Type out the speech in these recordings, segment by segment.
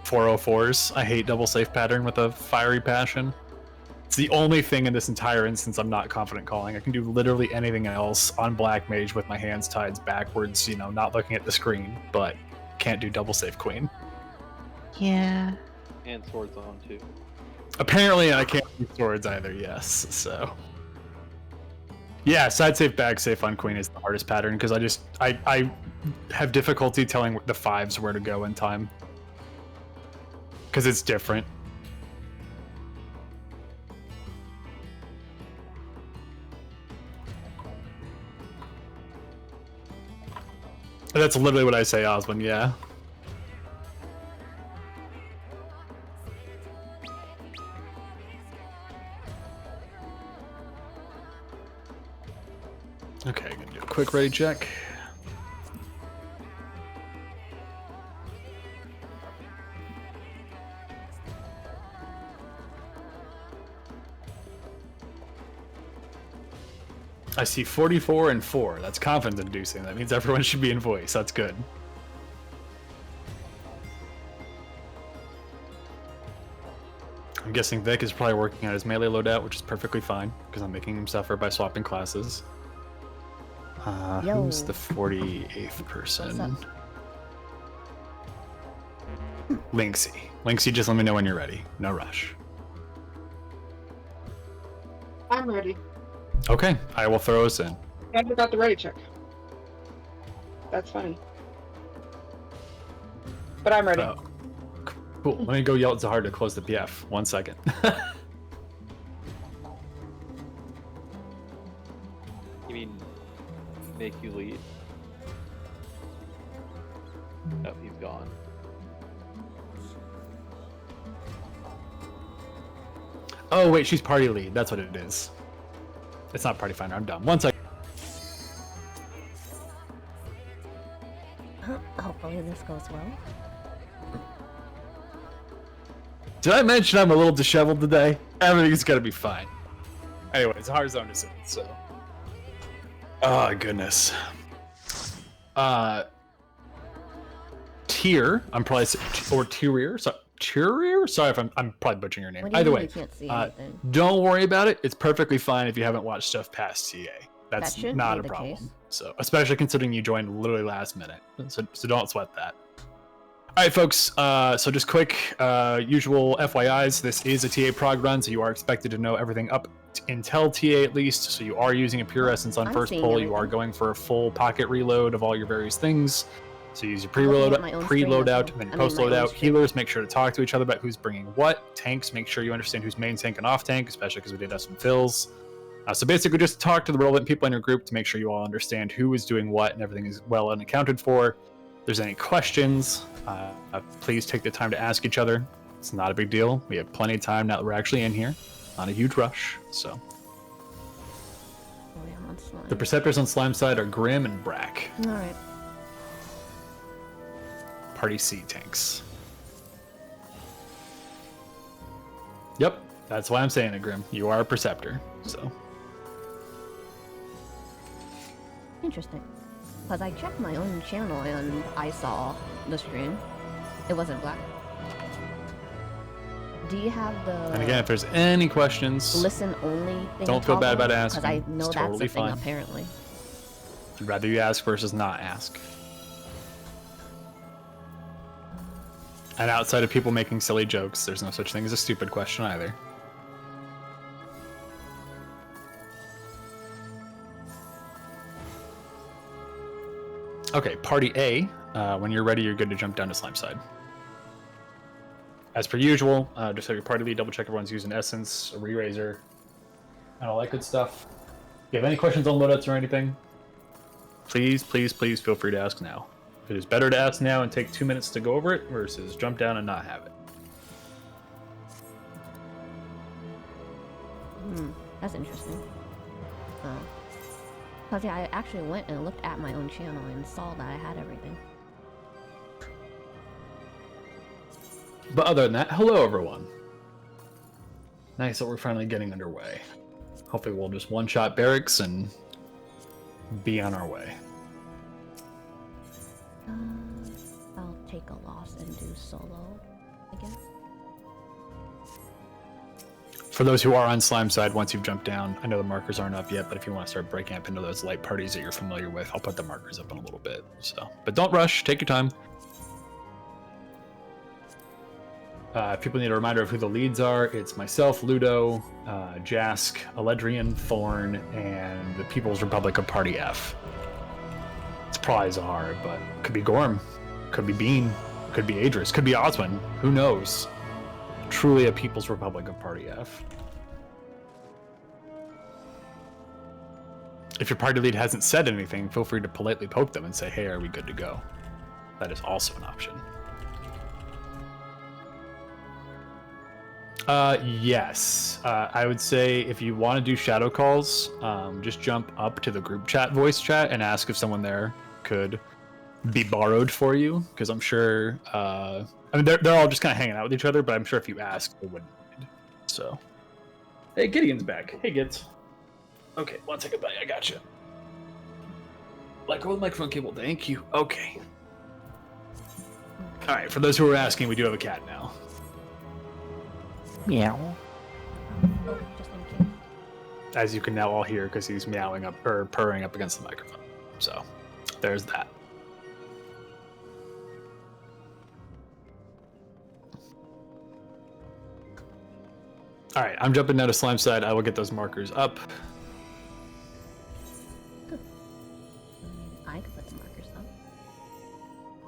404s. I hate double safe pattern with a fiery passion. It's the only thing in this entire instance I'm not confident calling. I can do literally anything else on Black Mage with my hands tied backwards, you know, not looking at the screen, but can't do double safe queen. Yeah. And swords on too. Apparently I can't do swords either, yes, so. Yeah, side safe, back safe on queen is the hardest pattern because I have difficulty telling the fives where to go in time. Because it's different. That's literally what I say, Osmond, yeah. Okay, gonna do a quick ready check. I see 44 and 4. That's confidence inducing. That means everyone should be in voice. That's good. I'm guessing Vic is probably working on his melee loadout, which is perfectly fine, because I'm making him suffer by swapping classes. Who's the 48th person? Linksy. Linksy, just let me know when you're ready. No rush. I'm ready. Okay, I will throw us in. I forgot the ready check. That's funny. But I'm ready. Oh. Cool. Let me go yell at Zahar to close the PF. 1 second. You mean make you lead? Oh, he's gone. Oh, wait, she's party lead. That's what it is. It's not party finder. I'm dumb. 1 second. Hopefully this goes well. Did I mention I'm a little disheveled today? Everything's gonna be fine. Anyway, it's a hard zone to sit, so. Oh, goodness. Tier, I'm probably, or Tyrier, so Tyrier? Sorry if I'm probably butchering your name. Either way, can't see anything? don't worry about it. It's perfectly fine if you haven't watched stuff past TA. That's shouldn't not be a the problem. case. So, especially considering you joined literally last minute. So don't sweat that. All right, folks. So just quick, usual FYIs. This is a TA prog run, so you are expected to know everything up until TA at least. So you are using a pure essence on I'm first seeing pull. You are everything. going for a full pocket reload of all your various things. So use your I'm looking at my own screen preload as out, well. and then I mean, post my load own out. screen. Healers, make sure to talk to each other about who's bringing what. Tanks, make sure you understand who's main tank and off tank, especially because we did have some fills. So basically, just talk to the relevant people in your group to make sure you all understand who is doing what and everything is well and accounted for. If there's any questions, please take the time to ask each other. It's not a big deal. We have plenty of time now that we're actually in here. Not a huge rush. So Oh, yeah, I'm on slime. the Perceptors on Slime side are Grim and Brack. Alright. Party C tanks. Yep, that's why I'm saying it, Grim. You are a Perceptor, so. Interesting. Because I checked my own channel and I saw the stream. It wasn't black. Do you have the And again, if there's any questions, listen only thing? Don't feel bad about asking. Because I know It's that's totally a thing fine. apparently. I'd rather you ask versus not ask. And outside of people making silly jokes, there's no such thing as a stupid question either. Okay, party A. When you're ready, you're good to jump down to slime side. As per usual, just have your party lead double check everyone's using essence, a re-raiser, and all that good stuff. If you have any questions on loadouts or anything, please feel free to ask now. It is better to ask now and take 2 minutes to go over it versus jump down and not have it. That's interesting. Because yeah, I actually went and looked at my own channel and saw that I had everything. But other than that, hello everyone. Nice that we're finally getting underway. Hopefully we'll just one-shot barracks and be on our way. I'll take a loss and do solo. again? For those who are on slime side, once you've jumped down, I know the markers aren't up yet, but if you want to start breaking up into those light parties that you're familiar with, I'll put the markers up in a little bit. So, but don't rush. Take your time. If people need a reminder of who the leads are, it's myself, Ludo, Jask, Eledrian, Thorn, and the People's Republic of Party F. It's probably Zahar, but could be Gorm, could be Bean, could be Adris, could be Oswin. Who knows? Truly a People's Republic of Party F. If your party lead hasn't said anything, feel free to politely poke them and say, hey, are we good to go? That is also an option. Yes. I would say if you want to do shadow calls, just jump up to the group chat voice chat and ask if someone there could be borrowed for you, because I'm sure, I mean, they're all just kind of hanging out with each other, but I'm sure if you ask, they wouldn't mind. So, hey, Gideon's back. Hey, Gids. Okay, 1 second, buddy. I got you. Let go of the microphone cable. Thank you. Okay. All right. For those who are asking, we do have a cat now. Meow. Oh, just in case. As you can now all hear, because he's meowing up or purring up against the microphone. So, there's that. All right, I'm jumping now to slime side. I will get those markers up. I could put the markers up.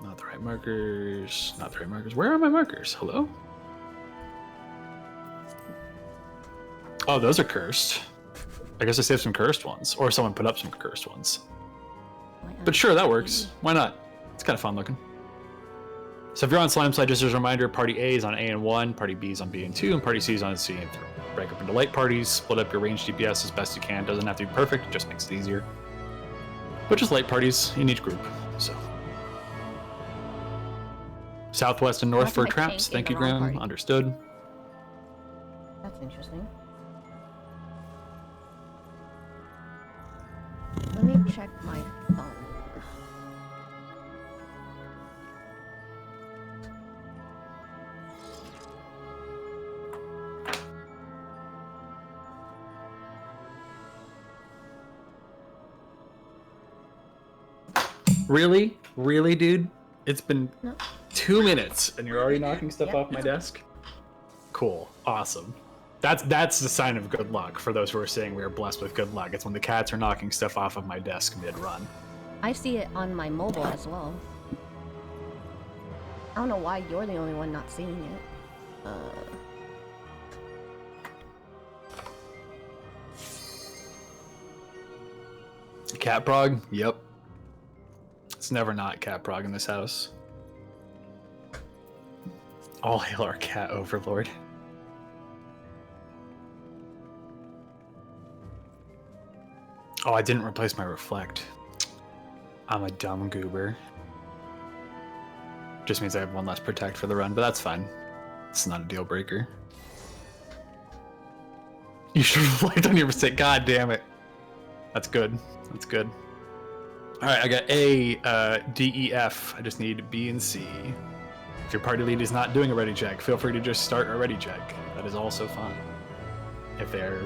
Not the right markers. Not the right markers. Where are my markers? Hello? Oh, those are cursed. I guess I saved some cursed ones, or someone put up some cursed ones. But sure, that works. Why not? It's kind of fun looking. So if you're on slime side, just as a reminder, party A is on A and 1, party B is on B and 2, and party C is on C and 3. Break up into light parties, split up your range DPS as best you can. Doesn't have to be perfect, it just makes it easier. But just light parties in each group. So southwest and north Also for my traps. tank Thank in you, the wrong Graham. party. Understood. That's interesting. Let me check my phone. Really? Really, dude? It's been No. 2 minutes and you're already knocking stuff off my desk? Cool. Awesome. That's the sign of good luck for those who are saying we are blessed with good luck. It's when the cats are knocking stuff off of my desk mid-run. I see it on my mobile as well. I don't know why you're the only one not seeing it. Cat prog? Yep. It's never not cat prog in this house. All hail our cat overlord. Oh, I didn't replace my reflect. I'm a dumb goober. Just means I have one less protect for the run, but that's fine. It's not a deal breaker. You should reflect on your mistake. God damn it. That's good. That's good. Alright, I got A, D, E, F. I just need B and C. If your party lead is not doing a ready check, feel free to just start a ready check. That is also fine. If they're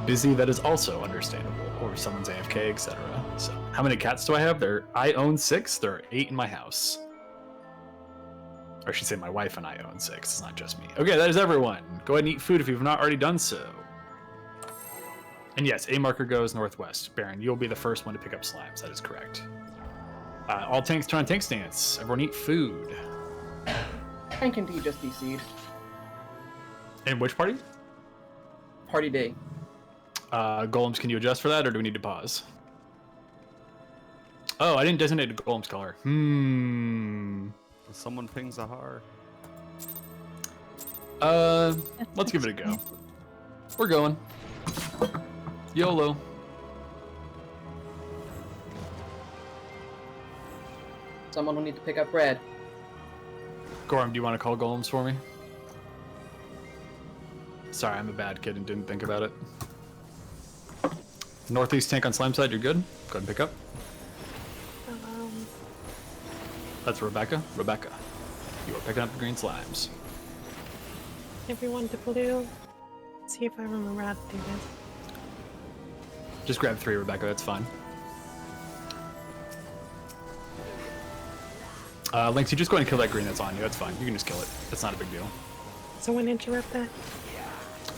busy, that is also understandable. Or if someone's AFK, etc. So, how many cats do I have? I own 6. There are 8 in my house. Or I should say my wife and I own 6. It's not just me. Okay, that is everyone. Go ahead and eat food if you've not already done so. And yes, A marker goes northwest. Baron, you'll be the first one to pick up slimes. That is correct. All tanks turn on tank stance. Everyone eat food. Tank and D just DC'd. In which party? Party D. Golems, can you adjust for that, or do we need to pause? Oh, I didn't designate a Golem's color. Someone ping Zahar. Let's give it a go. We're going. YOLO. Someone will need to pick up red. Gorm, do you want to call Golems for me? Sorry, I'm a bad kid and didn't think about it. Northeast tank on slime side, you're good? Go ahead and pick up. That's Rebecca. Rebecca, you are picking up the green slimes. everyone to blue. See if I remember how to do this. Just grab 3, Rebecca. That's fine. Lynx, you just go ahead and kill that green that's on you. That's fine. You can just kill it. That's not a big deal. Someone interrupt that.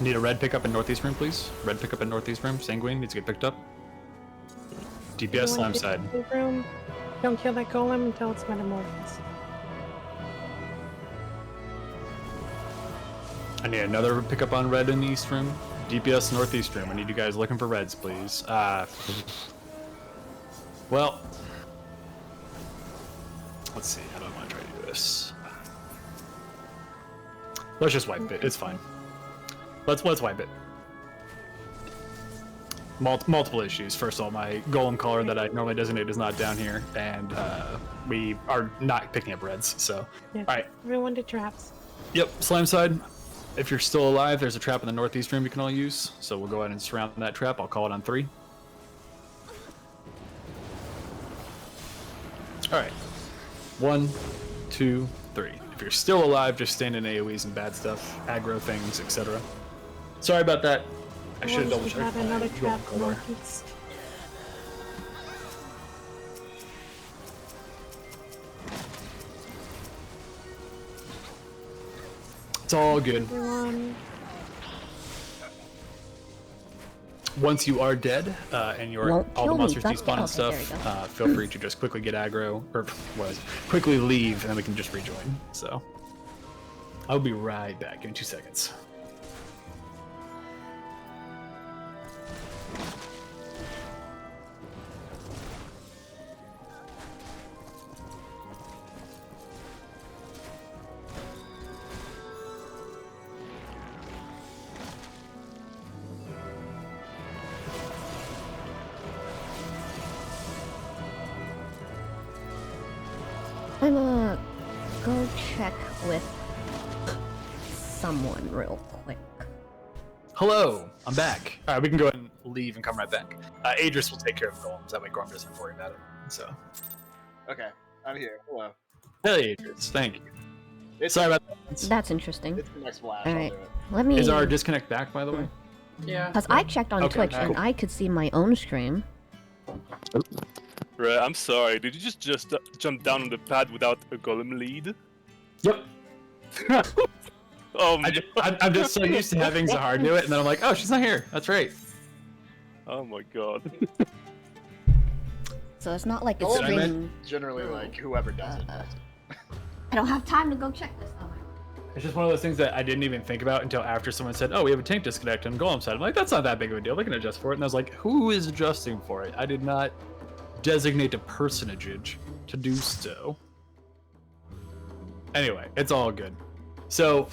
Need a red pickup in northeast room, please. Red pickup in northeast room. Sanguine needs to get picked up. DPS slime Everyone side. get to the room. Don't kill that golem until it's metamorphosed. I need another pickup on red in the east room. DPS northeast room. I need you guys looking for reds, please. Well, let's see. How do I want to try to do this? Let's just wipe it. It's fine. Let's wipe it. Multiple issues. First of all, my golem color that I normally designate is not down here, and we are not picking up reds. So, Yeah. all right. Everyone to traps. Yep, slime side. If you're still alive, there's a trap in the northeast room you can all use. So we'll go ahead and surround that trap. I'll call it on 3. All right. 1, 2, 3. If you're still alive, just stand in AoEs and bad stuff, aggro things, etc. Sorry about that. I should have double checked. Have another my trap golem color. northeast. It's all good. Everyone. Once you are dead and your Won't all the kill me, monsters but- despawn and okay, there stuff, we go. feel free to just quickly get aggro, or quickly leave, and then we can just rejoin. So I'll be right back. Give me 2 seconds. I'm gonna go check with someone real quick. Hello, I'm back. All right, we can go ahead and leave and come right back. Adris will take care of golems. That way Gorm doesn't have to worry about it. So, Okay, I'm here. Hello. hey, Adris, thank you. It's, Sorry about that. That's interesting. it's the next flash. All I'll right. do it. Let me. Is our disconnect back, by the way? Yeah. Because I checked on Okay, Twitch cool. and I could see my own stream. Right, I'm sorry. Did you just jump down on the pad without a golem lead? Yep. Oh my! I'm just so used to having Zahar do it, and then I'm like, oh, she's not here. That's right. Oh my god. So it's not like it's Golem streaming. Generally, like whoever does it. I don't have time to go check this out. It's just one of those things that I didn't even think about until after someone said, oh, we have a tank disconnect on Golem side. I'm like, that's not that big of a deal. They can adjust for it. And I was like, who is adjusting for it? I did not designate a personage to do so. Anyway, it's all good. So,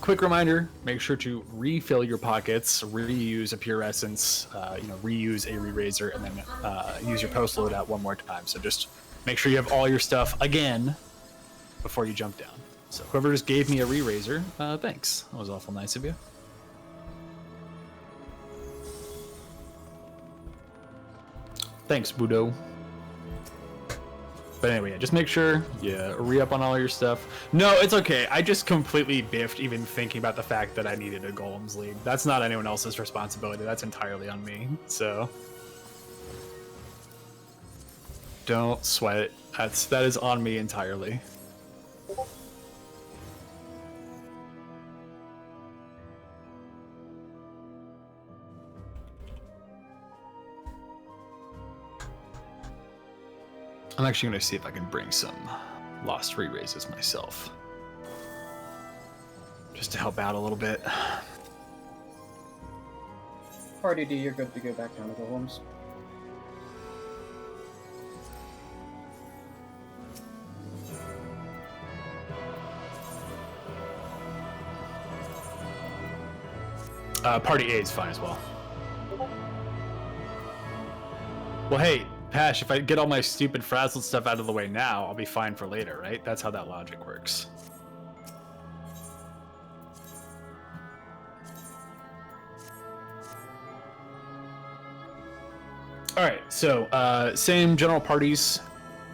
quick reminder, make sure to refill your pockets, reuse a Pure Essence, reuse a Re-Razor, and then use your post loadout one more time. So just make sure you have all your stuff again before you jump down. So whoever just gave me a Re-Razor, thanks. That was awful nice of you. Thanks, Budo. But anyway, yeah, just make sure you re-up on all your stuff. No, it's okay. I just completely biffed even thinking about the fact that I needed a Golems League. That's not anyone else's responsibility. That's entirely on me. So don't sweat it. That is on me entirely. I'm actually going to see if I can bring some lost re-raises myself. Just to help out a little bit. Party D, you're good to go back down to golems. Party A is fine as well. Well, hey, Pash, if I get all my stupid frazzled stuff out of the way now, I'll be fine for later, right? That's how that logic works. All right, so same general parties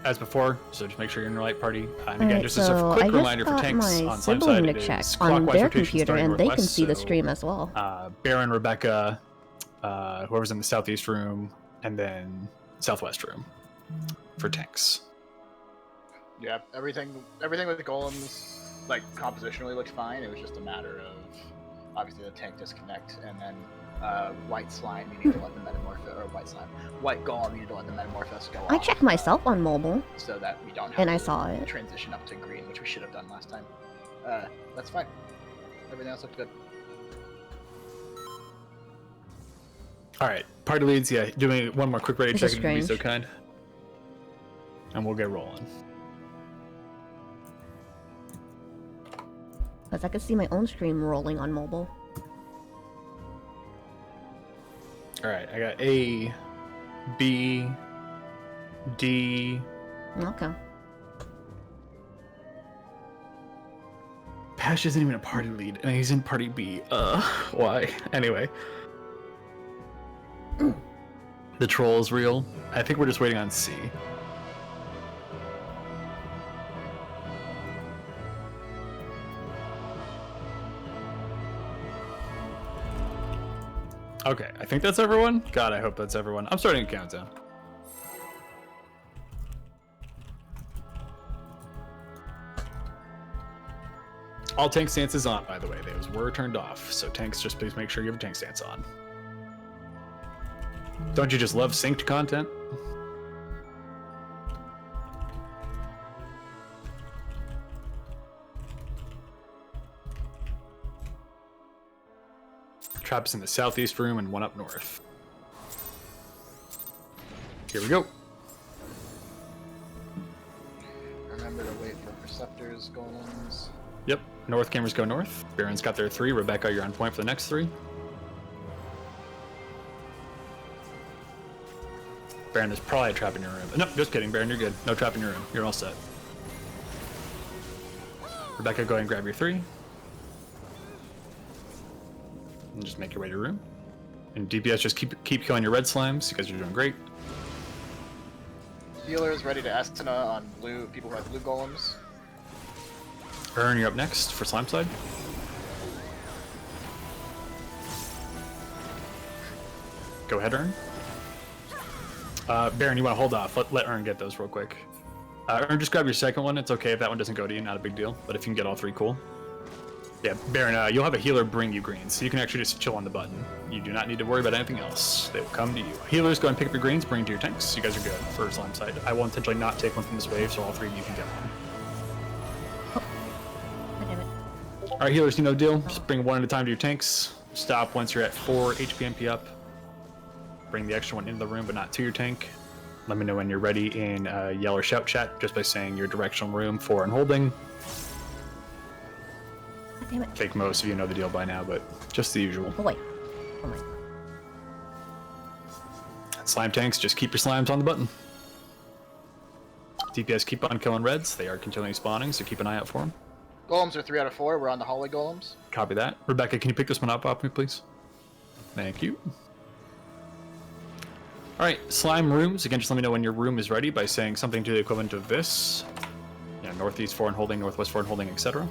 as before, so just make sure you're in the right party. And again, Alright, just as a so quick I reminder just for got tanks my on Slime sibling side, to it check is on clockwise their rotation computer, starting and they can northwest, see the so, stream as well. Baron, Rebecca, whoever's in the southeast room, and then southwest room for tanks. Yeah, everything with the golems, like, compositionally looked fine. It was just a matter of, obviously, the tank disconnect, and then white slime, you need to let the metamorphosis, or white golem, you need to let the metamorphosis go off. I checked myself on mobile, so that we don't have and I to saw it. transition up to green, which we should have done last time. That's fine. Everything else looked good. All right, party leads. Yeah, doing one more quick ready This check is if you'd be so strange. kind, and we'll get rolling. Because I could see my own stream rolling on mobile. All right, I got A, B, D. Okay. Pash isn't even a party lead, and he's in party B. Why? Anyway. The troll is real. I think we're just waiting on C. Okay, I think that's everyone. God, I hope that's everyone. I'm starting a countdown. All tank stances on, by the way. Those were turned off, so tanks, just please make sure you have a tank stance on. Don't you just love synced content? Traps in the southeast room and one up north. Here we go. Remember to wait for Perceptors, golems. Yep, north cameras go north. Baron's got their 3. Rebecca, you're on point for the next 3. Baron, there's probably a trap in your room. No, just kidding, Baron, you're good. No trap in your room. You're all set. Rebecca, go ahead and grab your 3. And just make your way to your room. And DPS, just keep killing your red slimes. You guys are doing great. Healers ready to Estina on blue, people who have blue golems. Ern, you're up next for slime side. Go ahead, Ern. Baron, you want to hold off. Let Ern get those real quick. Ern, just grab your second one. It's okay if that one doesn't go to you. Not a big deal. But if you can get all 3, cool. Yeah, Baron, you'll have a healer bring you greens, so you can actually just chill on the button. You do not need to worry about anything else. They will come to you. Healers, go and pick up your greens, bring to your tanks. You guys are good for slime side. I will intentionally not take one from this wave, so all 3 of you can get one. God damn it. All right, healers, you know the deal. Just bring one at a time to your tanks. Stop once you're at 4 HP MP up. Bring the extra one into the room, but not to your tank. Let me know when you're ready in yell or shout chat, just by saying your directional room, 4 and holding. God damn it. I think most of you know the deal by now, but just the usual. Oh, wait. Oh, my. Slime tanks, just keep your slimes on the button. DPS, keep on killing reds. They are continually spawning, so keep an eye out for them. Golems are 3 out of 4. We're on the hallway golems. Copy that. Rebecca, can you pick this one up off me, please? Thank you. All right, slime rooms. Again, just let me know when your room is ready by saying something to the equivalent of this. Yeah, northeast 4 and holding, northwest 4 and holding, etc.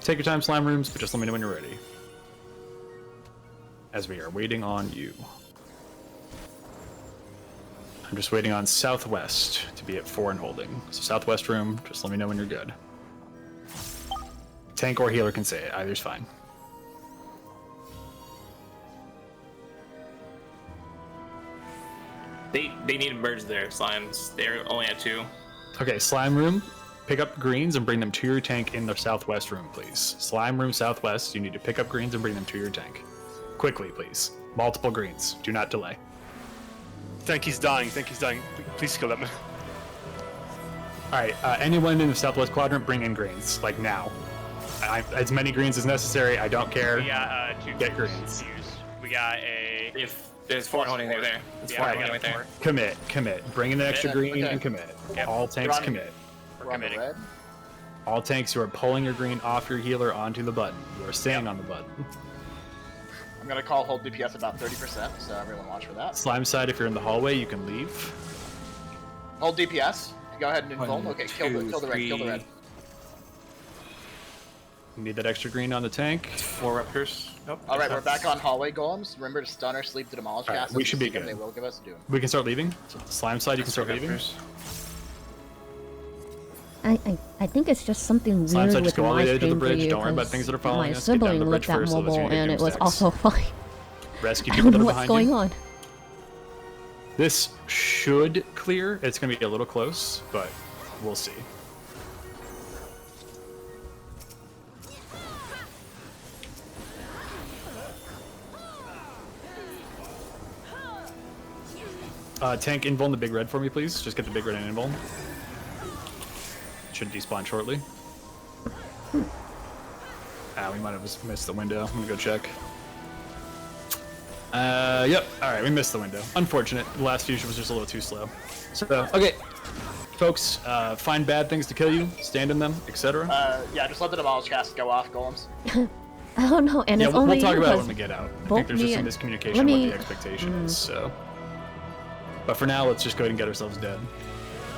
Take your time, slime rooms, but just let me know when you're ready. As we are waiting on you. I'm just waiting on southwest to be at 4 and holding. So southwest room, just let me know when you're good. Tank or healer can say it. Either's fine. They need to merge their slimes. They're only at 2. Okay, slime room. Pick up greens and bring them to your tank in the southwest room, please. Slime room southwest. You need to pick up greens and bring them to your tank. Quickly, please. Multiple greens. Do not delay. Think he's dying. Please kill him. All right, anyone in the southwest quadrant, bring in greens, like now. As many greens as necessary. I don't care. We got 2 Get greens. We got a. There's 4 holding right there. There's 4 holding right there. Commit. Bring in an extra green and commit. Yep. All tanks commit. We're on the red. All tanks who are pulling your green off your healer onto the button. You are staying on the button. I'm gonna call hold DPS about 30%, so everyone watch for that. Slime side, if you're in the hallway, you can leave. Hold DPS. Go ahead and invuln. 1, Okay, kill the red. Kill the red. 3. You need that extra green on the tank. 4 raptors. Nope. All right, we're back on hallway golems. Remember to stun or sleep to demolish All right, cast. we should be good. They will give us doom. We can start leaving. So slime side, you can start leaving. I think it's just something Slime weird side, with just go all the my way to the stream for bridge. you, Don't worry about 'cause things that are following my us. Get down sibling the bridge looked at first, so mobile those are your and it was doomsticks. also fine. Rescue I people don't that know are what's behind going you. on. This should clear. It's going to be a little close, but we'll see. Tank invuln the big red for me, please. Just get the big red and invuln. Should despawn shortly. We might have just missed the window. I'm gonna go check. Yep. Alright, we missed the window. Unfortunate. The last fusion was just a little too slow. So, okay. Folks, find bad things to kill you, stand in them, etc. Yeah, just let the demolish cast go off, golems. I don't know, and Yeah, it's we'll only talk you about it because when we get out. I both think there's just me some and- miscommunication let on what me- the expectation is, so. But for now, let's just go ahead and get ourselves dead.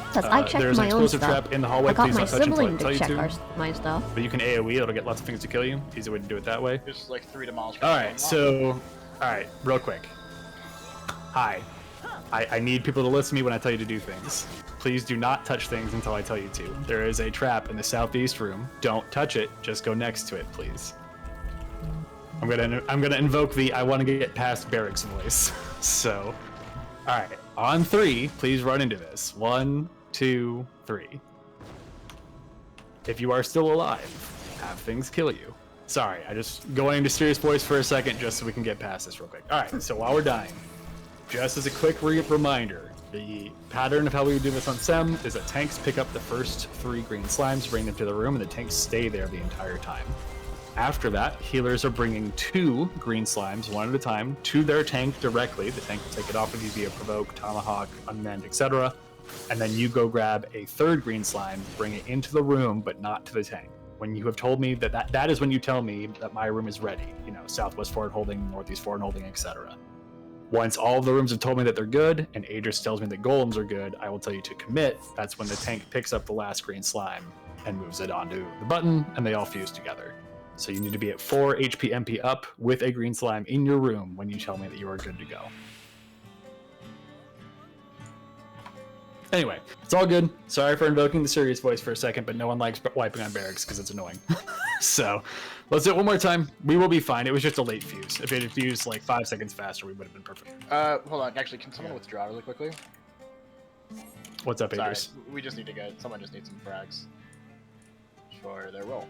because I checked there's my an own explosive stuff. trap in the hallway. I got Please my don't touch until I sibling tell to you check to. my stuff. But you can AoE, it'll get lots of things to kill you. Easy way to do it that way. Just like 3 demolish casts. Alright, so. Alright, real quick. Hi. I need people to listen to me when I tell you to do things. Please do not touch things until I tell you to. There is a trap in the southeast room. Don't touch it. Just go next to it, please. I'm gonna invoke the I want to get past Barrick's voice. So, all right, on 3, please run into this. 1, 2, 3. If you are still alive, have things kill you. Sorry, I just going into serious voice for a second just so we can get past this real quick. All right, so while we're dying, just as a quick reminder, the pattern of how we would do this on CEM is that tanks pick up the first 3 green slimes, bring them to the room, and the tanks stay there the entire time. After that, healers are bringing 2 green slimes, one at a time, to their tank directly. The tank will take it off with you via Provoke, Tomahawk, Unmend, etc. And then you go grab a 3rd green slime, bring it into the room, but not to the tank. When you have told me that is when you tell me that my room is ready. You know, southwest forward holding, northeast forward holding, etc. Once all of the rooms have told me that they're good, and Aegis tells me that golems are good, I will tell you to commit. That's when the tank picks up the last green slime and moves it onto the button, and they all fuse together. So you need to be at 4 HP MP up with a green slime in your room when you tell me that you are good to go. Anyway, it's all good. Sorry for invoking the serious voice for a second, but no one likes wiping on barracks because it's annoying. So let's do it one more time. We will be fine. It was just a late fuse. If it had fused like 5 seconds faster, we would have been perfect. Hold on. Actually, can someone withdraw really quickly? What's up, Sorry, Aegis? we just need to get. Someone just needs some frags for their roll.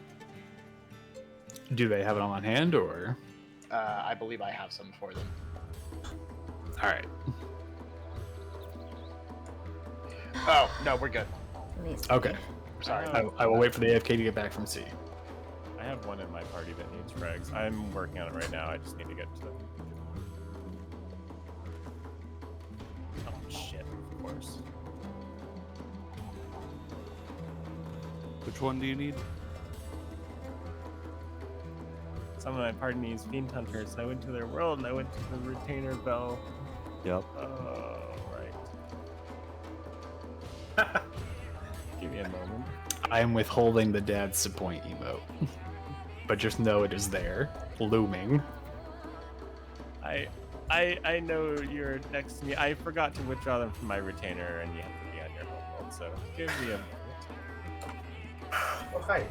Do they have it on hand, or? I believe I have some for them. All right. Oh no, we're good. Okay. Sorry. I will wait for the AFK to get back from C. I have one in my party that needs frags. I'm working on it right now. I just need to get to the. Oh shit! Of course. Which one do you need? Some of my party needs fiend hunters. I went to their world and I went to the retainer bell. Yep. Oh right. Give me a moment. I am withholding the dad disappoint emote, but just know it is there, looming. I know you're next to me. I forgot to withdraw them from my retainer, and you have to be on your home world. So give me a moment. Oh, hi.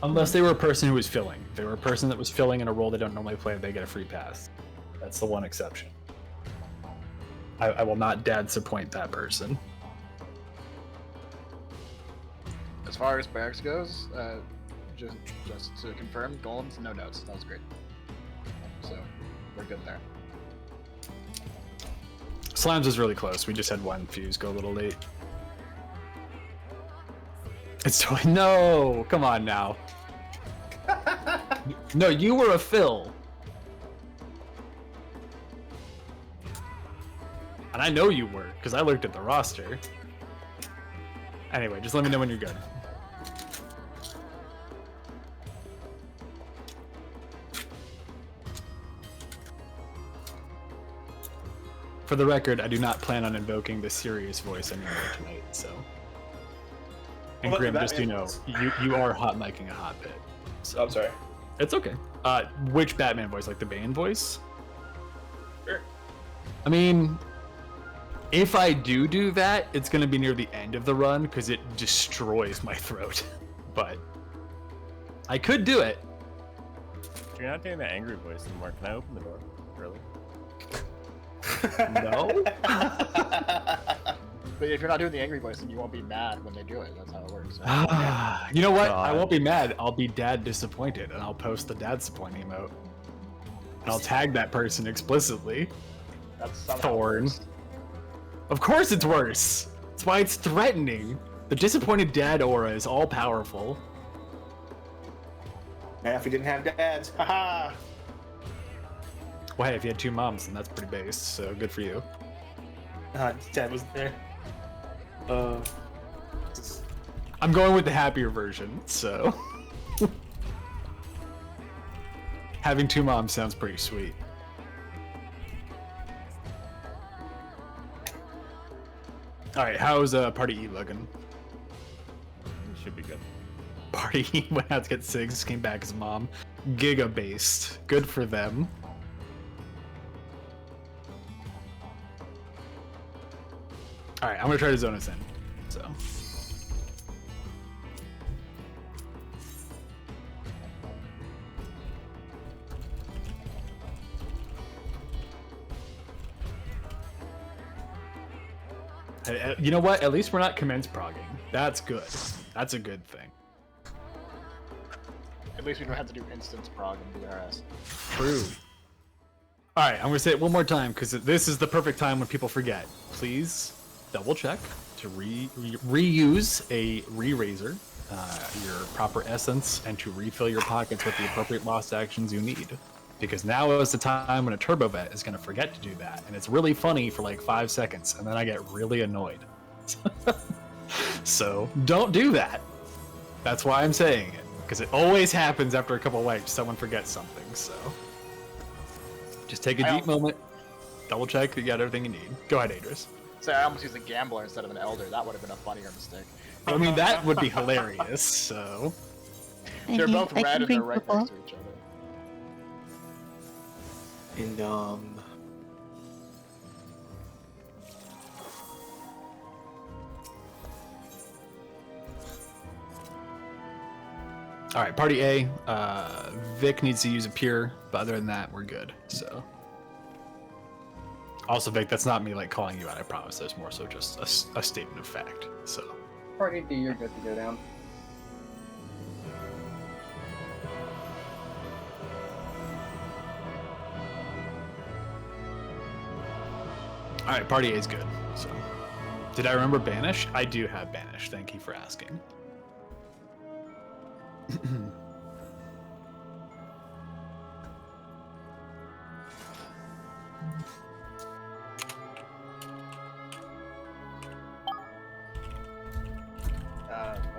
Unless they were a person who was filling. If they were a person that was filling in a role they don't normally play, they get a free pass. That's the one exception. I will not dad disappoint that person. As far as barracks goes, just to confirm, golems, no notes. That was great. So we're good there. Slimes was really close. We just had one fuse go a little late. It's totally no. Come on now. No, you were a fill. And I know you were, because I looked at the roster. Anyway, just let me know when you're good. For the record, I do not plan on invoking the serious voice anymore tonight, so. And What about Grim, the just so you Batman know, voice? you are hot micing a hot bit. So. Oh, I'm sorry. It's okay. Which Batman voice? Like the Bane voice? Sure. I mean, if I do that, it's going to be near the end of the run because it destroys my throat. But I could do it. If you're not doing the angry voice anymore, can I open the door early? No. But if you're not doing the angry voice, then you won't be mad when they do it. That's how it works. You know what? I God. won't be mad. I'll be dad disappointed, and I'll post the dad disappointed emote. And I'll tag that person explicitly. That's somehow Thorn. worse. Of course it's worse. That's why it's threatening. The disappointed dad aura is all powerful. Man, if we didn't have dads, haha. Well, hey, if you had two moms, then that's pretty base, so good for you. Dad wasn't there. I'm going with the happier version, so. Having two moms sounds pretty sweet. Alright, how's Party E looking? It should be good. Party E went out to get SIGs, came back as mom. Giga based. Good for them. Alright, I'm gonna try to zone us in. So. You know what? At least we're not commence progging. That's good. That's a good thing. At least we don't have to do instance prog and DRS. True. Alright, I'm gonna say it one more time because this is the perfect time when people forget. Please double check to reuse a re-razor, your proper essence, and to refill your pockets with the appropriate lost actions you need. Because now is the time when a turbo vet is going to forget to do that, and it's really funny for like 5 seconds, and then I get really annoyed. So don't do that. That's why I'm saying it, because it always happens after a couple wipes. Someone forgets something. So just take a deep moment, double check that you got everything you need. Go ahead, Adris. Say I almost used a gambler instead of an elder. That would have been a funnier mistake. I mean, that would be hilarious. So They're both red and they're right next to each other. And all right, party A. Vic needs to use a pure, but other than that, we're good. So. Also, Vic, that's not me like calling you out. I promise. There's more so just a statement of fact. So. Party D, you're good to go down. All right, party A is good. So. Did I remember banish? I do have banish. Thank you for asking.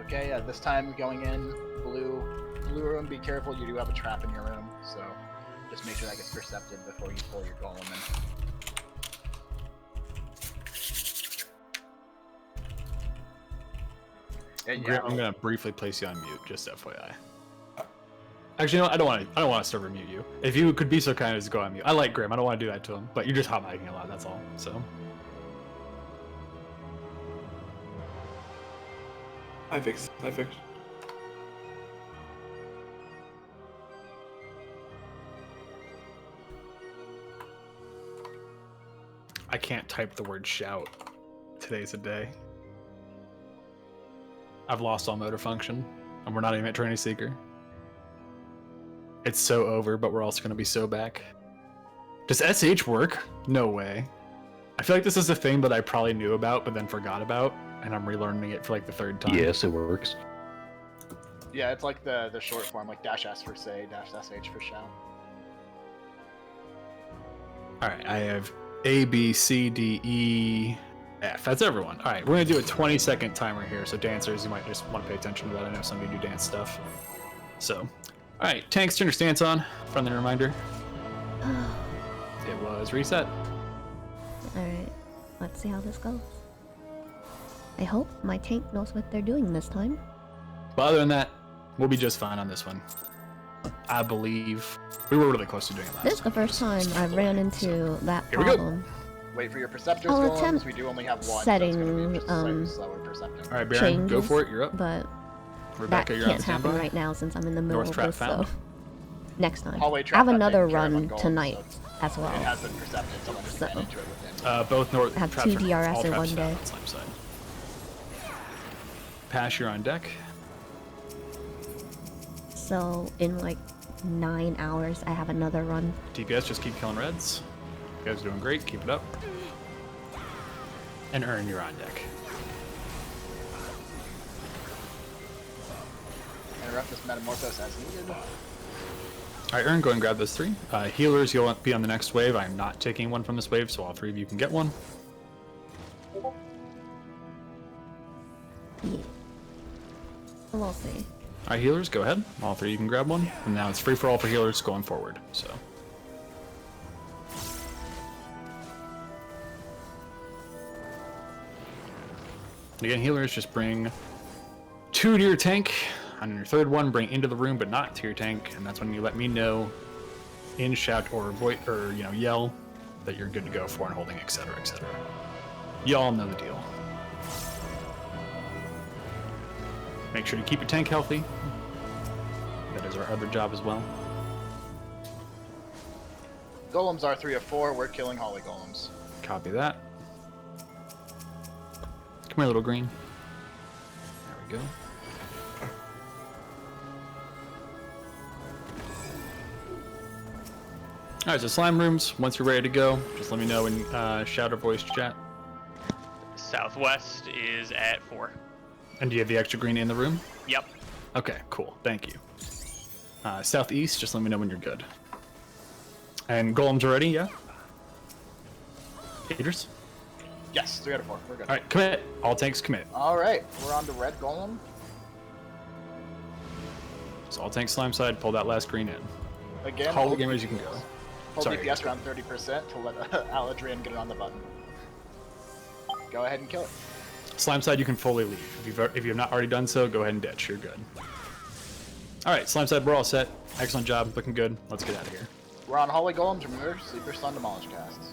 Okay, this time going in, blue room, be careful, you do have a trap in your room, so just make sure that gets percepted before you pull your golem in. Grant, I'm gonna briefly place you on mute, just FYI. Actually, no, I don't want to server mute you. If you could be so kind as to go on mute. I like Grim. I don't want to do that to him, but you're just hot micing a lot. That's all. So. I fixed. I can't type the word shout. Today's a day. I've lost all motor function, and we're not even at Trainee Seeker. It's so over, but we're also going to be so back. Does SH work? No way. I feel like this is a thing that I probably knew about, but then forgot about, and I'm relearning it for like the third time. Yes, it works. Yeah, it's like the short form, like -s for say, -sh for shout. Alright, I have A, B, C, D, E, F. That's everyone. Alright, we're going to do a 20-second timer here, so dancers, you might just want to pay attention to that. I know some of you do dance stuff. So, alright, tanks, turn your stance on. Friendly reminder. It was reset. Alright, let's see how this goes. I hope my tank knows what they're doing this time. But other than that, we'll be just fine on this one. I believe we were really close to doing it last This is the time. first time I've ran into that Here we go. problem. Wait for your perceptors, I'll golems. attempt We do only have one. setting, so it's gonna be just slightly slower percepting. All right, Baron, go changes, for it. You're up. But Rebecca, that you're on can't happen standby. right now since I'm in the middle North of trap this, found. so next time. Hallway I trap have got another taken care of on run golems, tonight so as well. It has been percepted, so let's So- get into it within. Both North I have traps 2 are- DRS all in traps one found day. on Slime side. Pass, you're on deck. So in like 9 hours, I have another run. DPS, just keep killing reds. You guys are doing great. Keep it up. And Earn, you're on deck. Interrupt this metamorphose as needed. All right, Earn, go and grab those 3. Healers, you'll be on the next wave. I am not taking one from this wave, so all 3 of you can get one. Yeah. We'll see. All right, healers, go ahead. All 3 you can grab one. And now it's free for all for healers going forward. So. And again, healers, just bring 2 to your tank. On your 3rd one, bring into the room, but not to your tank. And that's when you let me know in shout or voice or yell that you're good to go for and holding, etc., etc. Y'all know the deal. Make sure to keep your tank healthy. That is our other job as well. Golems are 3 of 4. We're killing Holly golems. Copy that. Come here, little green. There we go. Alright, so slime rooms. Once you're ready to go, just let me know in shout or voice chat. Southwest is at 4. And do you have the extra green in the room? Yep. Okay, cool. Thank you. Southeast, just let me know when you're good. And golems are ready, yeah? Idris? Yes, 3 out of 4. We're good. Alright, commit. All tanks commit. Alright, we're on to red golem. So all tanks slime side, pull that last green in. Again, Call the hold- gamers, you can go. Hold Sorry. DPS around 30% to let Aladrian get it on the button. Go ahead and kill it. Slime side, you can fully leave. If you have not already done so, go ahead and ditch. You're good. Alright, slime side, we're all set. Excellent job, looking good. Let's get out of here. We're on Holy Golems. Remember, Sleeper Stun Demolish casts.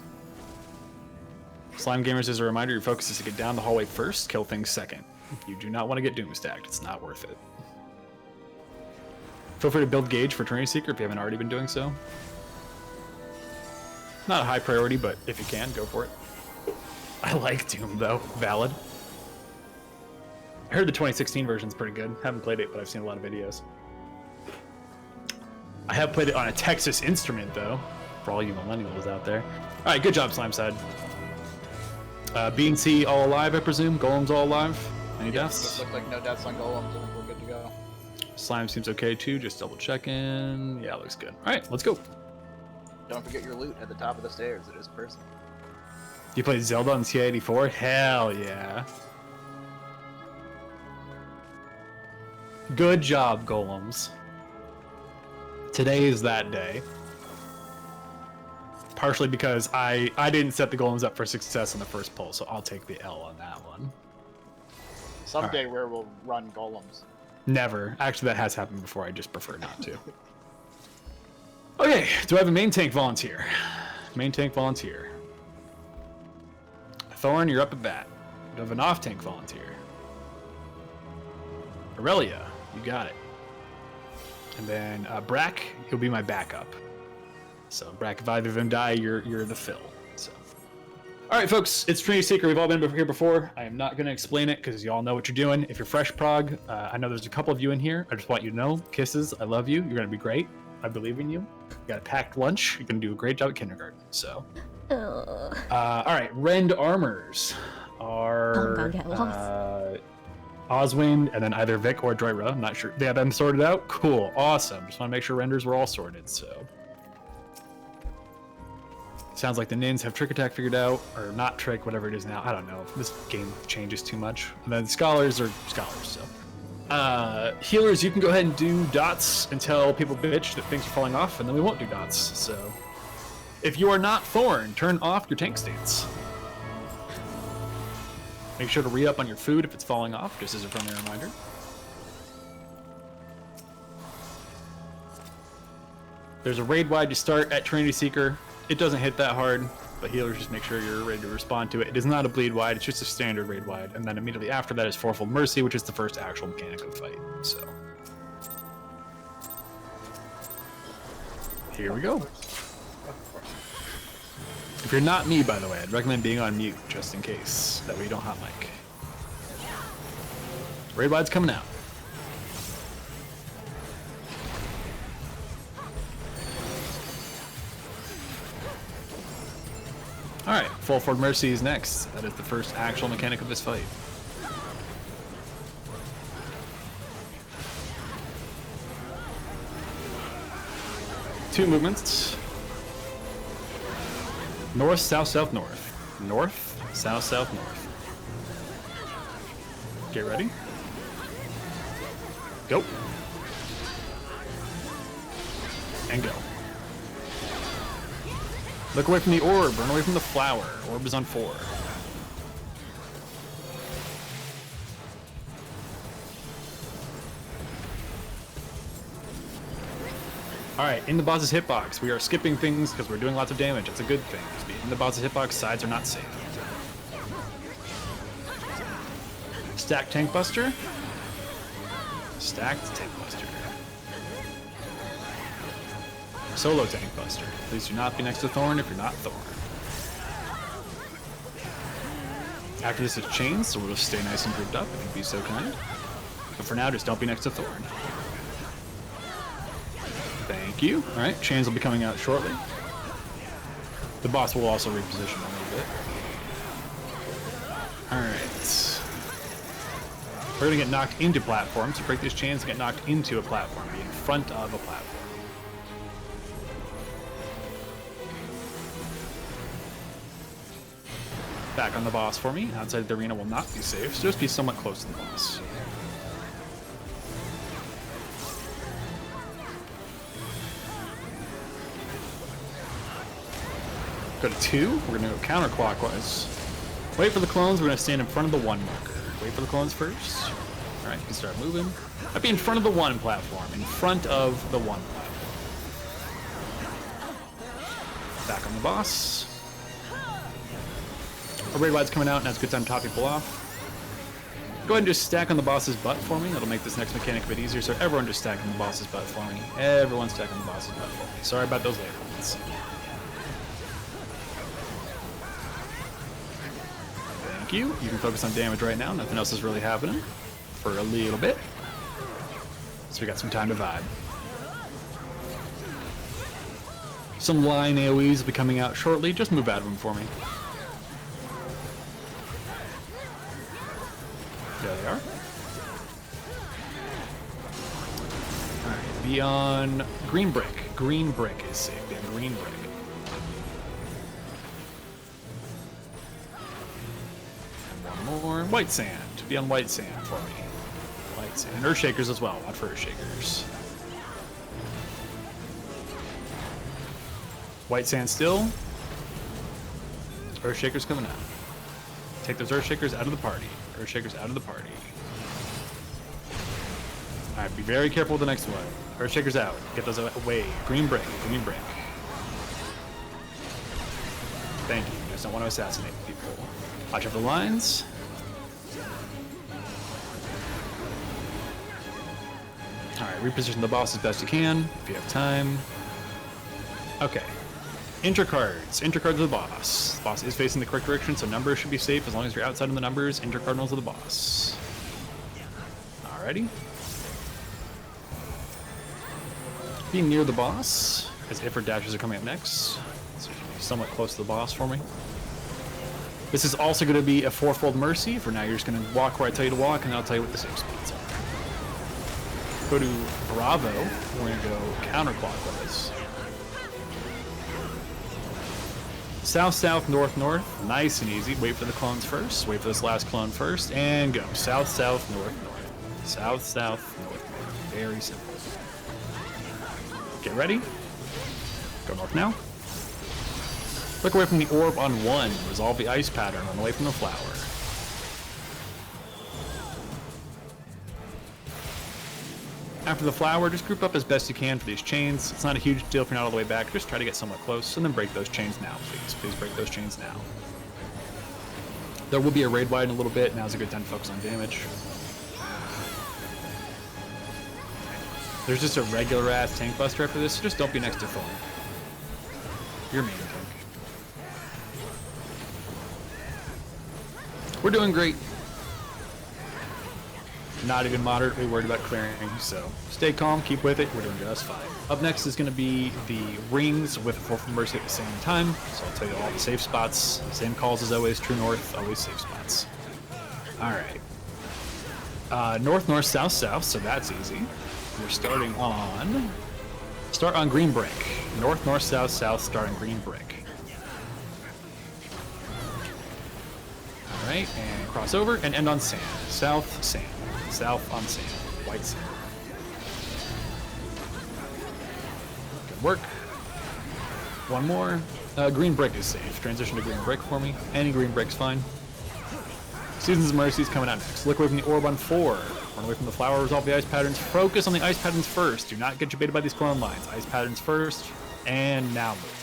Slime gamers, as a reminder, your focus is to get down the hallway first, kill things second. You do not want to get doom stacked. It's not worth it. Feel free to build gauge for Trinity Seeker if you haven't already been doing so. Not a high priority, but if you can, go for it. I like Doom, though. Valid. I heard the 2016 version's pretty good. Haven't played it, but I've seen a lot of videos. I have played it on a Texas Instrument, though, for all you millennials out there. All right, good job, Slime Side. B and C all alive, I presume? Golems all alive? Any deaths? Looks like no deaths on Golems. I think we're good to go. Slime seems okay, too. Just double checking. Yeah, looks good. All right, let's go. Don't forget your loot at the top of the stairs. It is personal. You played Zelda on CI84? Hell yeah. Good job, Golems. Today is that day. Partially because I didn't set the Golems up for success in the first pull, so I'll take the L on that one. Someday where we'll run Golems. Never. Actually, that has happened before. I just prefer not to. Okay, do I have a main tank volunteer? Main tank volunteer. Thorn, you're up at bat. Do I have an off tank volunteer? Aurelia, you got it. And then Brack, you'll be my backup. So Brack, if either of them die, you're the fill. So, all right, folks, it's Trinity Seeker. We've all been here before. I am not going to explain it because you all know what you're doing. If you're fresh prog, I know there's a couple of you in here. I just want you to know, kisses, I love you. You're going to be great. I believe in you. You got a packed lunch. You're going to do a great job at kindergarten. So, all right, Rend Armors are Oswind and then either Vic or Droira. I'm not sure. They have them sorted out. Cool, awesome. Just want to make sure renders were all sorted. So, sounds like the Nins have Trick Attack figured out, or not Trick, whatever it is now. I don't know. This game changes too much. And then Scholars are Scholars. So. Healers, you can go ahead and do dots until people bitch that things are falling off, and then we won't do dots. So, if you are not Thorn, turn off your tank states. Make sure to re-up on your food if it's falling off, just as a friendly reminder. There's a raid wide you start at Trinity Seeker. It doesn't hit that hard, but healers just make sure you're ready to respond to it. It is not a bleed wide, it's just a standard raid wide. And then immediately after that is Fourfold Mercy, which is the first actual mechanic of the fight. So here we go. If you're not me, by the way, I'd recommend being on mute just in case. That way you don't hot mic. Raid wide's coming out. Alright, Fourfold Mercy is next. That is the first actual mechanic of this fight. Two movements. North, south, south, north. North, south, south, north. Get ready. Go. And go. Look away from the orb, run away from the flower. Orb is on 4. Alright, in the boss's hitbox. We are skipping things because we're doing lots of damage. It's a good thing. In the boss's hitbox, sides are not safe. Stacked Tank Buster. Stacked Tank Buster. Solo Tank Buster. Please do not be next to Thorn if you're not Thorn. After this is chains, so we'll just stay nice and grouped up if you'd be so kind. But for now, just don't be next to Thorn. Thank you. Alright, chains will be coming out shortly. The boss will also reposition a little bit. Alright. We're gonna get knocked into platforms. To break these chains and get knocked into a platform. Be in front of a platform. Back on the boss for me. Outside the arena will not be safe, so just be somewhat close to the boss. Go to 2. We're going to go counterclockwise. Wait for the clones. We're going to stand in front of the 1 marker. Wait for the clones first. Alright, you can start moving. I'd be in front of the 1 platform. In front of the 1 platform. Back on the boss. Our raid wide's coming out, and that's a good time to top people off. Go ahead and just stack on the boss's butt for me. That'll make this next mechanic a bit easier. So everyone just stack on the boss's butt for me. Everyone stack on the boss's butt for me. Sorry about those later ones. Thank you. You can focus on damage right now. Nothing else is really happening for a little bit. So we got some time to vibe. Some line AoEs will be coming out shortly. Just move out of them for me. There they are. Alright, be on green brick. Green brick is safe. Be on green brick. And one more. White sand. Be on white sand for me. White sand. And Earthshakers as well. Watch for Earthshakers. White sand still. Earthshakers coming out. Take those Earthshakers out of the party. Earthshakers out of the party. Alright, be very careful with the next one. Earthshakers out. Get those away. Green brick. Green brick. Thank you. Just don't want to assassinate people. Watch out for the lines. Alright, reposition the boss as best you can, if you have time. Okay. Enter cards. Enter cards of the boss. The boss is facing the correct direction, so numbers should be safe as long as you're outside of the numbers. Enter cardinals of the boss. Alrighty. Be near the boss, as Ifrit dashes are coming up next. So you should be somewhat close to the boss for me. This is also going to be a fourfold mercy. For now, you're just going to walk where I tell you to walk, and I'll tell you what the safe spots are. Go to Bravo. We're going to go counterclockwise. South, south, north, north. Nice and easy. Wait for the clones first. Wait for this last clone first. And go. South, south, north, north. South, south, north, north. Very simple. Get ready. Go north now. Look away from the orb on 1. Resolve the ice pattern. Run away from the flower. After the flower, just group up as best you can for these chains. It's not a huge deal if you're not all the way back. Just try to get somewhat close, and then break those chains now, please. Please break those chains now. There will be a raid wide in a little bit. Now's a good time to focus on damage. There's just a regular ass tank buster after this, so just don't be next to Thorn. You're main tank. We're doing great. Not even moderately worried about clearing, so stay calm, keep with it, we're doing just fine. Up next is going to be the rings with 4 from Mercy at the same time, so I'll tell you all the safe spots. Same calls as always, true north, always safe spots. Alright. North, north, south, south, so that's easy. We're starting on... Start on green brick. North, north, south, south, start on green brick. Alright, and cross over and end on sand. South, sand. South on sand. White sand. Good work. One more. Green brick is safe. Transition to green brick for me. Any green brick's fine. Seasons Mercy is coming out next. Look away from the orb on 4. Run away from the flower, resolve the ice patterns. Focus on the ice patterns first. Do not get baited by these clone lines. Ice patterns first. And now move.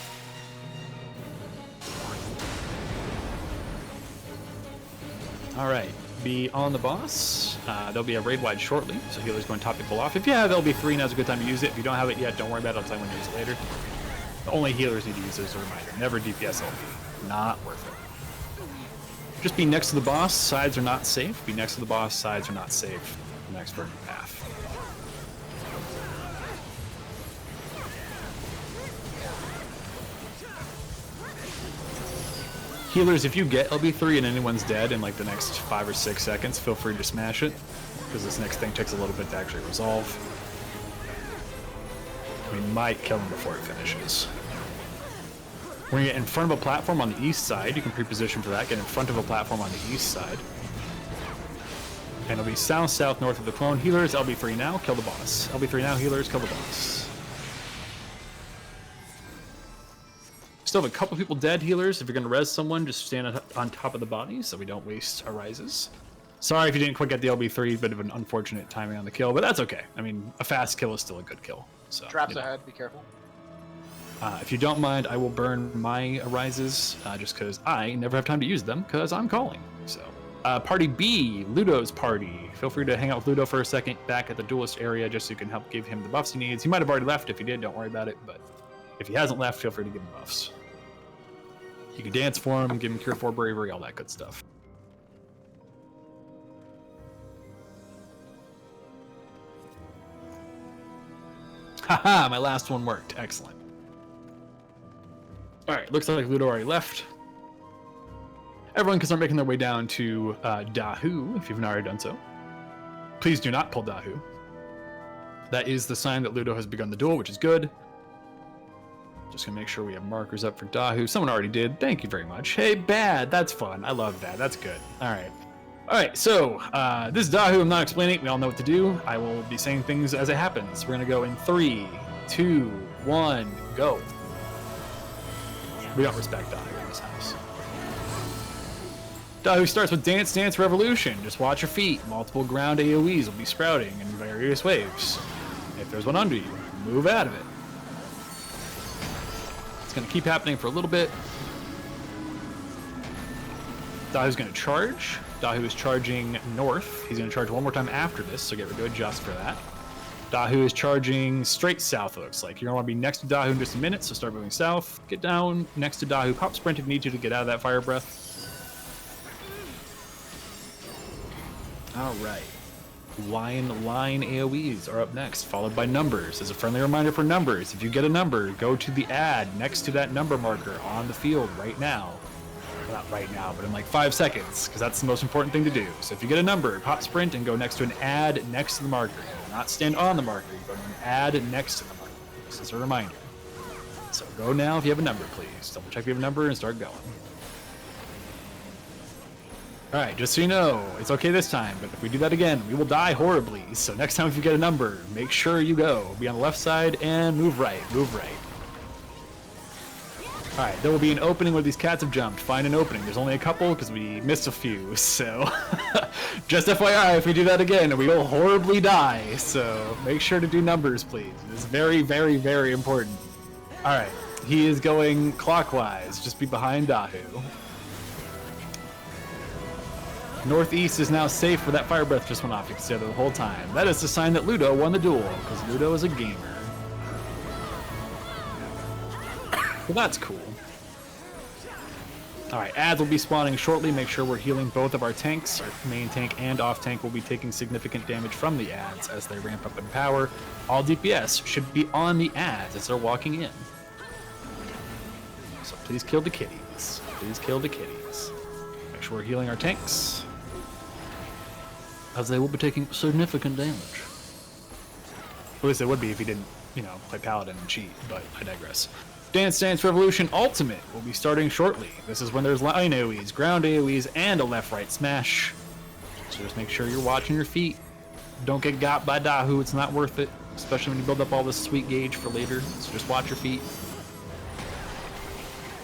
Alright. Be on the boss. There'll be a raid wide shortly, so healer's going to top people off. If you have LB3, now's a good time to use it. If you don't have it yet, don't worry about it. I'll tell you when to use it later. The only healers need to use it as a reminder. Never DPS LB. Not worth it. Just be next to the boss. Sides are not safe. Be next to the boss. Sides are not safe. Next verdant path. Healers, if you get LB3 and anyone's dead in like the next 5 or 6 seconds, feel free to smash it, because this next thing takes a little bit to actually resolve. We might kill him before it finishes. When you get in front of a platform on the east side, you can pre-position for that. Get in front of a platform on the east side. And it'll be south, south, north of the clone. Healers, LB3 now, kill the boss. LB3 now, healers, kill the boss. Still have a couple people dead, healers. If you're going to res someone, just stand on top of the body so we don't waste arises. Sorry if you didn't quite get the LB3, bit of an unfortunate timing on the kill, but that's okay. I mean, a fast kill is still a good kill. So, Traps ahead, be careful. If you don't mind, I will burn my arises just because I never have time to use them because I'm calling. So, Party B, Ludo's party. Feel free to hang out with Ludo for a second back at the duelist area just so you can help give him the buffs he needs. He might have already left. If he did, don't worry about it, but if he hasn't left, feel free to give him buffs. You can dance for him, give him Cure 4 Bravery, all that good stuff. Haha, my last one worked. Excellent. Alright, looks like Ludo already left. Everyone can start making their way down to Dahu, if you've not already done so. Please do not pull Dahu. That is the sign that Ludo has begun the duel, which is good. Just gonna make sure we have markers up for Dahu. Someone already did. Thank you very much. Hey, Bad. That's fun. I love that. That's good. Alright. Alright, so, this is Dahu. I'm not explaining it. We all know what to do. I will be saying things as it happens. We're gonna go in 3, 2, 1, go. We don't respect Dahu in this house. Dahu starts with Dance Dance Revolution. Just watch your feet. Multiple ground AoEs will be sprouting in various waves. If there's one under you, move out of it. It's going to keep happening for a little bit. Dahu's going to charge. Dahu is charging north. He's going to charge one more time after this, so get ready to adjust for that. Dahu is charging straight south, it looks like. You're going to want to be next to Dahu in just a minute, so start moving south. Get down next to Dahu. Pop sprint if you need to get out of that fire breath. Alright. Line AoEs are up next, followed by numbers. As a friendly reminder for numbers, if you get a number, go to the ad next to that number marker on the field right now. Well, not right now, but in like 5 seconds, because that's the most important thing to do. So if you get a number, pop sprint and go next to an ad next to the marker. Do not stand on the marker, you go to an ad next to the marker. This is a reminder. So go now if you have a number, please. Double check if you have a number and start going. Alright, just so you know, it's okay this time, but if we do that again, we will die horribly. So next time if you get a number, make sure you go. Be on the left side and move right, move right. Alright, there will be an opening where these cats have jumped. Find an opening. There's only a couple because we missed a few, so Just FYI, if we do that again, we will horribly die. So make sure to do numbers, please. It's very, very, very important. All right, he is going clockwise. Just be behind Dahu. Northeast is now safe for that fire breath just went off. You can see that the whole time. That is a sign that Ludo won the duel, because Ludo is a gamer. Well, that's cool. Alright, ads will be spawning shortly. Make sure we're healing both of our tanks. Our main tank and off tank will be taking significant damage from the ads as they ramp up in power. All DPS should be on the ads as they're walking in. So please kill the kitties. Please kill the kitties. Make sure we're healing our tanks, as they will be taking significant damage. At least it would be if he didn't, you know, play Paladin and cheat, but I digress. Dance Dance Revolution Ultimate will be starting shortly. This is when there's line AoEs, ground AoEs, and a left-right smash. So just make sure you're watching your feet. Don't get got by Dahu, it's not worth it. Especially when you build up all this sweet gauge for later. So just watch your feet.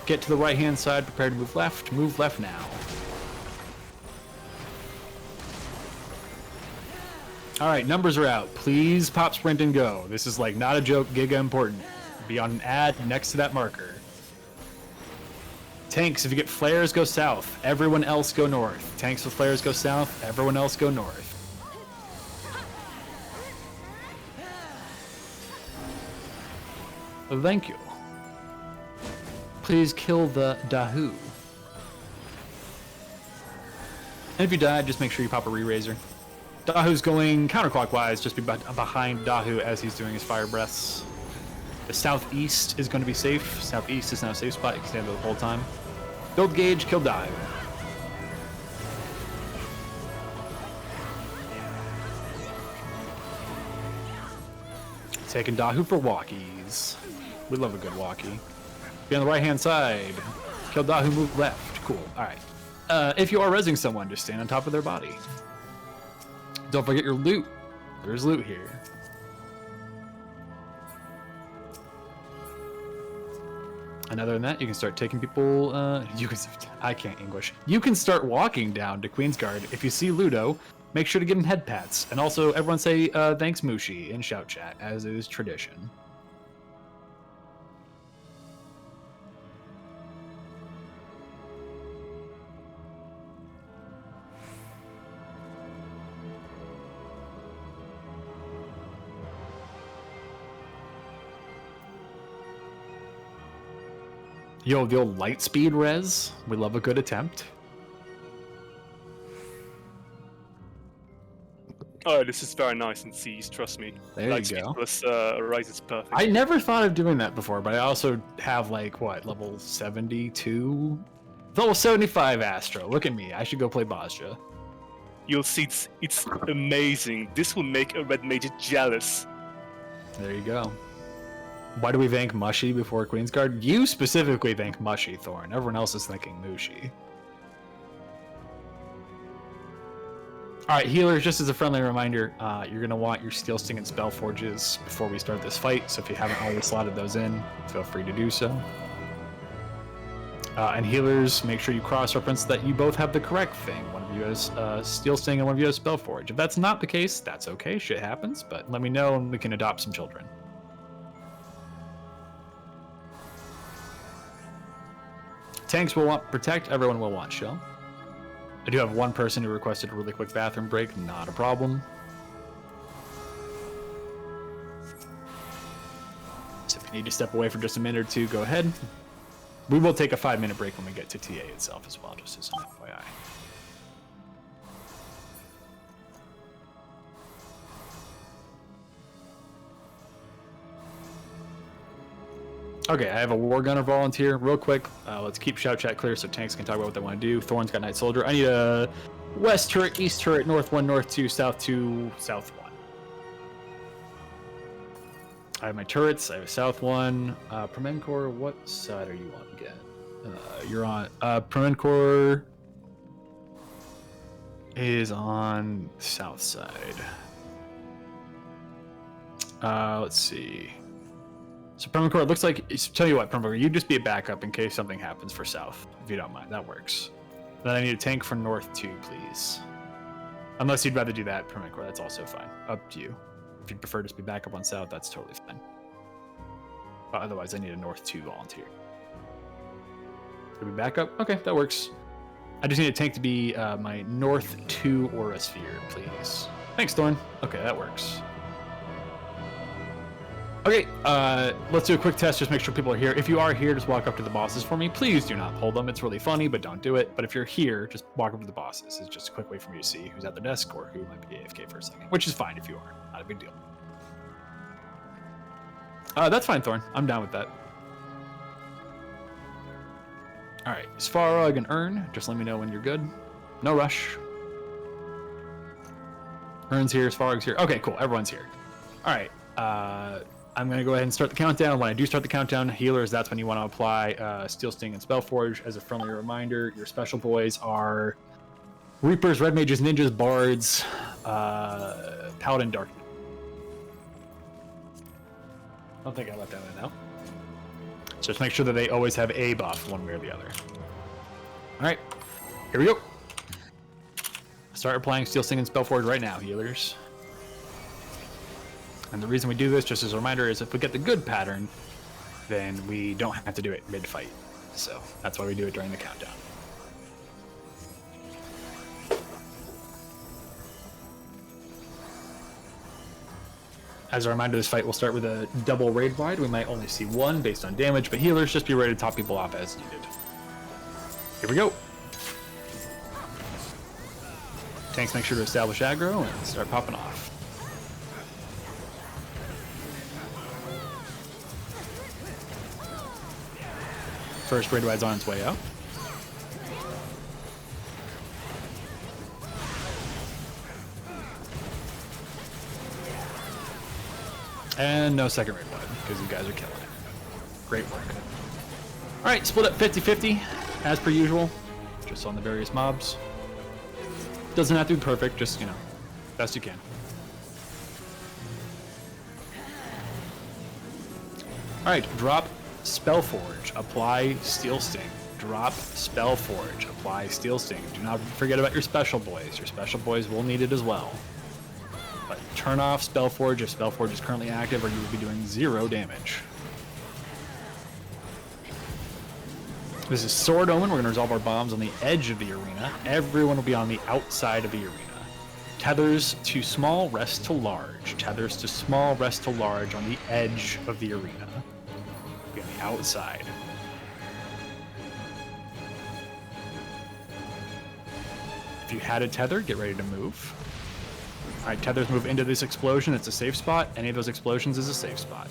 Get to the right-hand side, prepare to move left. Move left now. Alright, numbers are out. Please pop, sprint, and go. This is like not a joke, giga important. Be on an ad next to that marker. Tanks, if you get flares, go south. Everyone else go north. Tanks with flares go south. Everyone else go north. Thank you. Please kill the Dahu. And if you die, just make sure you pop a re-raiser. Dahu's going counterclockwise, just be behind Dahu as he's doing his fire breaths. The southeast is going to be safe. Southeast is now a safe spot. You can stand there the whole time. Build gauge, kill Dahu. Taking Dahu for walkies. We love a good walkie. Be on the right-hand side. Kill Dahu, move left. Cool. All right. If you are rezzing someone, just stand on top of their body. Don't forget your loot. There's loot here. And other than that, you can start taking people. I can't English. You can start walking down to Queensguard. If you see Ludo, make sure to give him head pats. And also, everyone say thanks, Mushi, in shout chat, as is tradition. Yo, the old light speed res. We love a good attempt. Oh, this is very nice and seized, trust me. There Light you go. Plus Rise is perfect. I never thought of doing that before, but I also have like what, level 72? Level 75 Astro. Look at me. I should go play Bosja. You'll see it's amazing. This will make a red mage jealous. There you go. Why do we thank Mushy before Queensguard? You specifically thank Mushy, Thorn. Everyone else is thanking Mushy. Alright, healers, just as a friendly reminder, you're going to want your Steel Sting and Spell Forges before we start this fight, so if you haven't already slotted those in, feel free to do so. And healers, make sure you cross-reference that you both have the correct thing. One of you has Steel Sting and one of you has Spell Forge. If that's not the case, that's okay, shit happens, but let me know and we can adopt some children. Tanks will want Protect, everyone will want Shell. I do have one person who requested a really quick bathroom break, not a problem. So if you need to step away for just a minute or two, go ahead. We will take a 5-minute break when we get to TA itself as well, just as an FYI. Okay, I have a War Gunner volunteer. Real quick, let's keep shout chat clear so tanks can talk about what they want to do. Thorn's got Night Soldier. I need a west turret, east turret, north 1, north 2, south 2, south 1. I have my turrets. I have a south 1. Premencor, what side are you on again? You're on... Premencor is on south side. Let's see. So Permacore, it looks like, tell you what, Permacore, you just be a backup in case something happens for south, if you don't mind. That works. Then I need a tank for north 2, please. Unless you'd rather do that permanent core, that's also fine. Up to you. If you'd prefer to just be back up on south, that's totally fine. But otherwise, I need a north 2 volunteer. Could be back up? Okay, that works. I just need a tank to be my north 2 aura sphere, please. Thanks, Thorn. Okay, that works. Okay, let's do a quick test. Just make sure people are here. If you are here, just walk up to the bosses for me. Please do not pull them. It's really funny, but don't do it. But if you're here, just walk up to the bosses. It's just a quick way for me to see who's at the desk or who might be AFK for a second, which is fine if you are. Not a big deal. That's fine, Thorn. I'm down with that. All right, Svarog and Ern, just let me know when you're good. No rush. Ern's here, Svarog's here. Okay, cool. Everyone's here. All right. I'm going to go ahead and start the countdown. When I do start the countdown, healers, that's when you want to apply Steel Sting and Spellforge. As a friendly reminder, your special boys are Reapers, Red Mages, Ninjas, Bards, Paladin, Darkman. I don't think I left that one out. So just make sure that they always have a buff one way or the other. All right, here we go. Start applying Steel Sting and Spellforge right now, healers. And the reason we do this, just as a reminder, is if we get the good pattern, then we don't have to do it mid-fight. So that's why we do it during the countdown. As a reminder, this fight will start with a double raid wide. We might only see one based on damage, but healers, just be ready to top people off as needed. Here we go. Tanks, make sure to establish aggro and start popping off. First raid wide's on its way out. And no second raid wide, because you guys are killing it. Great work. Alright, split up 50-50, as per usual, just on the various mobs. Doesn't have to be perfect, just, you know, best you can. Alright, drop Spellforge, apply Steel Sting. Drop Spellforge, apply Steel Sting. Do not forget about your special boys. Your special boys will need it as well. But turn off Spellforge if Spellforge is currently active, or you will be doing 0 damage. This is Sword Omen. We're going to resolve our bombs on the edge of the arena. Everyone will be on the outside of the arena. Tethers to small, rest to large. Tethers to small, rest to large on the edge of the arena. Be on the outside. If you had a tether, get ready to move. Alright, tethers move into this explosion. It's a safe spot. Any of those explosions is a safe spot.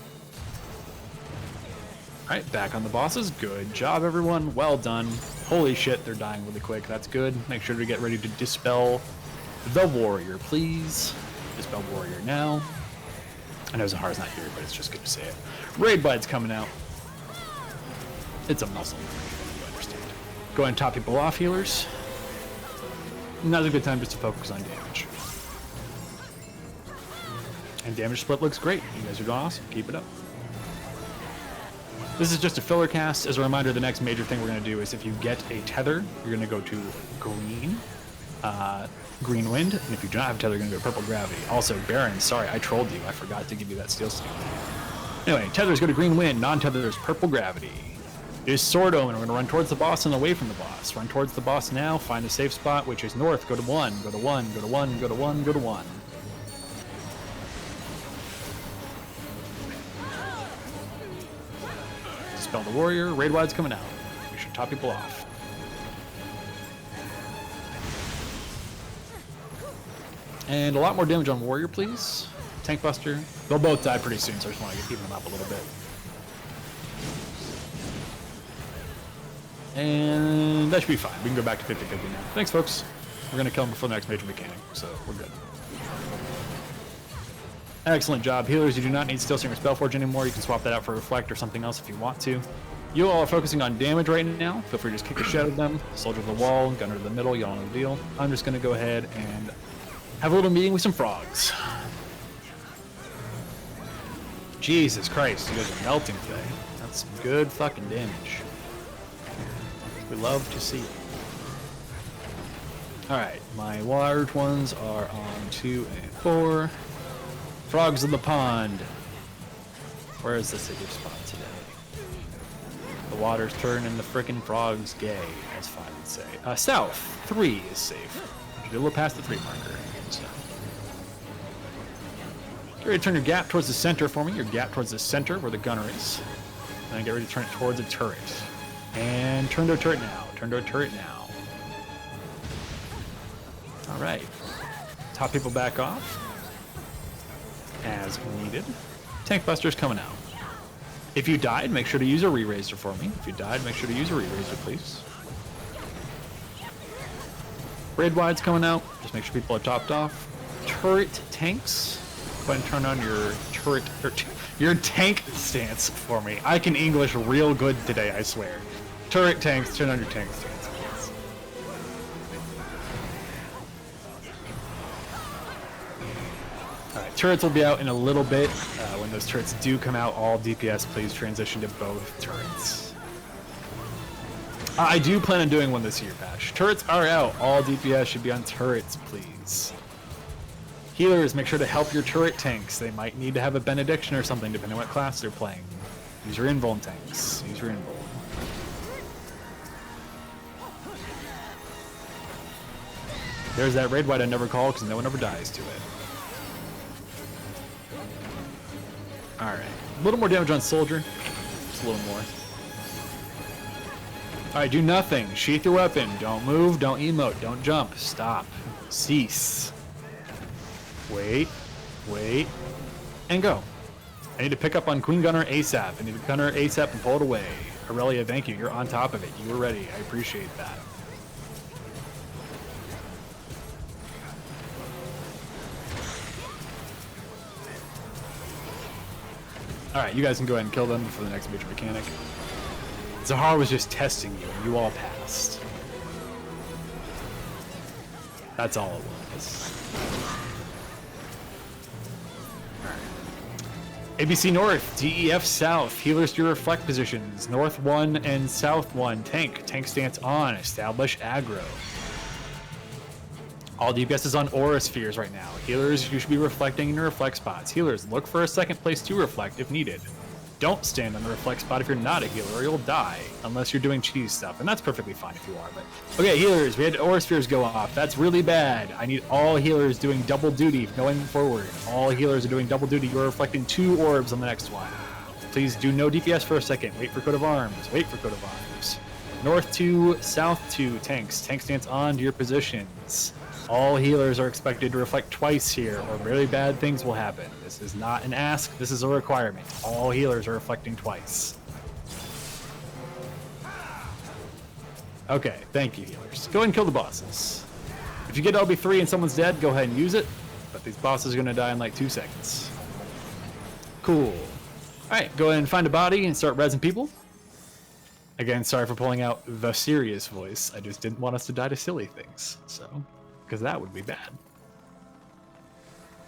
Alright, back on the bosses. Good job, everyone. Well done. Holy shit, they're dying really quick. That's good. Make sure to get ready to dispel the warrior, please. Dispel warrior now. I know Zahar's not here, but it's just good to say it. Raid Blide's coming out. It's a muscle memory, you understand. Go ahead and top people off, healers. Now's a good time just to focus on damage. And damage split looks great. You guys are doing awesome. Keep it up. This is just a filler cast. As a reminder, the next major thing we're going to do is if you get a tether, you're going to go to green, green wind, and if you do not have a tether, you're going to go to purple gravity. Also, Baron, sorry, I trolled you. I forgot to give you that steel sting. Anyway, tethers go to green wind, non-tethers purple gravity. It is Sword Omen. We're going to run towards the boss and away from the boss. Run towards the boss now, find a safe spot, which is north. Go to 1, go to 1, go to 1, go to 1, go to 1. Dispel the warrior. Raid wide's coming out. We should top people off. And a lot more damage on warrior, please. Tank buster. They'll both die pretty soon, so I just want to even them up a little bit. And that should be fine. We can go back to 50-50 now. Thanks, folks. We're going to kill them before the next major mechanic, so we're good. Excellent job. Healers, you do not need Steel Sting or Spellforge anymore. You can swap that out for Reflect or something else if you want to. You all are focusing on damage right now. Feel free to just kick the shit out of them. Soldier to the wall, gunner to the middle, you all know the deal. I'm just going to go ahead and have a little meeting with some frogs. Jesus Christ, you guys are melting today. That's some good fucking damage. We love to see it. Alright, my large ones are on 2 and 4. Frogs in the pond. Where is the safe spot today? The water's turning the frickin' frogs gay, as Fine would say. South, 3 is safe. Get a little past the 3 marker. So. Get ready to turn your gap towards the center for me. Your gap towards the center where the gunner is. And then get ready to turn it towards a turret. And turn to a turret now. Turn to a turret now. Alright. Top people back off. As needed. Tank Buster's coming out. If you died, make sure to use a re-raiser for me. If you died, make sure to use a re-raiser, please. Raid wide's coming out. Just make sure people are topped off. Turret tanks. Go ahead and turn on your turret, or your tank stance for me. I can English real good today, I swear. Turret tanks, turn on your tank stance, please. Alright, turrets will be out in a little bit. When those turrets do come out, all DPS, please transition to both turrets. I do plan on doing one this year, Pash. Turrets are out. All DPS should be on turrets, please. Healers, make sure to help your turret tanks. They might need to have a benediction or something, depending on what class they're playing. Use your invuln tanks. Use your invuln. There's that raid wide I never call because no one ever dies to it. Alright. A little more damage on soldier. Just a little more. Alright, do nothing. Sheath your weapon. Don't move. Don't emote. Don't jump. Stop. Cease. Wait. Wait. And go. I need to pick up on Queen Gunner ASAP. I need to gunner ASAP and pull it away. Aurelia, thank you. You're on top of it. You were ready. I appreciate that. Alright, you guys can go ahead and kill them for the next major mechanic. Zahar was just testing you, and you all passed. That's all it was. ABC North, DEF South, healers to your reflect positions. North 1 and South 1, tank. Tank stance on, establish aggro. All DPS is on aura spheres right now. Healers, you should be reflecting in your reflect spots. Healers, look for a second place to reflect if needed. Don't stand on the reflect spot if you're not a healer or you'll die, unless you're doing cheese stuff, and that's perfectly fine if you are, but... Okay, healers, we had aura spheres go off. That's really bad. I need all healers doing double duty going forward. All healers are doing double duty. You're reflecting 2 orbs on the next one. Please do no DPS for a second. Wait for coat of arms. Wait for coat of arms. North 2, South 2, tanks. Tank stance on to your positions. All healers are expected to reflect twice here, or really bad things will happen. This is not an ask, this is a requirement. All healers are reflecting twice. Okay, thank you, healers. Go ahead and kill the bosses. If you get LB3 and someone's dead, go ahead and use it, but these bosses are gonna die in like 2 seconds. Cool. Alright, go ahead and find a body and start rezzing people. Again, sorry for pulling out the serious voice. I just didn't want us to die to silly things, so... because that would be bad.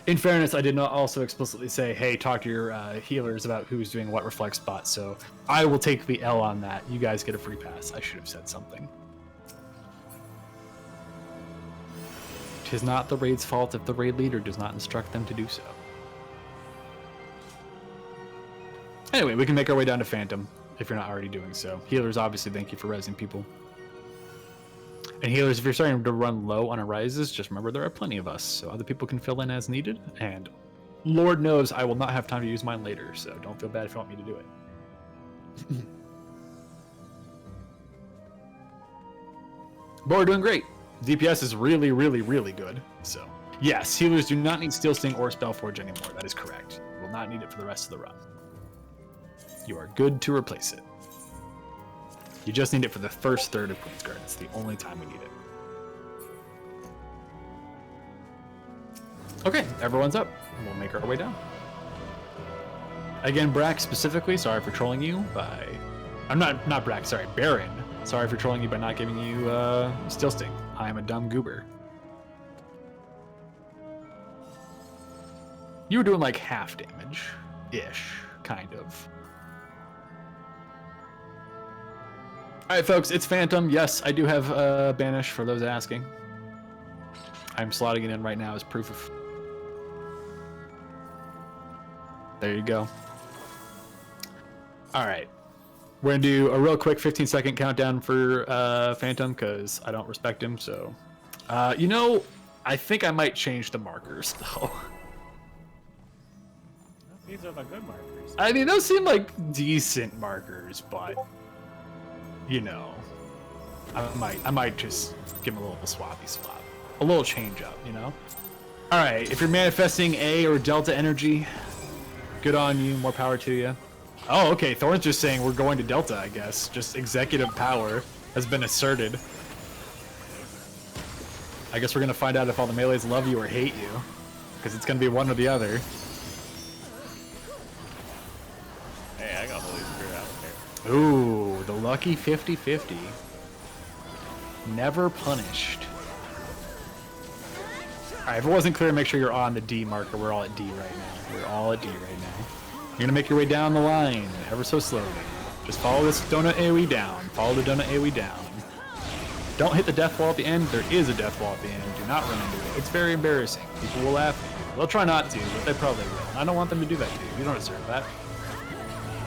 In fairness, I did not also explicitly say, hey, talk to your healers about who's doing what reflect spot, so I will take the L on that. You guys get a free pass. I should have said something. Tis not the raid's fault if the raid leader does not instruct them to do so. Anyway, we can make our way down to Phantom, if you're not already doing so. Healers, obviously, thank you for rezzing people. And healers, if you're starting to run low on arises, just remember there are plenty of us, so other people can fill in as needed, and Lord knows I will not have time to use mine later, so don't feel bad if you want me to do it. But we're doing great. DPS is really, really, really good, so... Yes, healers do not need Steel Sting or Spellforge anymore, that is correct. You will not need it for the rest of the run. You are good to replace it. You just need it for the first third of Queensguard. It's the only time we need it. Okay, everyone's up. We'll make our way down. Again, Brack specifically, sorry for trolling you by... I'm not Brack, sorry, Baron. Sorry for trolling you by not giving you Steel Sting. I am a dumb goober. You were doing like half damage-ish, kind of. Alright folks, it's Phantom. Yes, I do have Banish for those asking. I'm slotting it in right now as proof of. There you go. All right. We're going to do a real quick 15-second countdown for Phantom because I don't respect him. So, you know, I think I might change the markers, though. These are the good markers. I mean, those seem like decent markers, but, you know, I might just give him a little swappy swap. A little change up, you know? All right, if you're manifesting A or Delta energy, good on you, more power to you. Oh, okay, Thorn's just saying we're going to Delta, I guess. Just executive power has been asserted. I guess we're going to find out if all the melees love you or hate you, because it's going to be one or the other. Hey, I got Holy Spirit out there. Ooh, the lucky 50-50. Never punished. Alright, if it wasn't clear, make sure you're on the D marker. We're all at D right now. We're all at D right now. You're gonna make your way down the line, ever so slowly. Just follow this donut AoE down. Follow the donut AoE down. Don't hit the death wall at the end. There is a death wall at the end. Do not run into it. It's very embarrassing. People will laugh at you. They'll try not to, but they probably will. I don't want them to do that to you. You don't deserve that.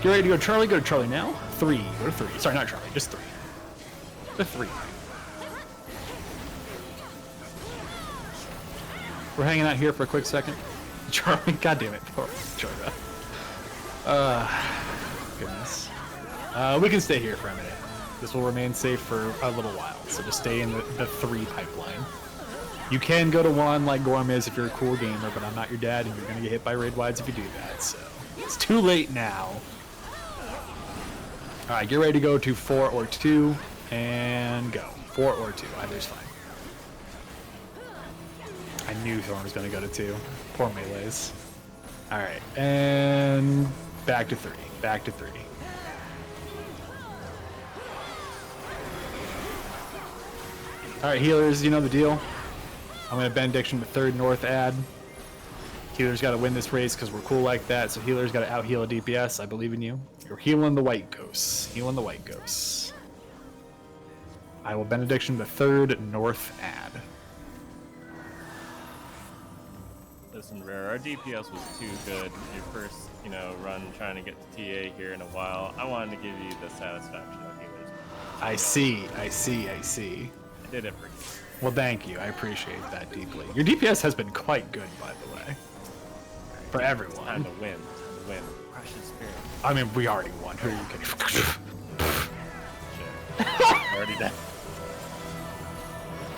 Get ready to go to Charlie. Go to Charlie now. 3. Go to 3. Sorry, not Charlie. Just 3. The 3. We're hanging out here for a quick second. Charlie, goddamn it, poor Charlie. Goodness. We can stay here for a minute. This will remain safe for a little while, so just stay in the 3 pipeline. You can go to 1 like Gorm is if you're a cool gamer, but I'm not your dad, and you're gonna get hit by raid wides if you do that. So it's too late now. All right, get ready to go to 4 or 2, and go. 4 or 2, either's fine. I knew Thorn was going to go to 2. Poor melees. Alright, and back to 3. Back to 3. Alright, healers, you know the deal. I'm going to benediction to 3rd north add. Healers got to win this race because we're cool like that, so healers got to out-heal a DPS. I believe in you. You're healing the white ghosts. Healing the white ghosts. I will benediction to 3rd north add. Listen, Rare, our DPS was too good. Your first, run trying to get to TA here in a while. I wanted to give you the satisfaction of healers. I see. I did it for you. Well, thank you. I appreciate that deeply. Your DPS has been quite good, by the way. For everyone. Time to win. Crush his spirit. I mean, we already won. Who are you kidding? Already dead.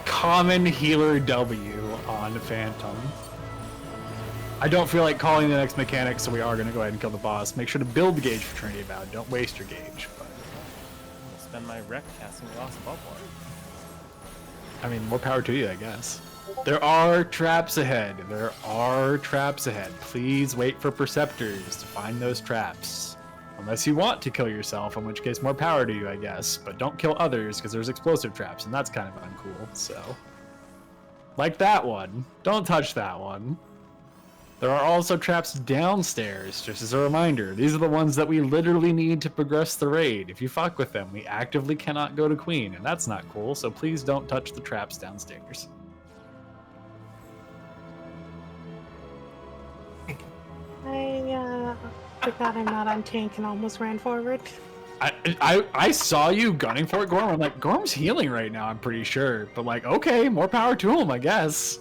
Common healer W on Phantom. I don't feel like calling the next mechanic, so we are going to go ahead and kill the boss. Make sure to build the gauge for Trinity Bound. Don't waste your gauge. But... I'm gonna spend my rec casting Lost above one. I mean, more power to you, I guess. There are traps ahead. Please wait for Perceptors to find those traps. Unless you want to kill yourself, in which case more power to you, I guess. But don't kill others, because there's explosive traps, and that's kind of uncool, so... Like that one. Don't touch that one. There are also traps downstairs, just as a reminder. These are the ones that we literally need to progress the raid. If you fuck with them, we actively cannot go to Queen, and that's not cool, so please don't touch the traps downstairs. I forgot I'm not on tank and almost ran forward. I saw you gunning for it, Gorm. I'm like, Gorm's healing right now, I'm pretty sure. But like, okay, more power to him, I guess.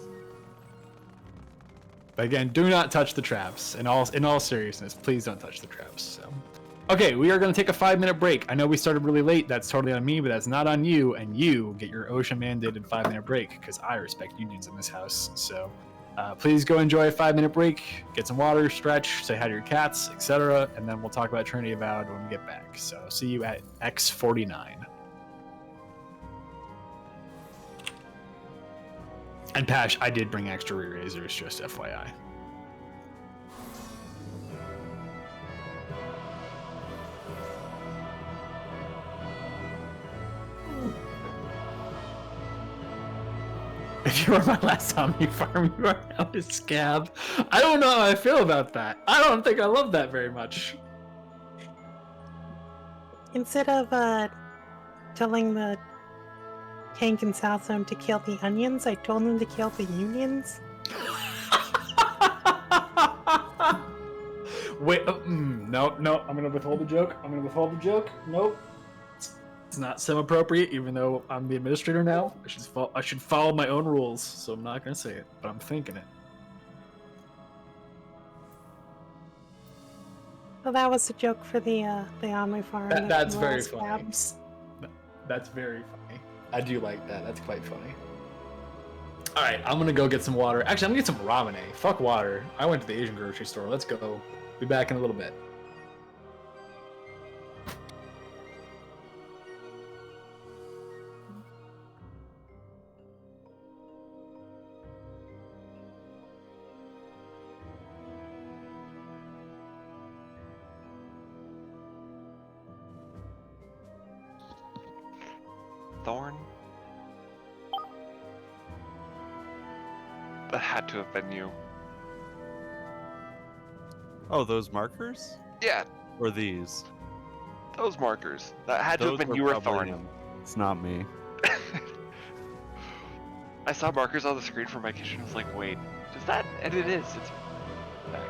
But again, do not touch the traps. In all seriousness, please don't touch the traps. So, okay, we are going to take a 5-minute break. I know we started really late. That's totally on me, but that's not on you. And you get your OSHA mandated 5-minute break because I respect unions in this house. So, please go enjoy a 5-minute break, get some water, stretch, say hi to your cats, etc. And then we'll talk about Trinity Avowed when we get back. So, see you at X49. And Pash, I did bring extra re-razors, just FYI. If you were my last Omni farm, you are now a scab. I don't know how I feel about that. I don't think I love that very much. Instead of telling the tank in South Zone to kill the onions. I told him to kill the unions. Wait, no, I'm gonna withhold the joke. Nope. It's not sim-appropriate, even though I'm the administrator now. I should follow my own rules, so I'm not gonna say it, but I'm thinking it. Well, that was a joke for the on my farm. That's very funny. That's very funny. I do like that. That's quite funny. All right, I'm gonna go get some water. Actually, I'm gonna get some ramen. Fuck water. I went to the Asian grocery store. Let's go. Be back in a little bit. Thorn? That had to have been you. Oh, those markers? Yeah, Or these? those markers. That had to Those have been were you or probably Thorn. him. It's not me. I saw markers on the screen from my kitchen. I was like, wait, does that? And it is. It's.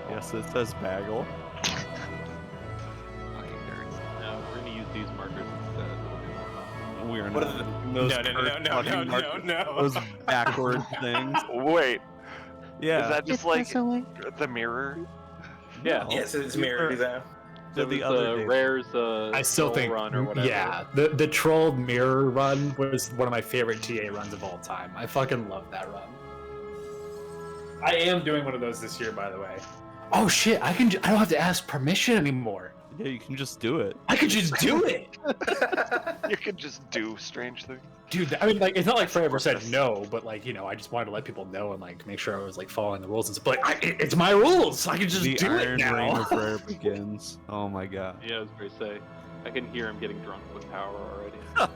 Yes, it says Bagel. Fucking nerds. No, we're gonna use these markers instead. It'll be more fun. We are What not. are the- Those No, fucking markers. Those backward things. Wait, Yeah. is that just It's like also like the mirror? Yeah. Yes, it's mirrored though. Did the It other was, day. Rare's I still troll think, run or whatever. yeah, the trolled mirror run was one of my favorite TA runs of all time. I fucking love that run. I am doing one of those this year, by the way. Oh shit! I don't have to ask permission anymore. Yeah, you can just do it. I could just do it, You could just do strange things. dude. I mean, like, it's not like Frey ever said no, but like, you know, I just wanted to let people know and like make sure I was like following the rules and stuff. But like, it's my rules. I can just The do it Iron Reign now. of Rare begins. Oh my god. Yeah, I was going to say. I can hear him getting drunk with power already.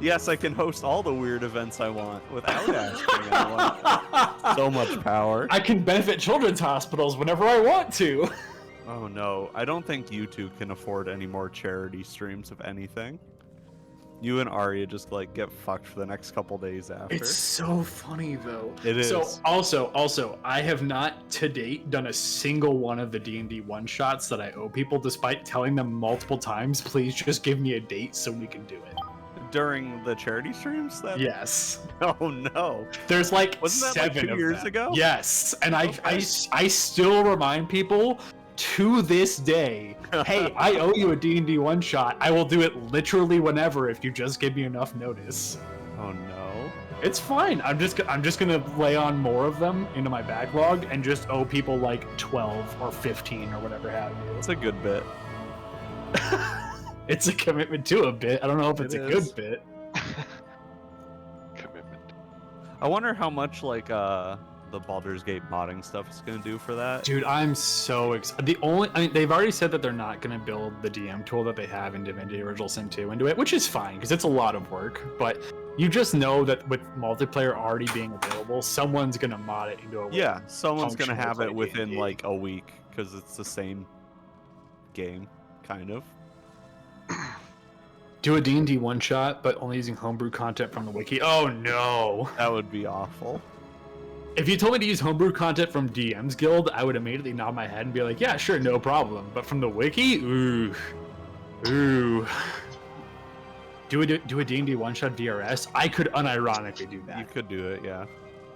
Yes, I can host all the weird events I want without asking anyone. So much power. I can benefit children's hospitals whenever I want to. Oh no, I don't think you two can afford any more charity streams of anything. You and Arya just like get fucked for the next couple days after. It's so funny though. It is. So also, I have not to date done a single one of the D&D one shots that I owe people, despite telling them multiple times, please just give me a date so we can do it. During the charity streams then? Yes. Oh no. There's like Wasn't that like 7 2 of years them. ago? Yes. And Okay. I still remind people to this day, hey, I owe you a D&D one shot. I will do it literally whenever if you just give me enough notice. Oh no. It's fine. I'm just gonna lay on more of them into my backlog and just owe people like 12 or 15 or whatever have you. It's a good bit. It's a commitment to a bit. I don't know if it's It a is. good bit. Commitment. I wonder how much like the Baldur's Gate modding stuff is gonna do for that. Dude, I'm so excited. I mean, they've already said that they're not gonna build the DM tool that they have in Divinity Original Sin 2 into it, which is fine because it's a lot of work. But you just know that with multiplayer already being available, someone's gonna mod it into a way. Yeah, someone's gonna functional have play it within D&D. like a week because it's the same game, kind of. Do a D&D one shot, but only using homebrew content from the wiki. Oh no! That would be awful. If you told me to use homebrew content from DM's Guild, I would immediately nod my head and be like, yeah, sure, no problem. But from the wiki, ooh. Do a D&D one-shot DRS? I could unironically do that. You could do it, yeah.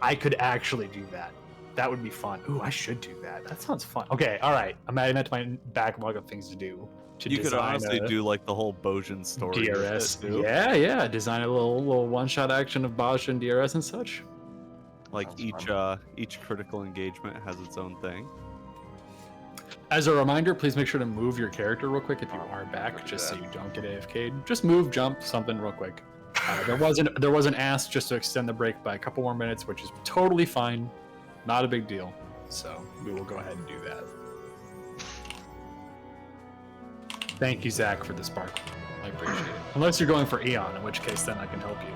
I could actually do that. That would be fun. Ooh, I should do that. That sounds fun. Okay, all right. I'm adding that to my backlog of things to do. You could design honestly a do like the whole Bojan story. with DRS. it, too. Yeah. Design a little one-shot action of Bosch and DRS and such. Like each critical engagement has its own thing. As a reminder, please make sure to move your character real quick if you are back, just so you don't get AFK'd. Just move, jump, something real quick. There was an ask just to extend the break by a couple more minutes, which is totally fine. Not a big deal. So we will go ahead and do that. Thank you, Zach, for the spark. I appreciate it. Unless you're going for Eon, in which case then I can help you.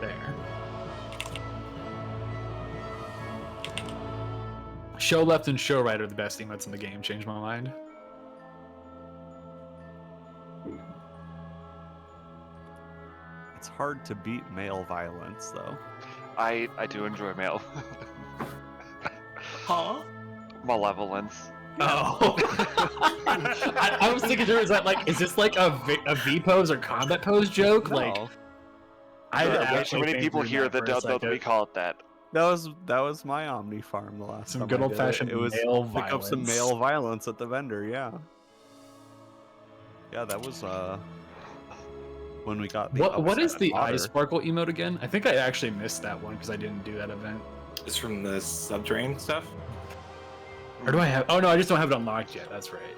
There. Show left and show right are the best emotes in the game. Changed my mind. It's hard to beat male violence, though. I do enjoy male. Huh? Malevolence. Oh. I was thinking, is this like a V pose or combat pose joke? No. Like, I There are way too actually many think people through here that that for a don't know that we second. call it that. That was my Omni farm the last Some time. good I did old-fashioned it. It was male pick up some violence. male violence at the vendor. Yeah. Yeah, that was when we got the. What is upset the eye otter. sparkle emote again? I think I actually missed that one because I didn't do that event. It's from the subterranean stuff. Or do I have? Oh no, I just don't have it unlocked yet. That's right.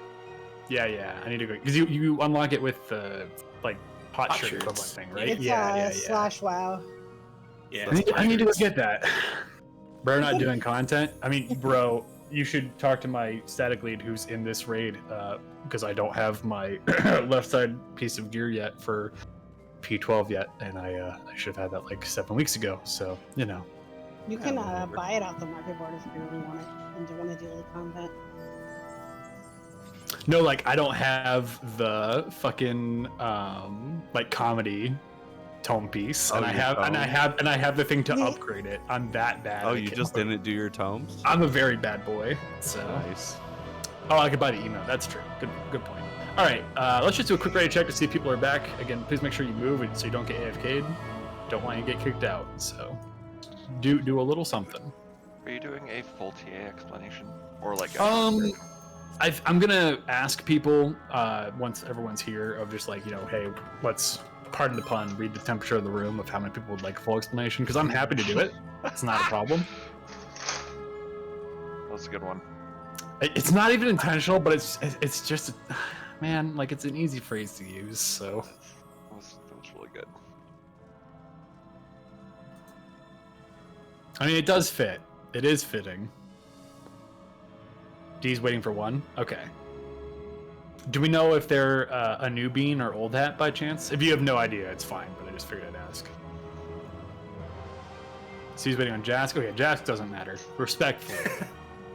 Yeah. I need to go because you unlock it with the like hot shirt equivalent thing, right? It's Yeah. slash WoW. Yeah. I need to go get that. Bro, not doing content. I mean, bro, you should talk to my static lead who's in this raid because I don't have my left side piece of gear yet for P12 yet, and I should have had that like 7 weeks ago. So you know. You can buy it off the market board if you really want it and do want to do like content. No, like I don't have the fucking like comedy tome piece, Oh, and I have the thing to upgrade it. I'm that bad. Oh, at you it. just didn't do your tomes? I'm a very bad boy. So Nice. oh, I could buy the email. That's true. Good point. All right, let's just do a quick ready check to see if people are back. Again, please make sure you move so you don't get AFK'd. Don't want you to get kicked out. So do a little something. Are you doing a full TA explanation? Or like I'm gonna ask people once everyone's here of just like, you know, hey, let's, pardon the pun, read the temperature of the room of how many people would like a full explanation, because I'm happy to do it. It's not a problem. That's a good one. It's not even intentional, but it's just, man, like it's an easy phrase to use. So That was really good. I mean, it does fit. It is fitting. D's waiting for one. Okay. Do we know if they're a new bean or old hat by chance? If you have no idea, it's fine, but I just figured I'd ask. So he's waiting on Jask. Okay, Jask doesn't matter. Respectfully.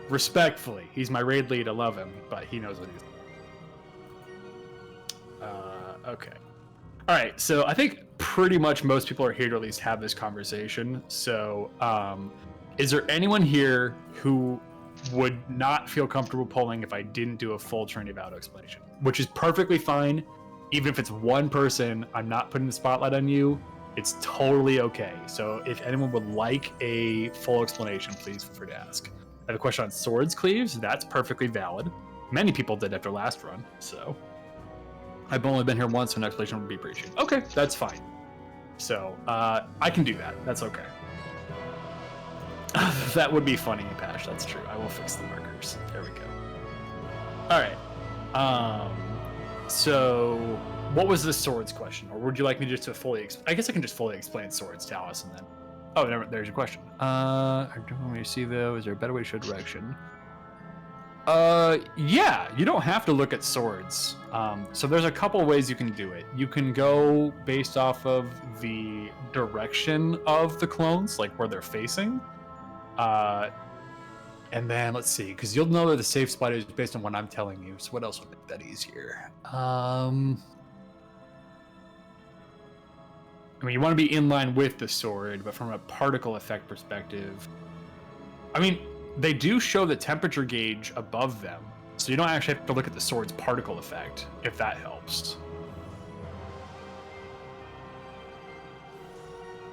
Respectfully. He's my raid lead. I love him, but he knows what he's okay. All right, so I think pretty much most people are here to at least have this conversation. So is there anyone here who would not feel comfortable polling if I didn't do a full Trinity of Auto explanation, which is perfectly fine. Even if it's one person, I'm not putting the spotlight on you. It's totally okay. So if anyone would like a full explanation, please feel free to ask. I have a question on swords cleaves. That's perfectly valid. Many people did after last run, so I've only been here once, so an explanation would be appreciated. Okay, that's fine. So I can do that. That's okay. That would be funny, Pash. That's true. I will fix the markers. There we go. All right. So what was the swords question, or would you like me just to fully? I guess I can just fully explain swords, Talus, and then. Oh, there's your question. I don't want me to see though. Is there a better way to show direction? Yeah. You don't have to look at swords. So there's a couple ways you can do it. You can go based off of the direction of the clones, like where they're facing. And then let's see, because you'll know that the safe spot is based on what I'm telling you. So what else would make that easier? I mean, you want to be in line with the sword, but from a particle effect perspective, I mean, they do show the temperature gauge above them, so you don't actually have to look at the sword's particle effect, if that helps.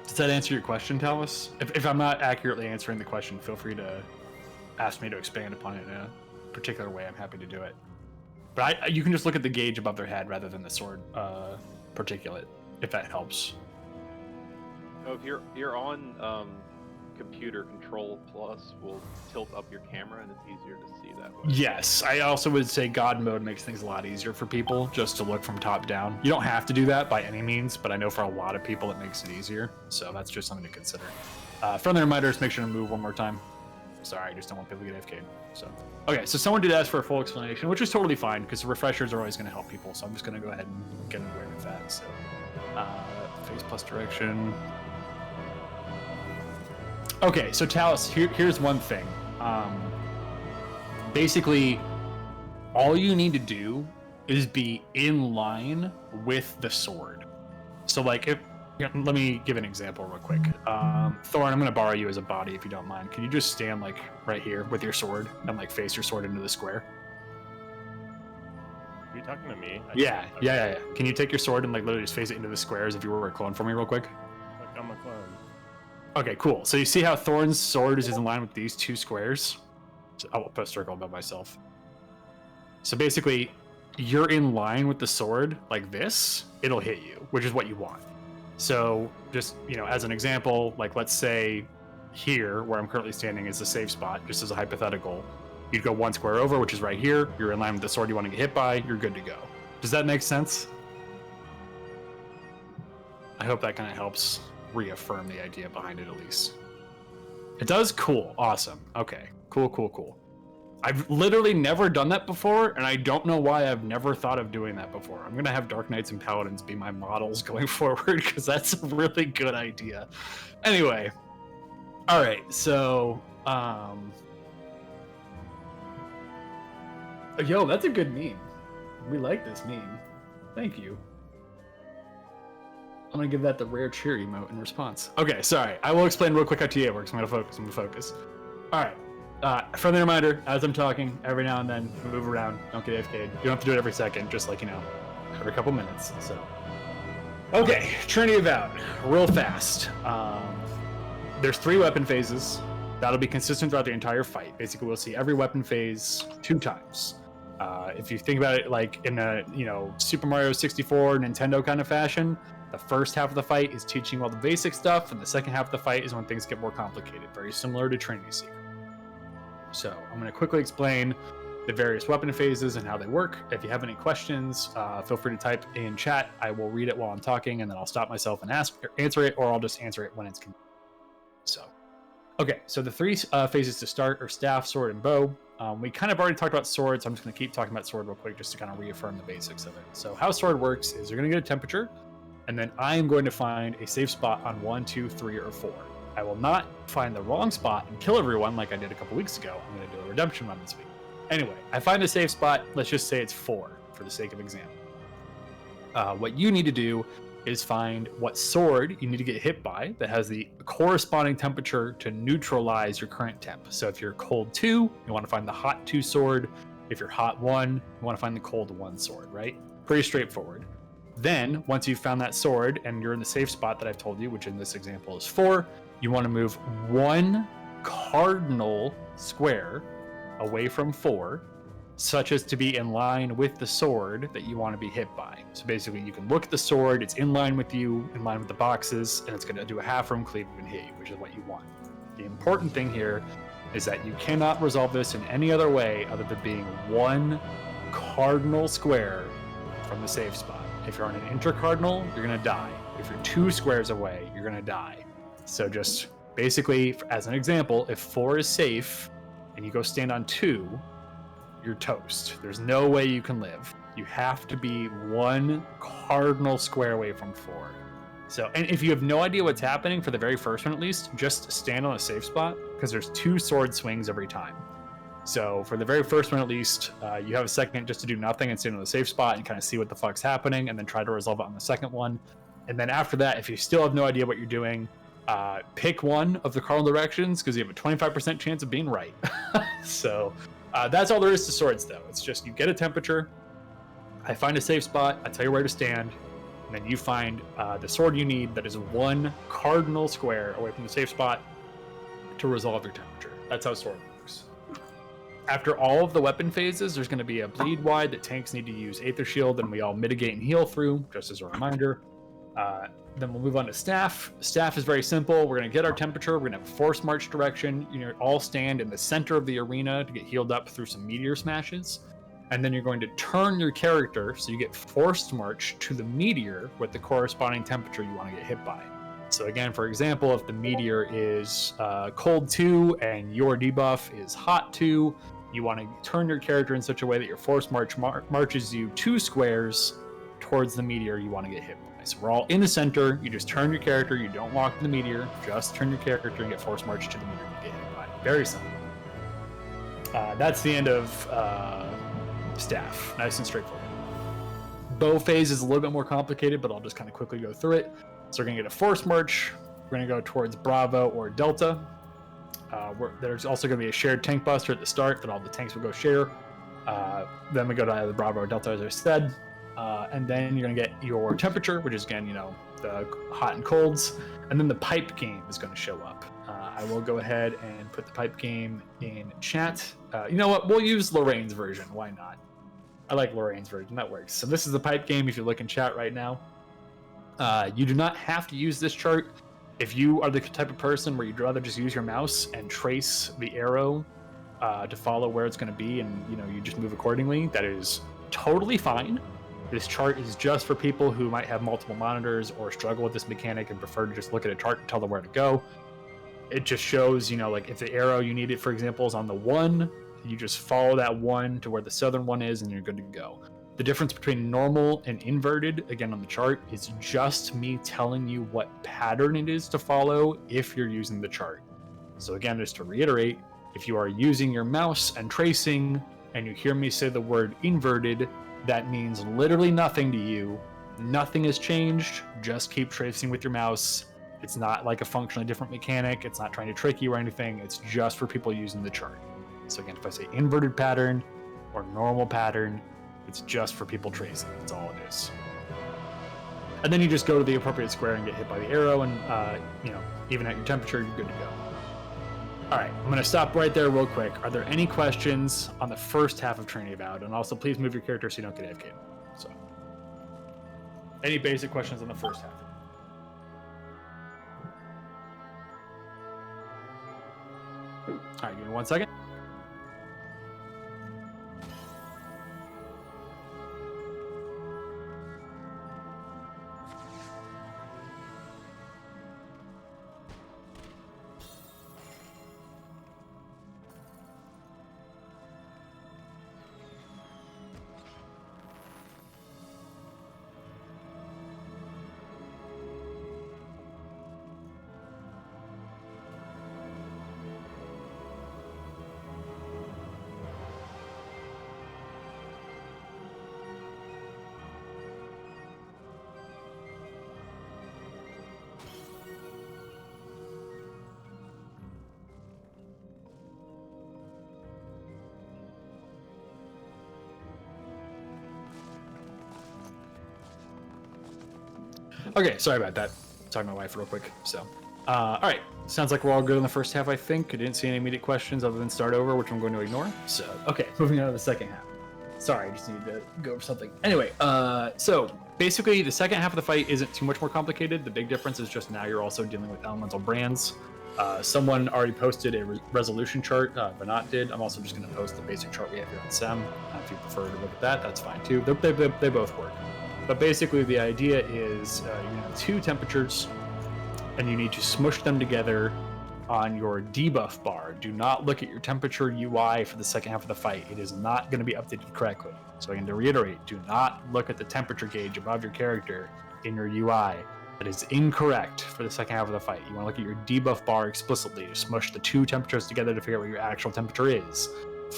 Does that answer your question, Talus? If I'm not accurately answering the question, feel free to ask me to expand upon it in a particular way. I'm happy to do it. But you can just look at the gauge above their head rather than the sword particulate, if that helps. Oh, if you're on computer, Control Plus will tilt up your camera and it's easier to see that way. Yes, I also would say God mode makes things a lot easier for people just to look from top down. You don't have to do that by any means, but I know for a lot of people it makes it easier. So that's just something to consider. Friendly reminders, make sure to move one more time. Sorry, I just don't want people to get AFK'd. So, okay, so someone did ask for a full explanation, which is totally fine because the refreshers are always going to help people. So I'm just going to go ahead and get away with that. So, face plus direction. Okay, so Talus, here's one thing. Basically, all you need to do is be in line with the sword. So, like, Yeah, let me give an example real quick. Thorn, I'm going to borrow you as a body if you don't mind. Can you just stand like right here with your sword and like face your sword into the square? Are you talking to me? Yeah. Can you take your sword and like literally just face it into the square as if you were a clone for me real quick? Look, I'm a clone. Okay, cool. So you see how Thorn's sword is in line with these two squares? So I'll put a circle above myself. So basically, you're in line with the sword like this, it'll hit you, which is what you want. So just, as an example, like let's say here, where I'm currently standing is the safe spot, just as a hypothetical. You'd go one square over, which is right here. You're in line with the sword you want to get hit by, you're good to go. Does that make sense? I hope that kind of helps reaffirm the idea behind it at least. It does? Cool. Awesome. Okay. Cool. I've literally never done that before, and I don't know why I've never thought of doing that before. I'm going to have Dark Knights and Paladins be my models going forward, because that's a really good idea. Anyway. All right, so... Yo, that's a good meme. We like this meme. Thank you. I'm going to give that the rare cheer emote in response. Okay, sorry. I will explain real quick how TA works. I'm going to focus. All right. Friendly reminder, as I'm talking, every now and then, move around, don't get AFK'd. You don't have to do it every second, just like, every couple minutes, so. Okay, Trinity Avowed, real fast. There's 3 weapon phases. That'll be consistent throughout the entire fight. Basically, we'll see every weapon phase 2 times. If you think about it like in a, Super Mario 64, Nintendo kind of fashion, the first half of the fight is teaching all the basic stuff, and the second half of the fight is when things get more complicated, very similar to Trinity Seeker. So I'm going to quickly explain the various weapon phases and how they work. If you have any questions, feel free to type in chat. I will read it while I'm talking, and then I'll stop myself and answer it, or I'll just answer it when it's convenient. So, okay, so the 3 phases to start are staff, sword, and bow. We kind of already talked about sword, so I'm just going to keep talking about sword real quick just to kind of reaffirm the basics of it. So how sword works is you're going to get a temperature, and then I am going to find a safe spot on 1, 2, 3, or 4. I will not find the wrong spot and kill everyone like I did a couple weeks ago. I'm going to do a redemption run this week. Anyway, I find a safe spot. Let's just say it's 4 for the sake of example. What you need to do is find what sword you need to get hit by that has the corresponding temperature to neutralize your current temp. So if you're cold 2, you want to find the hot 2 sword. If you're hot 1, you want to find the cold 1 sword, right? Pretty straightforward. Then, once you've found that sword and you're in the safe spot that I've told you, which in this example is 4, you want to move 1 cardinal square away from 4, such as to be in line with the sword that you want to be hit by. So basically, you can look at the sword, it's in line with you, in line with the boxes, and it's going to do a half room cleave and hit you, which is what you want. The important thing here is that you cannot resolve this in any other way other than being 1 cardinal square from the safe spot. If you're on an intercardinal, you're going to die. If you're 2 squares away, you're going to die. So just basically, as an example, if 4 is safe and you go stand on 2, you're toast. There's no way you can live. You have to be 1 cardinal square away from 4. So, and if you have no idea what's happening for the very first one at least, just stand on a safe spot because there's 2 sword swings every time. So for the very first one at least, you have a second just to do nothing and stand on the safe spot and kind of see what the fuck's happening and then try to resolve it on the second one. And then after that, if you still have no idea what you're doing, pick one of the cardinal directions because you have a 25% chance of being right. So that's all there is to swords though. It's just you get a temperature, I find a safe spot, I tell you where to stand, and then you find the sword you need that is 1 cardinal square away from the safe spot to resolve your temperature. That's how sword works. After all of the weapon phases, there's going to be a bleed wide that tanks need to use Aether Shield, and we all mitigate and heal through, just as a reminder. Then we'll move on to staff. Staff is very simple. We're going to get our temperature. We're going to have a force march direction. You know, all stand in the center of the arena to get healed up through some meteor smashes. And then you're going to turn your character so you get forced march to the meteor with the corresponding temperature you want to get hit by. So again, for example, if the meteor is cold 2 and your debuff is hot 2, you want to turn your character in such a way that your force march marches you 2 squares towards the meteor you want to get hit by. So we're all in the center. You just turn your character. You don't walk to the meteor. Just turn your character and get force marched to the meteor you get hit by. Very simple. That's the end of staff. Nice and straightforward. Bow phase is a little bit more complicated, but I'll just kind of quickly go through it. So we're going to get a force march. We're going to go towards Bravo or Delta. There's also going to be a shared tank buster at the start that all the tanks will go share. Then we go to either Bravo or Delta, as I said. And then you're going to get your temperature, which is, again, the hot and colds. And then the pipe game is going to show up. I will go ahead and put the pipe game in chat. You know what? We'll use Lorraine's version. Why not? I like Lorraine's version. That works. So this is the pipe game if you look in chat right now. You do not have to use this chart. If you are the type of person where you'd rather just use your mouse and trace the arrow to follow where it's going to be, and you just move accordingly, that is totally fine. This chart is just for people who might have multiple monitors or struggle with this mechanic and prefer to just look at a chart and tell them where to go. It just shows, like if the arrow you need it, for example, is on the 1, you just follow that 1 to where the southern one is, and you're good to go. The difference between normal and inverted, again on the chart, is just me telling you what pattern it is to follow if you're using the chart. So again, just to reiterate, if you are using your mouse and tracing, and you hear me say the word inverted, that means literally nothing to you. Nothing has changed. Just keep tracing with your mouse. It's not like a functionally different mechanic. It's not trying to trick you or anything. It's just for people using the chart. So again, if I say inverted pattern or normal pattern, it's just for people tracing. That's all it is. And then you just go to the appropriate square and get hit by the arrow, and even at your temperature, you're good to go. All right, I'm going to stop right there real quick. Are there any questions on the first half of Training Avowed? And also, please move your character so you don't get AFK. So, any basic questions on the first half? All right, give me 1 second. Okay, sorry about that. Talking to my wife real quick. So, all right. Sounds like we're all good on the first half, I think. I didn't see any immediate questions other than start over, which I'm going to ignore. So, okay, moving on to the second half. Sorry, I just needed to go over something. Anyway, so basically the second half of the fight isn't too much more complicated. The big difference is just now you're also dealing with elemental brands. Someone already posted a resolution chart. Vanat did. I'm also just going to post the basic chart we have here on CEM. If you prefer to look at that, that's fine too. They both work. But basically the idea is you have 2 temperatures and you need to smush them together on your debuff bar. Do not look at your temperature UI for the second half of the fight. It is not going to be updated correctly. So again, to reiterate, do not look at the temperature gauge above your character in your UI. That is incorrect for the second half of the fight. You want to look at your debuff bar explicitly. Smush the 2 temperatures together to figure out what your actual temperature is.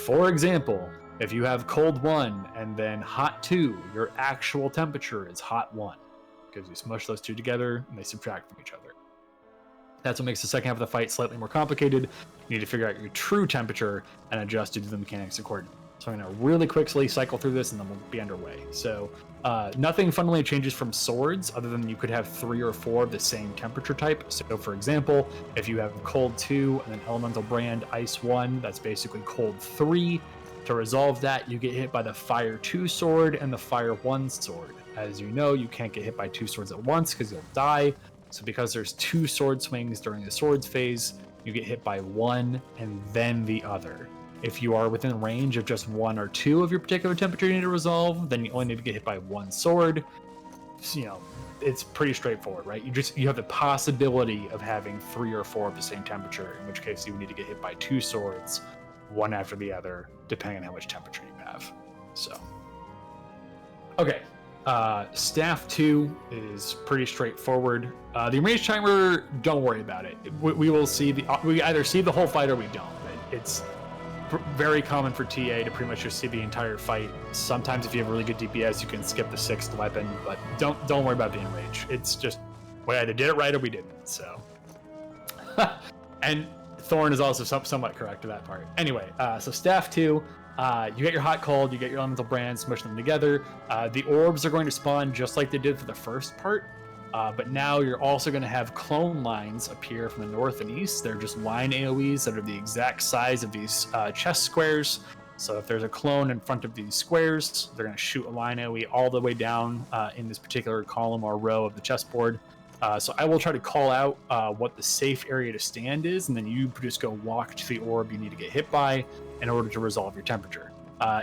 For example, if you have cold 1 and then hot 2, your actual temperature is hot 1 because you smush those 2 together and they subtract from each other. That's what makes the second half of the fight slightly more complicated. You need to figure out your true temperature and adjust to the mechanics accordingly. So I'm going to really quickly cycle through this and then we'll be underway. So nothing fundamentally changes from swords other than you could have 3 or 4 of the same temperature type. So for example, if you have cold 2 and then elemental brand ice 1, that's basically cold 3. To resolve that, you get hit by the fire 2 sword and the fire 1 sword. As you know, you can't get hit by 2 swords at once because you'll die. So because there's 2 sword swings during the swords phase, you get hit by 1 and then the other. If you are within range of just 1 or 2 of your particular temperature you need to resolve, then you only need to get hit by 1 sword. So, it's pretty straightforward, right? You have the possibility of having 3 or 4 of the same temperature, in which case you would need to get hit by 2 swords, one after the other, depending on how much temperature you have. So, okay. Staff 2 is pretty straightforward. The enraged timer, don't worry about it. We will see we either see the whole fight or we don't. It's very common for TA to pretty much just see the entire fight. Sometimes if you have really good DPS, you can skip the 6th weapon, but don't worry about the enrage. It's just We either did it right or we didn't. So, and Thorn is also somewhat correct to that part. Anyway, so staff 2, you get your hot cold, you get your elemental brand, smush them together. The orbs are going to spawn just like they did for the first part, but now you're also going to have clone lines appear from the north and east. They're just line AoEs that are the exact size of these chest squares. So if there's a clone in front of these squares, they're going to shoot a line AoE all the way down in this particular column or row of the chessboard. So I will try to call out what the safe area to stand is, and then you just go walk to the orb you need to get hit by in order to resolve your temperature.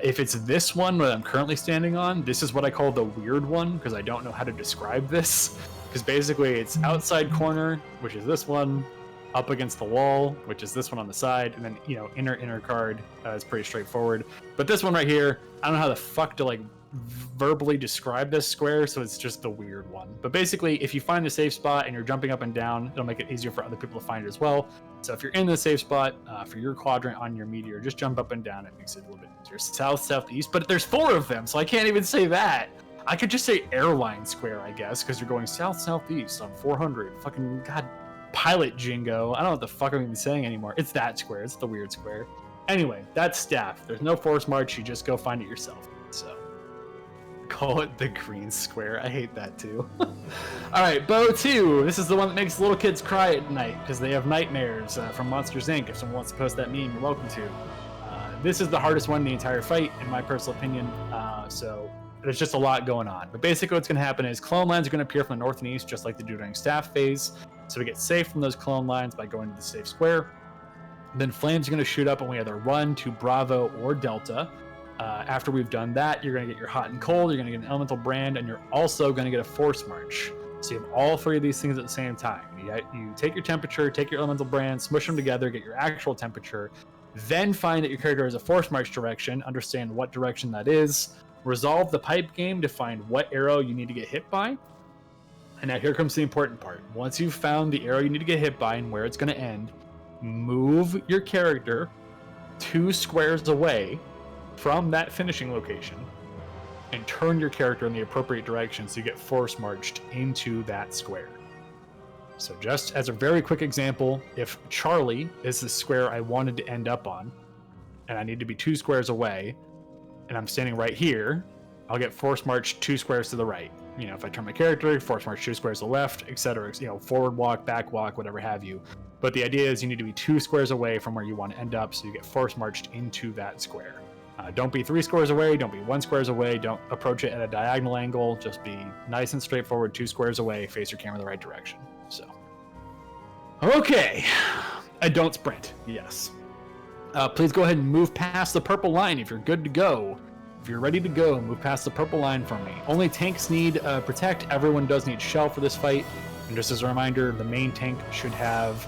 If it's this one that I'm currently standing on, this is what I call the weird one, because I don't know how to describe this. Because basically it's outside corner, which is this one, up against the wall, which is this one on the side, and then, you know, inner card is pretty straightforward. But this one right here, I don't know how the fuck to like verbally describe this square, so it's just the weird one. But basically, if you find a safe spot and you're jumping up and down, it'll make it easier for other people to find it as well. So if you're in the safe spot for your quadrant on your meteor, just jump up and down. It makes it a little bit easier. South, southeast, but there's 4 of them, so I can't even say that. I could just say airline square, I guess, because you're going south, southeast on 400. Fucking god, pilot jingo. I don't know what the fuck I'm even saying anymore. It's that square. It's the weird square. Anyway, that's staff. There's no force march. You just go find it yourself. So call it the green square. I hate that too. All right, bow 2. This is the one that makes little kids cry at night because they have nightmares from Monsters Inc. If someone wants to post that meme, you're welcome to. This is the hardest one in the entire fight, in my personal opinion. So there's just a lot going on. But basically what's going to happen is clone lines are going to appear from the north and east, just like they do during staff phase. So we get safe from those clone lines by going to the safe square. Then flames are going to shoot up and we either run to Bravo or Delta. After we've done that, you're going to get your hot and cold, you're going to get an elemental brand, and you're also going to get a force march. So you have all 3 of these things at the same time. You take your temperature, take your elemental brand, smush them together, get your actual temperature, then find that your character has a force march direction, understand what direction that is, resolve the pipe game to find what arrow you need to get hit by. And now here comes the important part. Once you've found the arrow you need to get hit by and where it's going to end, move your character 2 squares away from that finishing location and turn your character in the appropriate direction so you get force marched into that square. So just as a very quick example, if Charlie is the square I wanted to end up on, and I need to be 2 squares away, and I'm standing right here, I'll get force marched 2 squares to the right. You know, if I turn my character, force march 2 squares to the left, etc. You know, forward walk, back walk, whatever have you. But the idea is you need to be 2 squares away from where you want to end up, so you get force marched into that square. Don't be 3 squares away, don't be 1 squares away, don't approach it at a diagonal angle, just be nice and straightforward, 2 squares away, face your camera the right direction. So, okay, and don't sprint, yes. Please go ahead and move past the purple line if you're good to go. If you're ready to go, move past the purple line for me. Only tanks need protect, everyone does need shell for this fight. And just as a reminder, the main tank should have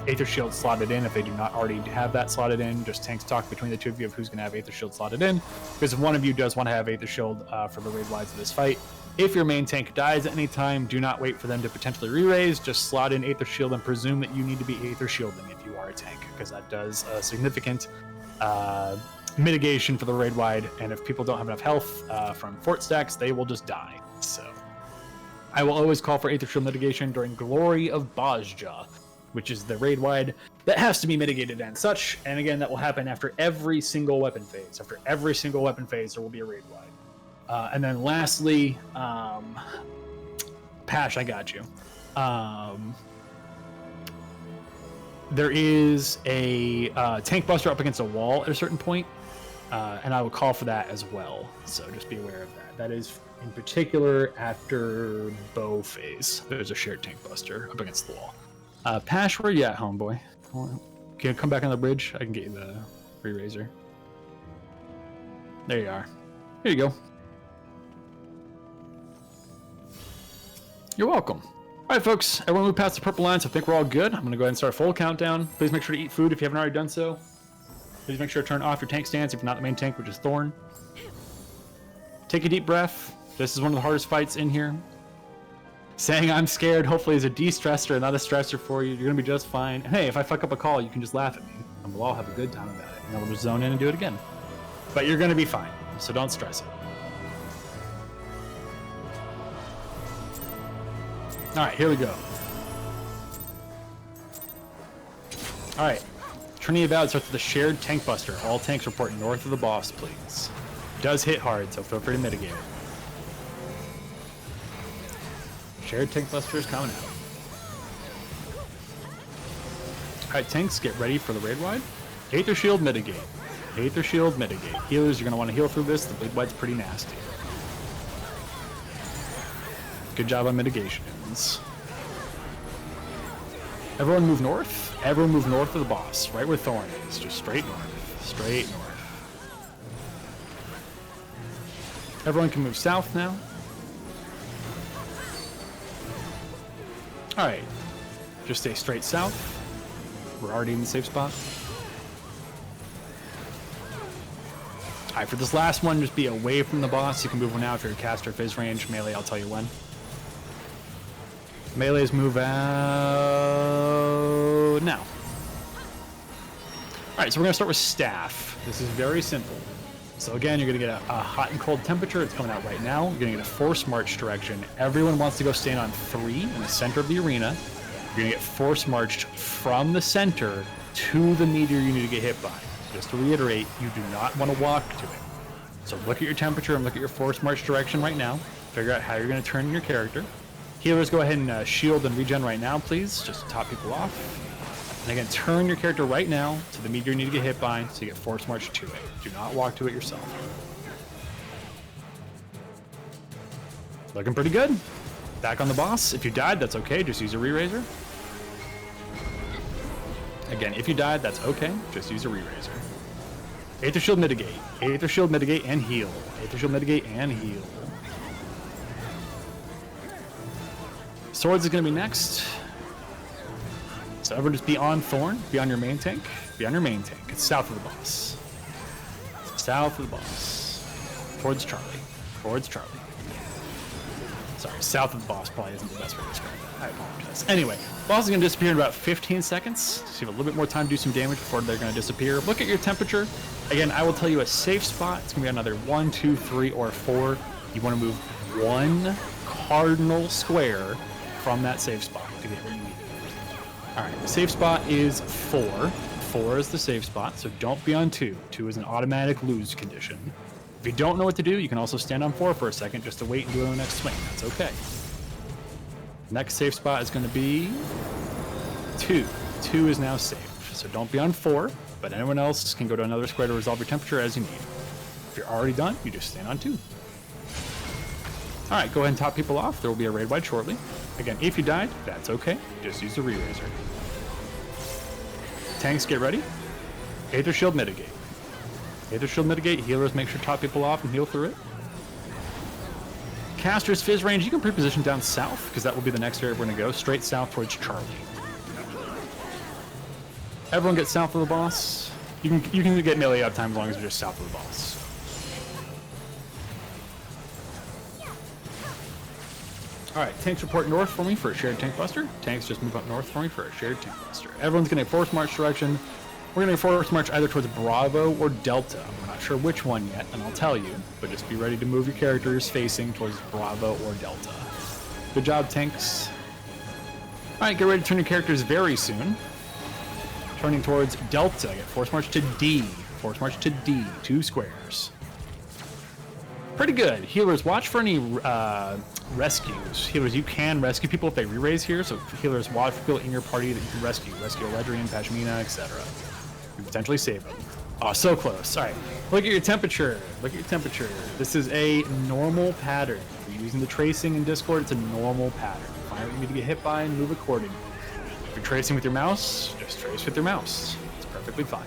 Aether Shield slotted in if they do not already have that slotted in. Just tanks talk between the 2 of you of who's going to have Aether Shield slotted in. Because if one of you does want to have Aether Shield for the raid wides of this fight, if your main tank dies at any time, do not wait for them to potentially re-raise. Just slot in Aether Shield and presume that you need to be Aether Shielding if you are a tank, because that does a significant mitigation for the raid wide. And if people don't have enough health from fort stacks, they will just die. So I will always call for Aether Shield mitigation during Glory of Bajja, which is the raid wide that has to be mitigated and such. And again, that will happen after every single weapon phase. After every single weapon phase, there will be a raid wide. And then lastly, Pash, I got you. There is a tank buster up against a wall at a certain point, and I will call for that as well. So just be aware of that. That is in particular after bow phase. There's a shared tank buster up against the wall. Pash, where you at, homeboy? Can you come back on the bridge? I can get you the re-raiser. There you are. Here you go. You're welcome. All right, folks. Everyone move past the purple line, so I think we're all good. I'm going to go ahead and start a full countdown. Please make sure to eat food if you haven't already done so. Please make sure to turn off your tank stance if you're not the main tank, which is Thorn. Take a deep breath. This is one of the hardest fights in here. Saying I'm scared hopefully is a de-stressor, not a stressor for you. You're going to be just fine. And hey, if I fuck up a call, you can just laugh at me. And we'll all have a good time about it. And then we'll just zone in and do it again. But you're going to be fine, so don't stress it. Alright, here we go. Alright. Trinity Avowed starts with a shared tank buster. All tanks report north of the boss, please. It does hit hard, so feel free to mitigate it. Shared tank buster is coming out. Alright, tanks, get ready for the raid wide. Aether Shield, mitigate. Aether Shield, mitigate. Healers, you're going to want to heal through this. The bleed wide's pretty nasty. Good job on mitigations. Everyone move north. Everyone move north of the boss, right where Thorn is. Just straight north. Straight north. Everyone can move south now. Alright. Just stay straight south. We're already in the safe spot. Alright, for this last one, just be away from the boss. You can move now if you're a caster phase range. Melee, I'll tell you when. Melees move out now. Alright, so we're going to start with staff. This is very simple. So again, you're going to get a hot and cold temperature. It's coming out right now. You're going to get a force march direction. Everyone wants to go stand on 3 in the center of the arena. You're going to get force marched from the center to the meteor you need to get hit by. Just to reiterate, you do not want to walk to it. So look at your temperature and look at your force march direction right now. Figure out how you're going to turn your character. Healers, go ahead and shield and regen right now, please, just to top people off. And again, turn your character right now to the meteor you need to get hit by, so you get force march to it. Do not walk to it yourself. Looking pretty good. Back on the boss. If you died, that's okay. Just use a re-raiser. Again, if you died, that's okay. Just use a re-raiser. Aether Shield, mitigate. Aether Shield, mitigate, and heal. Aether Shield, mitigate, and heal. Swords is going to be next. So everyone just be on Thorn, be on your main tank, be on your main tank. It's south of the boss. South of the boss. Towards Charlie. Towards Charlie. Sorry, south of the boss probably isn't the best way to describe that. I apologize. Anyway, boss is going to disappear in about 15 seconds. So you have a little bit more time to do some damage before they're going to disappear. Look at your temperature. Again, I will tell you a safe spot. It's going to be another 1, 2, 3, or 4. You want to move 1 cardinal square from that safe spot to get where you need it. Alright, the safe spot is 4. 4 is the safe spot, so don't be on 2. 2 is an automatic lose condition. If you don't know what to do, you can also stand on 4 for a second just to wait and do the next swing. That's okay. Next safe spot is going to be 2. 2 is now safe, so don't be on 4, but anyone else can go to another square to resolve your temperature as you need. If you're already done, you just stand on 2. Alright, go ahead and top people off. There will be a raid wide shortly. Again, if you died, that's okay. Just use the re-raiser. Tanks, get ready. Aether Shield, mitigate. Aether Shield, mitigate. Healers, make sure to top people off and heal through it. Casters, fizz range, you can pre-position down south, because that will be the next area we're going to go. Straight south towards Charlie. Everyone get south of the boss. You can get melee out time as long as you're just south of the boss. Alright, tanks report north for me for a shared tank buster. Tanks just move up north for me for a shared tank buster. Everyone's going to force march direction. We're going to force march either towards Bravo or Delta. We're not sure which one yet, and I'll tell you. But just be ready to move your characters facing towards Bravo or Delta. Good job, tanks. Alright, get ready to turn your characters very soon. Turning towards Delta. Get force march to D. Force march to D. 2 squares. Pretty good. Healers, watch for any rescues. Healers, you can rescue people if they re-raise here, so healers, watch for people in your party that you can rescue. Rescue Eledrian, Pashmina, etc. You can potentially save them. Oh, so close. Alright, look at your temperature. Look at your temperature. This is a normal pattern. If you're using the tracing in Discord, it's a normal pattern. Find what you need to get hit by and move accordingly. If you're tracing with your mouse, just trace with your mouse. It's perfectly fine.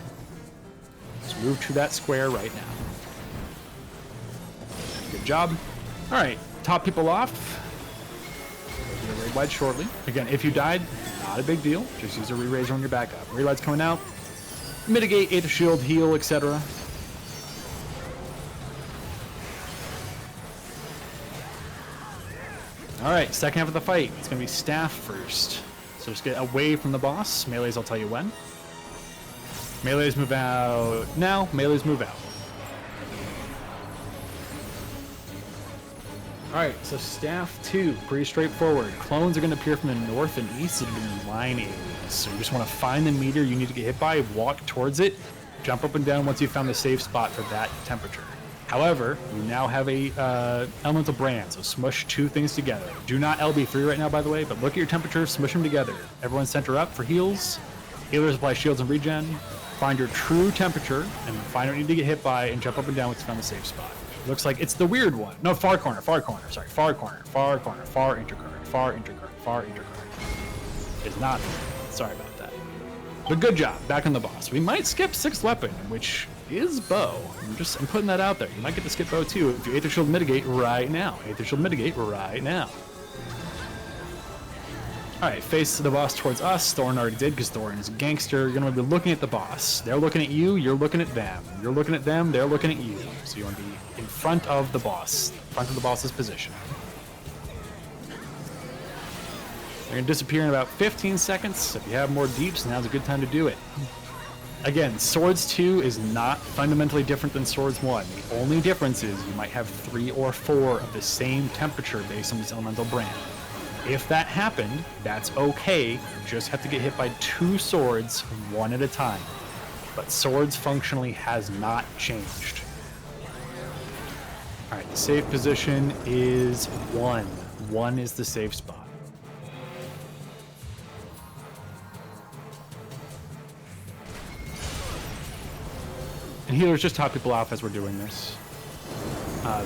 Just move to that square right now. Good job. Alright, top people off. We'll do a raid wide shortly. Again, if you died, not a big deal. Just use a re-raiser on your backup. Raid wide's coming out. Mitigate, Aether Shield, heal, etc. Alright, second half of the fight. It's going to be staff first. So just get away from the boss. Melees, I'll tell you when. Melees move out now. Melees move out. Alright, so staff 2, pretty straightforward. Clones are going to appear from the north and east and in line areas. So you just want to find the meteor you need to get hit by, walk towards it, jump up and down once you've found the safe spot for that temperature. However, you now have a elemental brand, so smush 2 things together. Do not LB3 right now, by the way, but look at your temperature, smush them together. Everyone center up for heals. Healers apply shields and regen. Find your true temperature and find what you need to get hit by and jump up and down once you found the safe spot. Looks like it's the weird one. No, far corner, sorry, far corner, far intercurrent, far intercurrent. It's not there. Sorry about that. But good job, back on the boss. We might skip 6th weapon, which is bow. I'm putting that out there. You might get to skip bow too if you Aether Shield mitigate right now. Aether Shield mitigate right now. Alright, face the boss towards us. Thorin already did because Thorin is a gangster. You're going to be looking at the boss. They're looking at you, you're looking at them. You're looking at them, they're looking at you. So you want to be in front of the boss. Front of the boss's position. They're going to disappear in about 15 seconds. If you have more deeps, now's a good time to do it. Again, Swords 2 is not fundamentally different than Swords 1. The only difference is you might have 3 or 4 of the same temperature based on this elemental brand. If that happened, that's okay. You just have to get hit by 2 swords, 1 at a time. But Swords functionally has not changed. Alright, the safe position is 1. 1 is the safe spot. And healers, just top people off as we're doing this.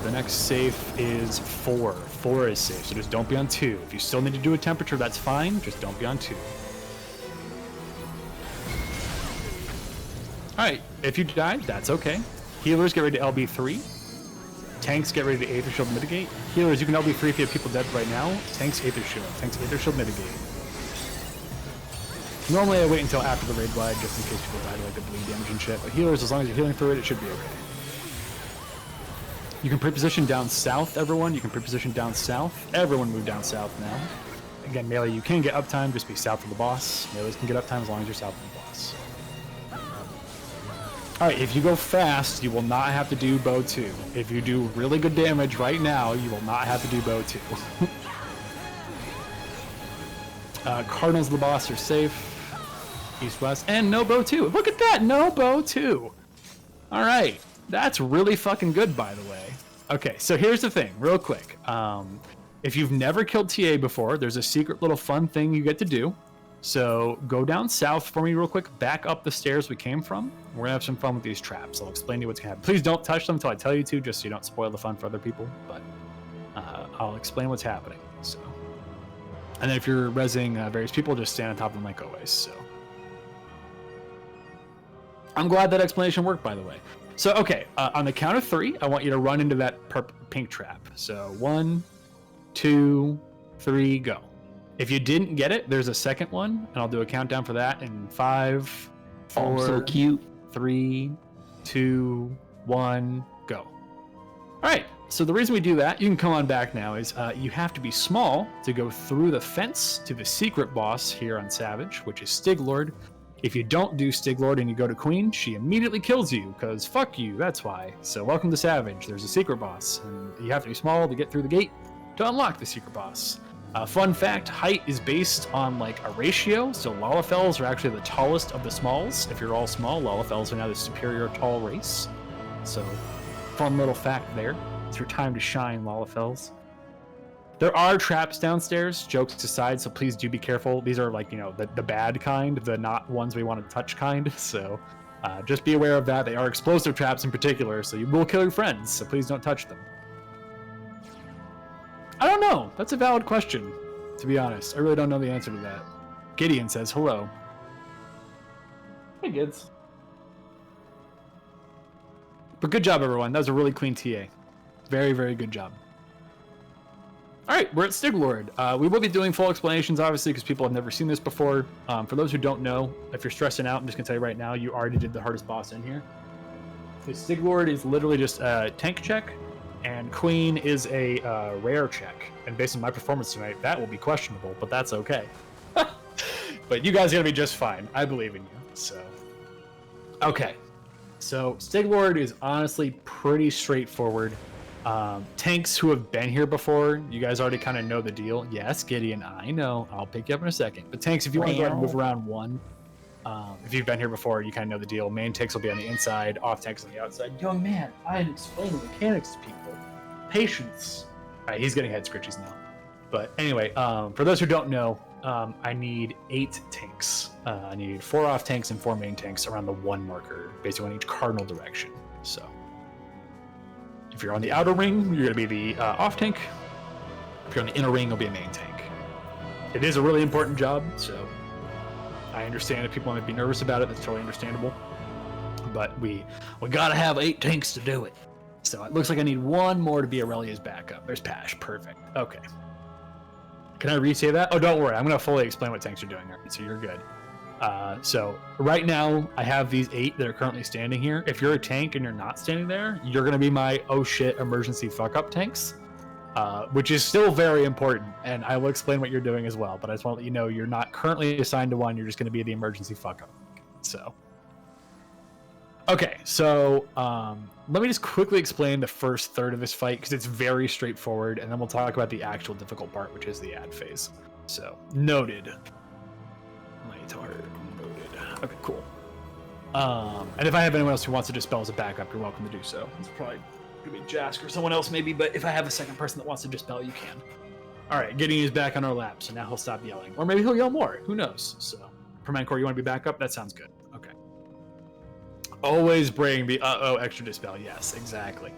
The next safe is 4. 4 is safe, so just don't be on 2. If you still need to do a temperature, that's fine. Just don't be on 2. Alright, if you died, that's okay. Healers, get ready to LB3. Tanks, get ready to Aether Shield mitigate. Healers, you can LB3 if you have people dead right now. Tanks, Aether Shield. Tanks, Aether Shield mitigate. Normally I wait until after the raid glide just in case people die to like the bleed damage and shit, but healers, as long as you're healing through it, it should be okay. You can pre-position down south, everyone. You can pre-position down south. Everyone move down south now. Again, melee, you can get uptime, just be south of the boss. Melees can get uptime as long as you're south of the boss. Alright, if you go fast, you will not have to do bow 2. If you do really good damage right now, you will not have to do bow 2. Cardinals of the boss are safe. East-west, and no bow 2. Look at that, no bow 2. Alright, that's really fucking good, by the way. Okay, so here's the thing, real quick. If you've never killed TA before, there's a secret little fun thing you get to do. So go down south for me real quick, back up the stairs we came from. We're gonna have some fun with these traps. I'll explain to you what's gonna happen. Please don't touch them until I tell you to, just so you don't spoil the fun for other people, but I'll explain what's happening. So, and then if you're rezzing various people, just stand on top of them like always, so. I'm glad that explanation worked, by the way. So, okay, on the count of 3, I want you to run into that pink trap. So, 1, 2, 3, go. If you didn't get it, there's a second one, and I'll do a countdown for that in 5, 4, so cute. 3, 2, 1, go. All right, so the reason we do that, you can come on back now, is you have to be small to go through the fence to the secret boss here on Savage, which is Stiglord. If you don't do Stiglord and you go to Queen, she immediately kills you, because fuck you, that's why. So welcome to Savage, there's a secret boss, and you have to be small to get through the gate to unlock the secret boss. Fun fact, height is based on like a ratio, so Lalafels are actually the tallest of the smalls. If you're all small, Lalafels are now the superior tall race. So, fun little fact there. It's your time to shine, Lalafels. There are traps downstairs, jokes aside, so please do be careful. These are like, you know, the bad kind, the not ones we want to touch kind, so just be aware of that. They are explosive traps in particular, so you will kill your friends, so please don't touch them. I don't know. That's a valid question, to be honest. I really don't know the answer to that. Gideon says hello. Hey, Gids. But good job, everyone. That was a really clean TA. Very, very good job. All right, we're at Stiglord. We will be doing full explanations, obviously, because people have never seen this before. For those who don't know, if you're stressing out, I'm just going to tell you right now, you already did the hardest boss in here. The Stiglord is literally just a tank check, and Queen is a rare check. And based on my performance tonight, that will be questionable, but that's okay. But you guys are going to be just fine. I believe in you, so. Okay. So, Stiglord is honestly pretty straightforward. Tanks who have been here before, you guys already kind of know the deal. Yes, Gideon, I know. I'll pick you up in a second. But tanks, if you want to go ahead and move around one, if you've been here before, you kind of know the deal. Main tanks will be on the inside, off tanks on the outside. Young man, I'm explaining the mechanics to people. Patience. All right, he's getting head scritchies now. But anyway, for those who don't know, I need 8 tanks. I need 4 off tanks and 4 main tanks around the 1 marker, basically in each cardinal direction. So if you're on the outer ring, you're going to be the off tank. If you're on the inner ring, you'll be a main tank. It is a really important job, so I understand if people might be nervous about it. That's totally understandable. But we gotta have 8 tanks to do it. So it looks like I need 1 more to be Aurelia's backup. There's Pash. Perfect. Okay. Can I re-say that? Oh, don't worry. I'm gonna fully explain what tanks are doing here, so you're good. So right now I have these 8 that are currently standing here. If you're a tank and you're not standing there, you're gonna be my oh shit emergency fuck up tanks. Which is still very important, and I will explain what you're doing as well, but I just want to let you know you're not currently assigned to one, you're just going to be the emergency fuck up. So, okay, so let me just quickly explain the first third of this fight, because it's very straightforward, and then we'll talk about the actual difficult part, which is the ad phase. So, noted. Noted. Okay, cool. And if I have anyone else who wants to dispel as a backup, you're welcome to do so. It's probably gonna be Jask or someone else maybe, but if I have a second person that wants to dispel, you can. All right, Gideon is back on our lap, so now he'll stop yelling, or maybe he'll yell more. Who knows? So, Permancor, you want to be back up? That sounds good. Okay. Always bring the extra dispel. Yes, exactly.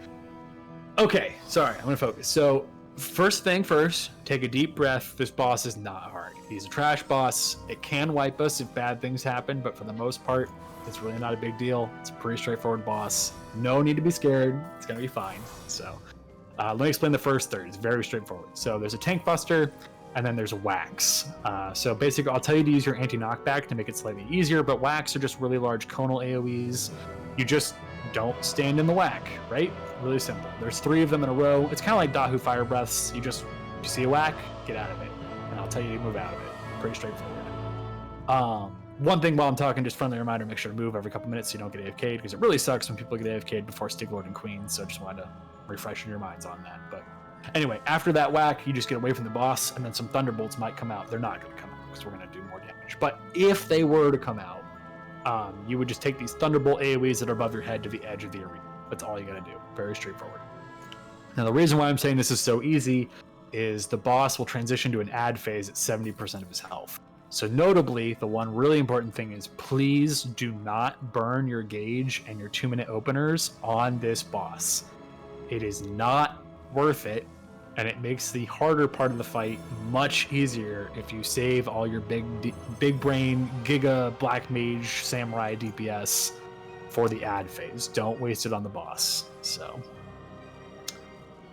Okay, sorry, I'm gonna focus. So, first thing first, take a deep breath. This boss is not hard. He's a trash boss. It can wipe us if bad things happen, but for the most part, it's really not a big deal. It's a pretty straightforward boss. No need to be scared. It's going to be fine. So let me explain the first third. It's very straightforward. So there's a tank buster, and then there's wax. So basically, I'll tell you to use your anti-knockback to make it slightly easier, but wax are just really large conal AoEs. You just don't stand in the whack, right? Really simple. There's 3 of them in a row. It's kind of like Dahu Fire Breaths. You see a whack, get out of it. And I'll tell you to move out of it. Pretty straightforward. One thing while I'm talking, just friendly reminder, make sure to move every couple minutes so you don't get AFK'd, because it really sucks when people get AFK'd before Stiglord and Queen, so just wanted to refresh your minds on that. But anyway, after that whack, you just get away from the boss, and then some Thunderbolts might come out. They're not going to come out, because we're going to do more damage. But if they were to come out, you would just take these Thunderbolt AoEs that are above your head to the edge of the arena. That's all you got to do. Very straightforward. Now, the reason why I'm saying this is so easy is the boss will transition to an ad phase at 70% of his health. So notably, the one really important thing is please do not burn your gauge and your 2-minute openers on this boss. It is not worth it, and it makes the harder part of the fight much easier if you save all your big brain Giga Black Mage Samurai DPS for the ad phase. Don't waste it on the boss. So,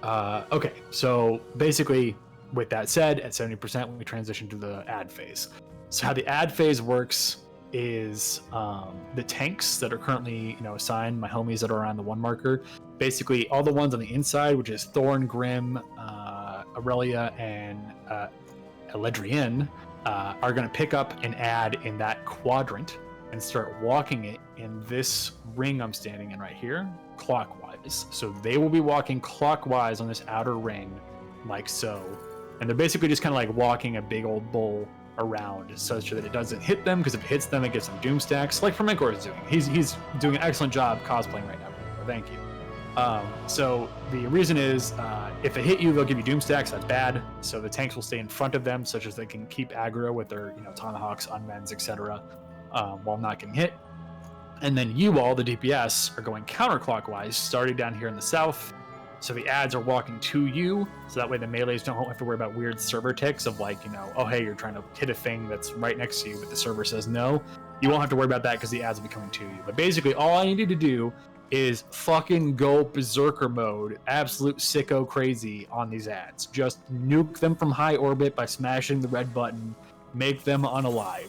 okay, so basically, with that said, at 70%, we transition to the ad phase. So how the ad phase works is the tanks that are currently, assigned, my homies that are around the 1 marker, basically all the ones on the inside, which is Thorn, Grim, Aurelia, and Eledrian, are going to pick up an ad in that quadrant and start walking it in this ring I'm standing in right here, clockwise. So they will be walking clockwise on this outer ring, like so. And they're basically just kind of like walking a big old bull around such that it doesn't hit them, because if it hits them, it gives them doom stacks, like Permancor is doing. He's doing an excellent job cosplaying right now. Thank you. So the reason is, if it hit you, they'll give you doom stacks. That's bad. So the tanks will stay in front of them, such as they can keep aggro with their, tomahawks, unmends, etc., while not getting hit. And then you all, the DPS, are going counterclockwise, starting down here in the south. So the ads are walking to you, so that way the melees don't have to worry about weird server ticks of like, oh, hey, you're trying to hit a thing that's right next to you, but the server says no. You won't have to worry about that because the ads will be coming to you. But basically, all I need to do is fucking go berserker mode, absolute sicko crazy on these ads. Just nuke them from high orbit by smashing the red button, make them unalive.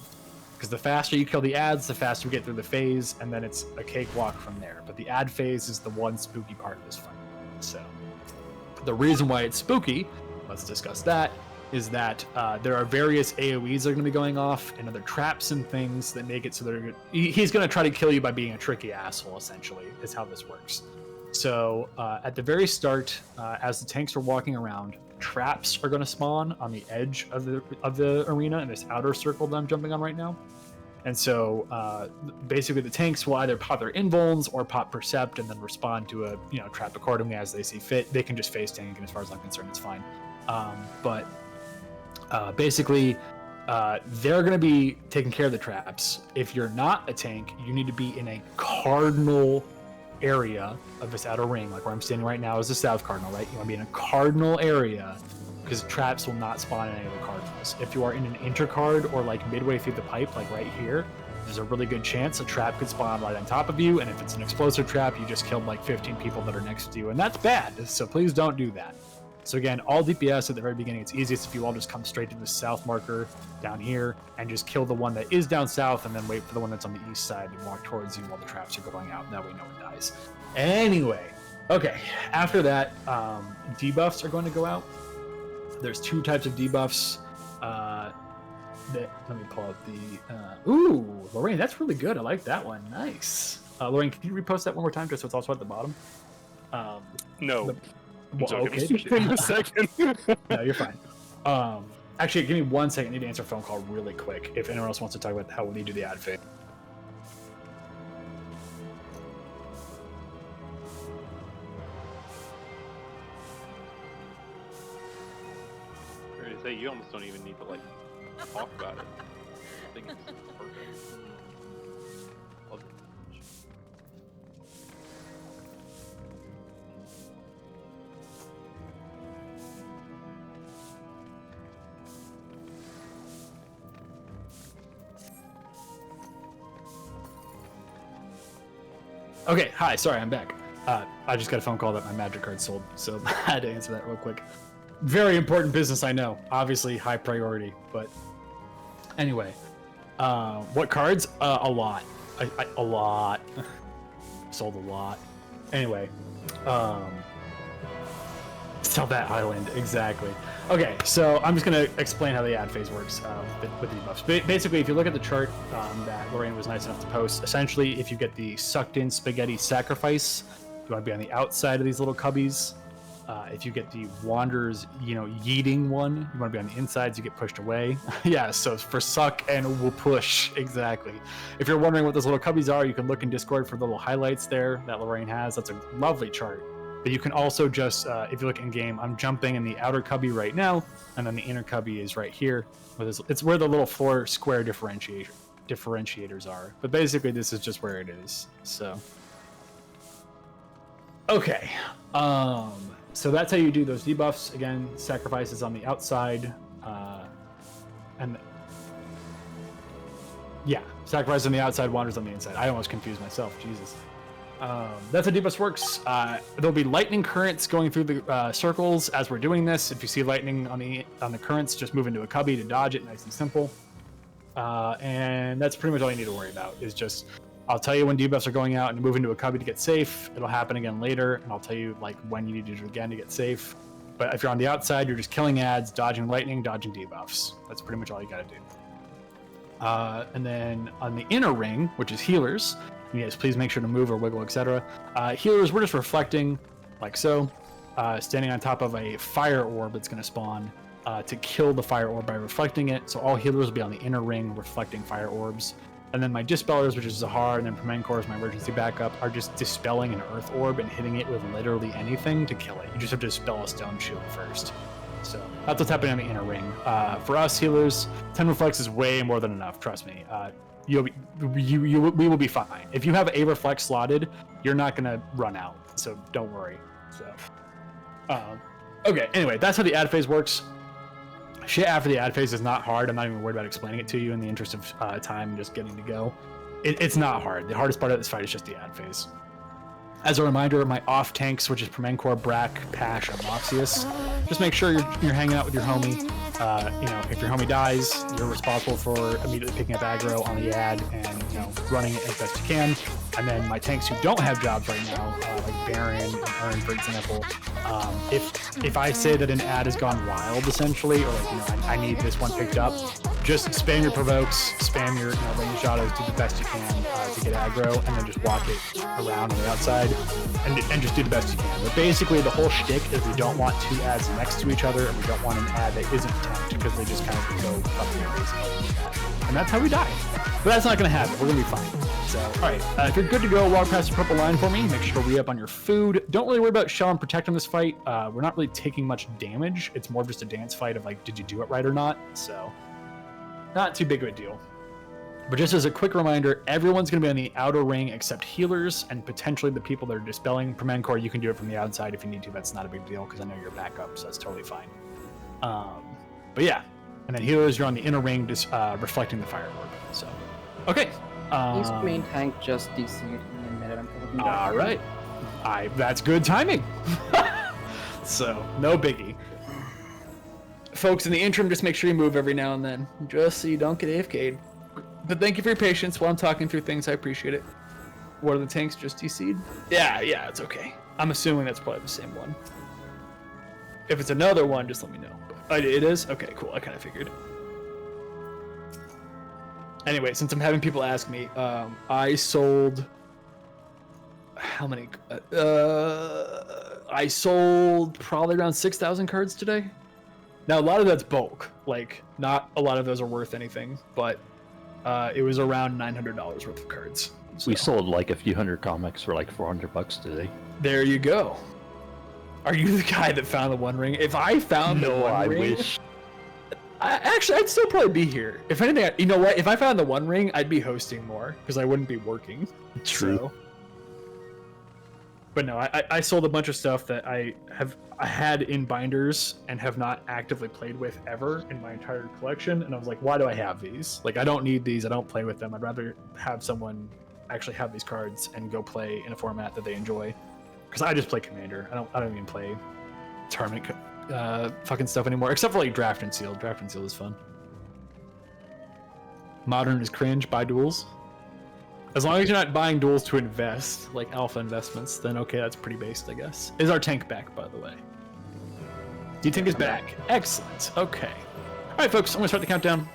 Because the faster you kill the ads, the faster we get through the phase, and then it's a cakewalk from there. But the ad phase is the one spooky part of this fight. So, the reason why it's spooky, let's discuss that, is that there are various AoEs that are going to be going off, and other traps and things that make it so he's going to try to kill you by being a tricky asshole, essentially, is how this works. So at the very start, as the tanks are walking around, traps are going to spawn on the edge of the arena in this outer circle that I'm jumping on right now. And so basically the tanks will either pop their invulns or pop percept and then respond to a trap accordingly as they see fit. They can just face tank, and as far as I'm concerned, it's fine. But basically they're going to be taking care of the traps. If you're not a tank, you need to be in a cardinal area of this outer ring, like where I'm standing right now is the south cardinal, right? You want to be in a cardinal area because traps will not spawn in any of the cardinals. If you are in an intercard or like midway through the pipe, like right here, there's a really good chance a trap could spawn right on top of you, and if it's an explosive trap, you just killed like 15 people that are next to you, and that's bad, so please don't do that. So again, all DPS at the very beginning, it's easiest if you all just come straight to the south marker down here and just kill the one that is down south and then wait for the one that's on the east side and walk towards you while the traps are going out. That way no one dies. Anyway, okay, after that, debuffs are going to go out. There's two types of debuffs. Let me pull up the... ooh, Lorraine, that's really good. I like that one. Nice. Lorraine, can you repost that one more time just so it's also at the bottom? No. Well, okay. In a second. No, you're fine. Actually, give me 1 second. I need to answer a phone call really quick if anyone else wants to talk about how we need to do the ad phase. I was gonna say, you almost don't even need to like talk about it. I think it's perfect. Love it. Okay, hi, sorry, I'm back. I just got a phone call that my magic card sold, so I had to answer that real quick. Very important business, I know. Obviously, high priority, but anyway. What cards? A lot. A lot. Sold a lot. Anyway. Sell that island, exactly. Okay, so I'm just going to explain how the ad phase works with the debuffs. Basically, if you look at the chart that Lorraine was nice enough to post, essentially, if you get the sucked in spaghetti sacrifice, you want to be on the outside of these little cubbies. If you get the Wanderer's, yeeting one, you want to be on the insides, you get pushed away. Yeah, so for suck and will push, exactly. If you're wondering what those little cubbies are, you can look in Discord for the little highlights there that Lorraine has. That's a lovely chart. But you can also just, if you look in game, I'm jumping in the outer cubby right now, and then the inner cubby is right here. It's where the little 4 square differentiators are. But basically, this is just where it is. So, okay. So that's how you do those debuffs. Again, sacrifices on the outside, and yeah, sacrifice on the outside, wanders on the inside. I almost confused myself. Jesus. That's how debuffs works. There'll be lightning currents going through the circles as we're doing this. If you see lightning on the currents, just move into a cubby to dodge it. Nice and simple. And that's pretty much all you need to worry about. Is just I'll tell you when debuffs are going out and move into a cubby to get safe. It'll happen again later, and I'll tell you like when you need to do it again to get safe. But if you're on the outside, you're just killing ads, dodging lightning, dodging debuffs. That's pretty much all you got to do. And then on the inner ring, which is healers. Yes, please make sure to move or wiggle, etc. Healers, we're just reflecting, like so, standing on top of a fire orb that's going to spawn to kill the fire orb by reflecting it. So all healers will be on the inner ring reflecting fire orbs. And then my dispellers, which is Zahar, and then Permancor is my emergency backup, are just dispelling an earth orb and hitting it with literally anything to kill it. You just have to dispel a stone shield first. So that's what's happening on the inner ring. For us healers, 10 reflex is way more than enough, trust me. We will be fine. If you have a reflex slotted, you're not gonna run out, so don't worry. So, okay. Anyway, that's how the ad phase works. Shit after the ad phase is not hard. I'm not even worried about explaining it to you in the interest of time and just getting to go. It's not hard. The hardest part of this fight is just the ad phase. As a reminder, my off tanks, which is Permancor, Brack, Pash, and Moxius, just make sure you're hanging out with your homie. If your homie dies, you're responsible for immediately picking up aggro on the ad and running it as best you can. And then my tanks who don't have jobs right now, like Baron and Ern, for example, if I say that an ad has gone wild, essentially, or I need this one picked up, just spam your provokes, spam your ranged autos, do the best you can to get aggro, and then just walk it around on the outside, and just do the best you can. But basically, the whole shtick is we don't want two ads next to each other, and we don't want an ad that isn't tanked, because they just kind of go fucking crazy. And that's how we die. But that's not going to happen. We're going to be fine. So, alright, if you're good to go, walk past the purple line for me. Make sure to re-up on your food. Don't really worry about shell and protect in this fight. We're not really taking much damage. It's more just a dance fight of, like, did you do it right or not? So, not too big of a deal. But just as a quick reminder, everyone's going to be on the outer ring except healers and potentially the people that are dispelling. Permancor, you can do it from the outside if you need to. That's not a big deal because I know you're back up, so that's totally fine. But yeah. And then healers, you're on the inner ring, just reflecting the fire orb. So, okay. He's main tank just DC'd in a minute. I'm probably All right. That's good timing. So, no biggie. Folks, in the interim, just make sure you move every now and then, just so you don't get AFK'd. But thank you for your patience while I'm talking through things. I appreciate it. What are the tanks just DC'd? Yeah, it's okay. I'm assuming that's probably the same one. If it's another one, just let me know. It is? Okay, cool. I kind of figured. Anyway, since I'm having people ask me, I sold... How many? I sold probably around 6,000 cards today. Now, a lot of that's bulk. Like, not a lot of those are worth anything, but it was around $900 worth of cards. So. We sold like a few hundred comics for like $400 today. There you go. Are you the guy that found the One Ring? If I found the One Ring... I wish. Actually, I'd still probably be here. If anything, you know what? If I found the One Ring, I'd be hosting more, because I wouldn't be working. True. So. But no, I sold a bunch of stuff that I had in binders and have not actively played with ever in my entire collection. And I was like, why do I have these? Like, I don't need these. I don't play with them. I'd rather have someone actually have these cards and go play in a format that they enjoy. Because I just play Commander. I don't even play tournament fucking stuff anymore, except for like Draft and Seal. Draft and Seal is fun. Modern is cringe. Buy duels. As long as you're not buying duels to invest, like alpha investments, then okay, that's pretty based, I guess. Is our tank back, by the way? D-Tank is back. Excellent. Okay. All right, folks, I'm going to start the countdown.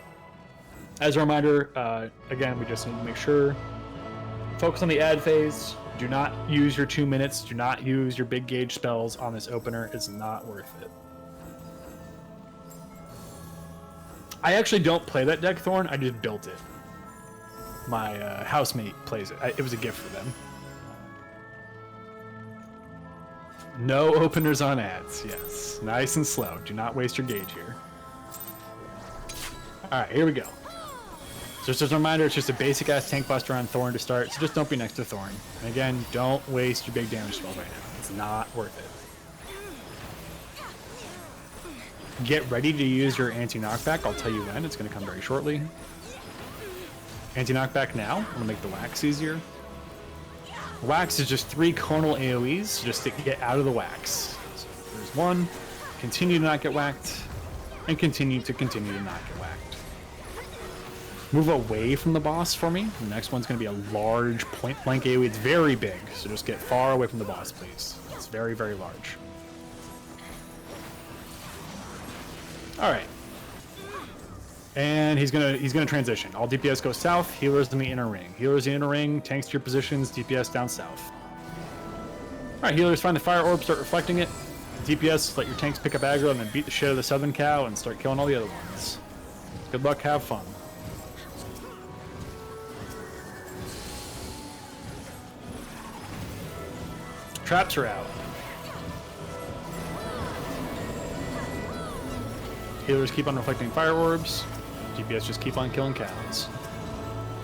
As a reminder, again, we just need to make sure, focus on the ad phase. Do not use your 2 minutes. Do not use your big gauge spells on this opener. It's not worth it. I actually don't play that deck, Thorn. I just built it. My housemate plays it. It was a gift for them. No openers on ads. Yes. Nice and slow. Do not waste your gauge here. Alright, here we go. Just as a reminder, it's just a basic ass tank buster on Thorn to start, so just don't be next to Thorn. And again, don't waste your big damage spells right now. It's not worth it. Get ready to use your anti-knockback. I'll tell you when. It's going to come very shortly. Anti-knockback now. I'm going to make the wax easier. Wax is just 3 conal AoEs just to get out of the wax. So there's one. Continue to not get whacked. And continue to not get whacked. Move away from the boss for me. The next one's going to be a large point blank AoE. It's very big, so just get far away from the boss, please. It's very, very large. All right. And he's gonna transition. All DPS go south. Healers in the inner ring. Healers in the inner ring. Tanks to your positions. DPS down south. All right, healers find the fire orb. Start reflecting it. DPS let your tanks pick up aggro and then beat the shit out of the southern cow and start killing all the other ones. Good luck. Have fun. Traps are out. Healers keep on reflecting fire orbs. DPS just keep on killing cows.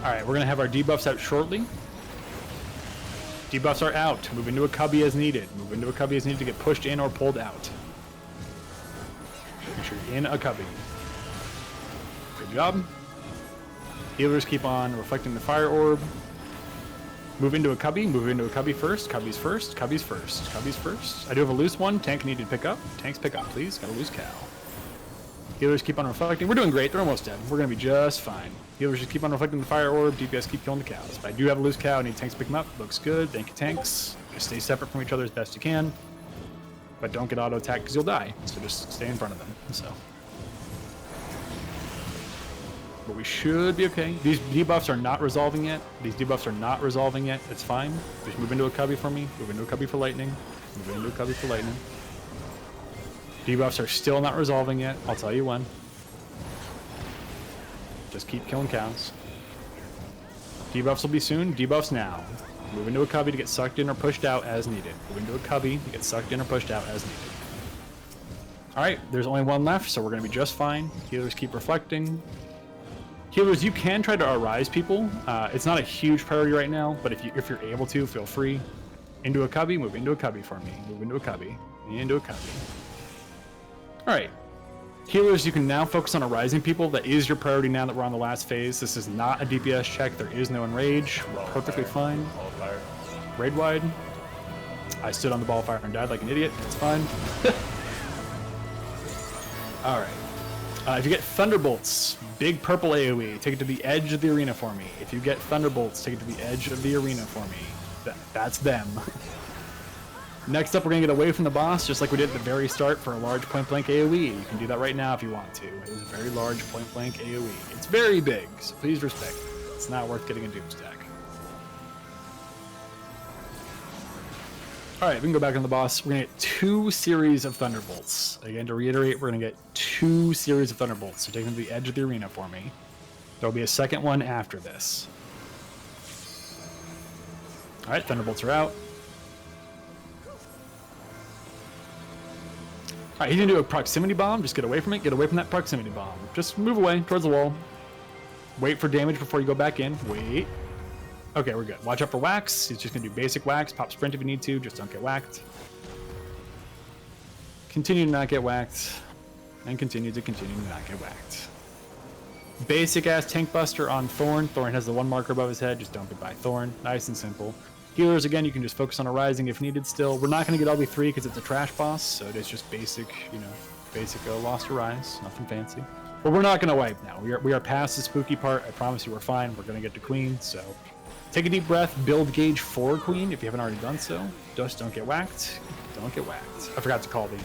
Alright, we're going to have our debuffs out shortly. Debuffs are out. Move into a cubby as needed. Move into a cubby as needed to get pushed in or pulled out. Make sure you're in a cubby. Good job. Healers keep on reflecting the fire orb. Move into a cubby. Move into a cubby first. Cubbies first. Cubbies first. Cubbies first. I do have a loose one. Tank needed to pick up. Tanks pick up, please. Got a loose cow. Healers keep on reflecting. We're doing great. They're almost dead. We're going to be just fine. Healers just keep on reflecting the fire orb. DPS keep killing the cows. But I do have a loose cow. I need tanks to pick them up. Looks good. Thank you, tanks. Just stay separate from each other as best you can. But don't get auto-attacked because you'll die. So just stay in front of them. So. but we should be okay. These debuffs are not resolving yet. It's fine. Just move into a cubby for me. Move into a cubby for lightning. Move into a cubby for lightning. Debuffs are still not resolving yet. I'll tell you when. Just keep killing cows. Debuffs will be soon. Debuffs now. Move into a cubby to get sucked in or pushed out as needed. Move into a cubby to get sucked in or pushed out as needed. Alright, there's only one left, so we're going to be just fine. Healers keep reflecting. Healers, you can try to arise people. It's not a huge priority right now, but if you're able to, feel free. Into a cubby, move into a cubby for me. Move into a cubby. Into a cubby. Alright. Healers, you can now focus on arising people. That is your priority now that we're on the last phase. This is not a DPS check. There is no enrage. We're perfectly fine. Raid wide. I stood on the ball of fire and died like an idiot. It's fine. Alright. If you get Thunderbolts, big purple AoE, take it to the edge of the arena for me. If you get Thunderbolts, take it to the edge of the arena for me. That's them. Next up, we're going to get away from the boss, just like we did at the very start for a large point-blank AoE. You can do that right now if you want to. It was a very large point-blank AoE. It's very big, so please respect it. It's not worth getting a doom stack. Alright, we can go back on the boss. We're going to get 2 series of Thunderbolts. Again, to reiterate, we're going to get 2 series of Thunderbolts. So take them to the edge of the arena for me. There will be a second one after this. Alright, Thunderbolts are out. Alright, he's gonna do a proximity bomb. Just get away from it. Get away from that proximity bomb. Just move away towards the wall. Wait for damage before you go back in. Wait. Okay, we're good. Watch out for wax. He's just gonna do basic wax. Pop sprint if you need to. Just don't get whacked. Continue to not get whacked. And continue to not get whacked. Basic ass tank buster on Thorn. Thorn has the 1 marker above his head. Just dump it by Thorn. Nice and simple. Healers, again, you can just focus on arising if needed still. We're not going to get LB3 because it's a trash boss, so it is just basic, basic lost arise. Nothing fancy. But we're not going to wipe now. We are past the spooky part. I promise you we're fine. We're going to get to Queen, so take a deep breath. Build gauge for Queen if you haven't already done so. Just don't get whacked. Don't get whacked. I forgot to call these.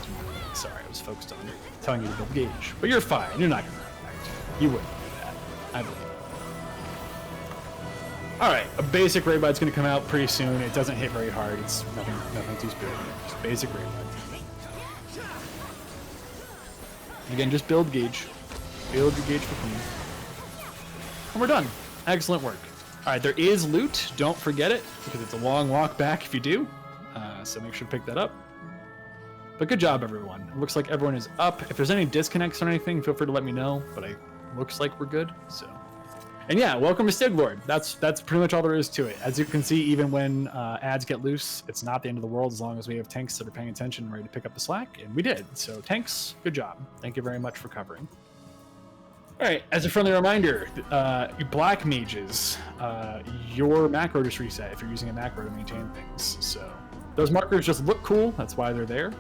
Sorry, I was focused on telling you to build gauge. But you're fine. You're not going to get whacked. You wouldn't do that. I believe. Alright, a basic raid bite's gonna come out pretty soon. It doesn't hit very hard. It's nothing too spooky. Just basic raid bite. Again, just build gauge. Build your gauge for Queen. And we're done. Excellent work. Alright, there is loot. Don't forget it, because it's a long walk back if you do. So make sure to pick that up. But good job, everyone. It looks like everyone is up. If there's any disconnects or anything, feel free to let me know. But it looks like we're good, so... And yeah, welcome to Stiglord. That's pretty much all there is to it. As you can see, even when ads get loose, it's not the end of the world as long as we have tanks that are paying attention and ready to pick up the slack, and we did. So tanks, good job. Thank you very much for covering. All right, as a friendly reminder, black mages, your macro just reset if you're using a macro to maintain things. So those markers just look cool. That's why they're there.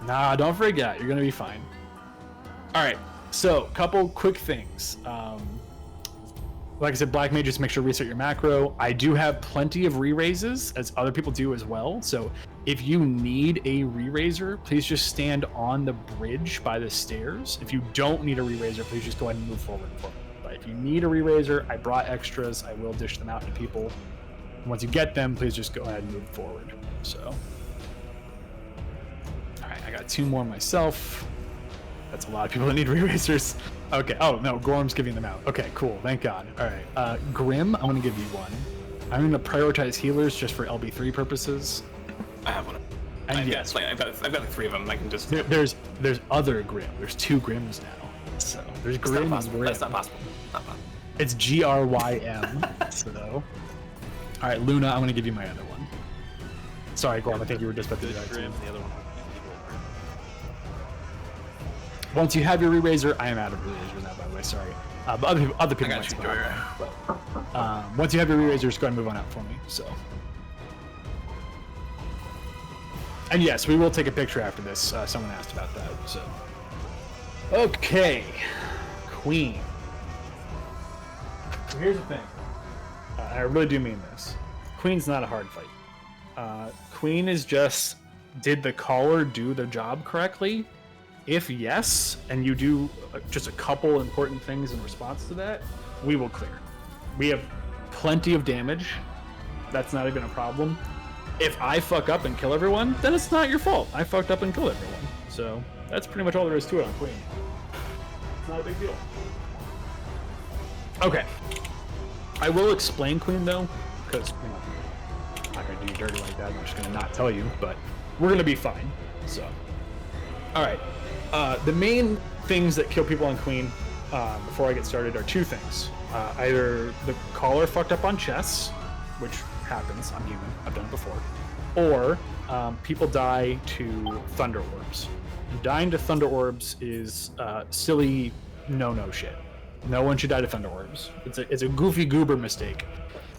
Nah, don't forget. You're going to be fine. All right. So, couple quick things. Like I said, black mages, make sure to reset your macro. I do have plenty of re-raises, as other people do as well. So, if you need a re-raiser, please just stand on the bridge by the stairs. If you don't need a re-raiser, please just go ahead and move forward for me. But if you need a re-raiser, I brought extras. I will dish them out to people. Once you get them, please just go ahead and move forward. So, all right, I got 2 more myself. That's a lot of people that need re-racers. Okay. Oh, no. Gorm's giving them out. Okay, cool. Thank God. All right. Grim, I'm going to give you 1. I'm going to prioritize healers just for LB3 purposes. I have 1. And yes, I've got like 3 of them. I can just... There's other Grim. There's 2 Grims now. So there's Grim and Grim. That's not possible. Not possible. It's GRYM. So. All right, Luna, I'm going to give you my other one. Sorry, Gorm. I think you were just about to do that. Grim, the other one. Once you have your re-raiser, I am out of re-raisers now, by the way, sorry. But other people might still have. Once you have your re-raisers, just go ahead and move on out for me, so. And yes, we will take a picture after this. Someone asked about that, so. Okay. Queen. So here's the thing. I really do mean this. Queen's not a hard fight. Queen is just, did the caller do the job correctly? If yes, and you do just a couple important things in response to that, we will clear. We have plenty of damage. That's not even a problem. If I fuck up and kill everyone, then it's not your fault. I fucked up and killed everyone. So that's pretty much all there is to it on Queen. It's not a big deal. Okay. I will explain Queen though, because I'm not gonna do you dirty like that. I'm just gonna not tell you, but we're gonna be fine. So, all right. The main things that kill people on Queen, before I get started, are two things. Either the caller fucked up on chess, which happens. I'm human. I've done it before. Or people die to thunder orbs. Dying to thunder orbs is silly no shit. No one should die to thunder orbs. It's a goofy goober mistake.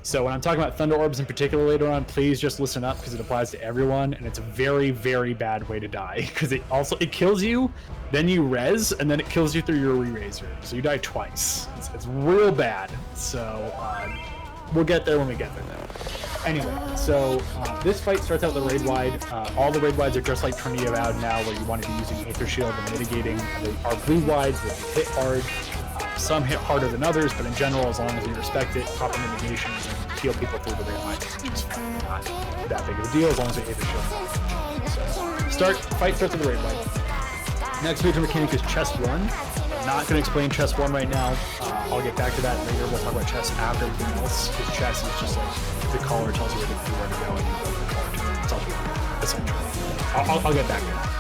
So when I'm talking about thunder orbs in particular later on, please just listen up because it applies to everyone, and it's a very, very bad way to die because it kills you, then you res, and then it kills you through your re-raiser. So you die twice. It's real bad. So we'll get there when we get there though. Anyway, so this fight starts out with the raid wide. All the raid wides are just like Trinity Avowed now, where you want to be using Aether Shield and mitigating. There are blue wides that hit hard. Some hit harder than others, but in general, as long as you respect it, proper mitigation and heal people through the raid line is not that big of a deal as long as you Aether Shield. So, fight starts with the raid wide. Next major mechanic is chest 1. I'm not going to explain chest 1 right now. I'll get back to that later. We'll talk about chest after everything else, because chest is just like the caller tells you where to go and you go to the caller to tell you essentially. I'll get back to that.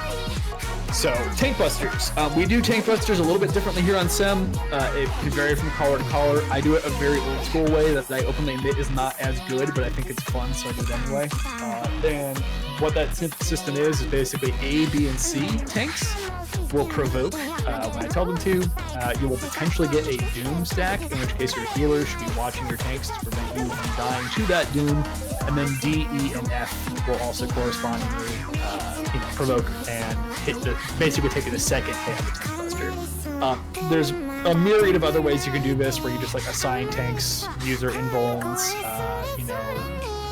So, Tank Busters. We do Tank Busters a little bit differently here on CEM. It can vary from caller to caller. I do it a very old school way that I openly admit is not as good, but I think it's fun, so I do it anyway. And what that system is basically A, B, and C tanks will provoke when I tell them to. You will potentially get a Doom stack, in which case your healer should be watching your tanks to prevent you from dying to that Doom. And then D, E, and F will also correspondingly provoke and basically take it a second hit of the Tank Buster. There's a myriad of other ways you can do this, where you just like assign tanks, use their invulns,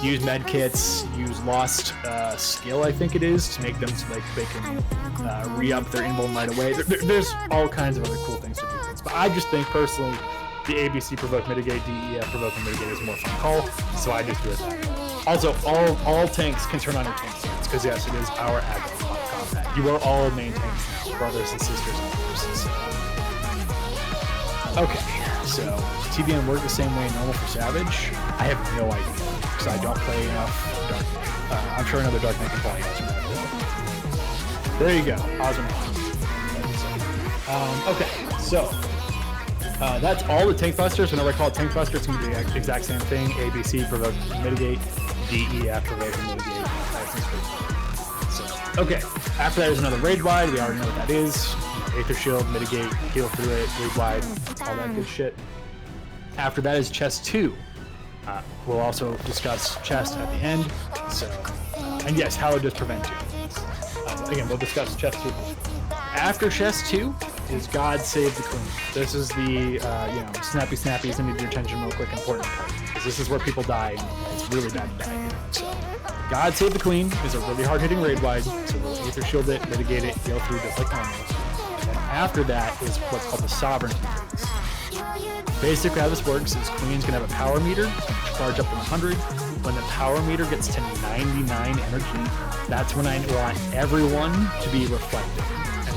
use med kits, use lost skill, I think it is, to make them so like they can re-up their invuln right away. There's all kinds of other cool things to do things, but I just think personally the ABC provoke mitigate, DEF provoke and mitigate is a more fun call, so I just do it that way. Also, all tanks can turn on your tank stats, because yes, it is our agile combat. You are all main tanks now, brothers and sisters and forces. Okay, so does TBN work the same way normal for Savage? I have no idea, because I don't play enough Dark Knight. I'm sure another Dark Knight can probably answer that. There you go, awesome. Okay, so that's all the Tank Busters. Whenever I call it Tank Buster, it's going to be the exact same thing. ABC, provoke, mitigate. DEF, provoke, and mitigate. So, okay, after that is another raid wide. We already know what that is. Aether Shield, mitigate, heal through it, raid wide, all that good shit. After that is chest 2. We'll also discuss chest at the end. So, and yes, how it does prevent you. Again, we'll discuss chest 2. After chest 2 is God Save the Queen. This is the snappy snappies and need your attention real quick important part, because this is where people die and it's really bad to die here. So God Save the Queen is a really hard hitting raid wide, so we'll Aether Shield it, mitigate it, heal through just like normal. And after that is what's called the Sovereignty phase. Basically how this works is Queen's gonna have a power meter, charge up to 100. When the power meter gets to 99 energy, that's when I want everyone to be reflective.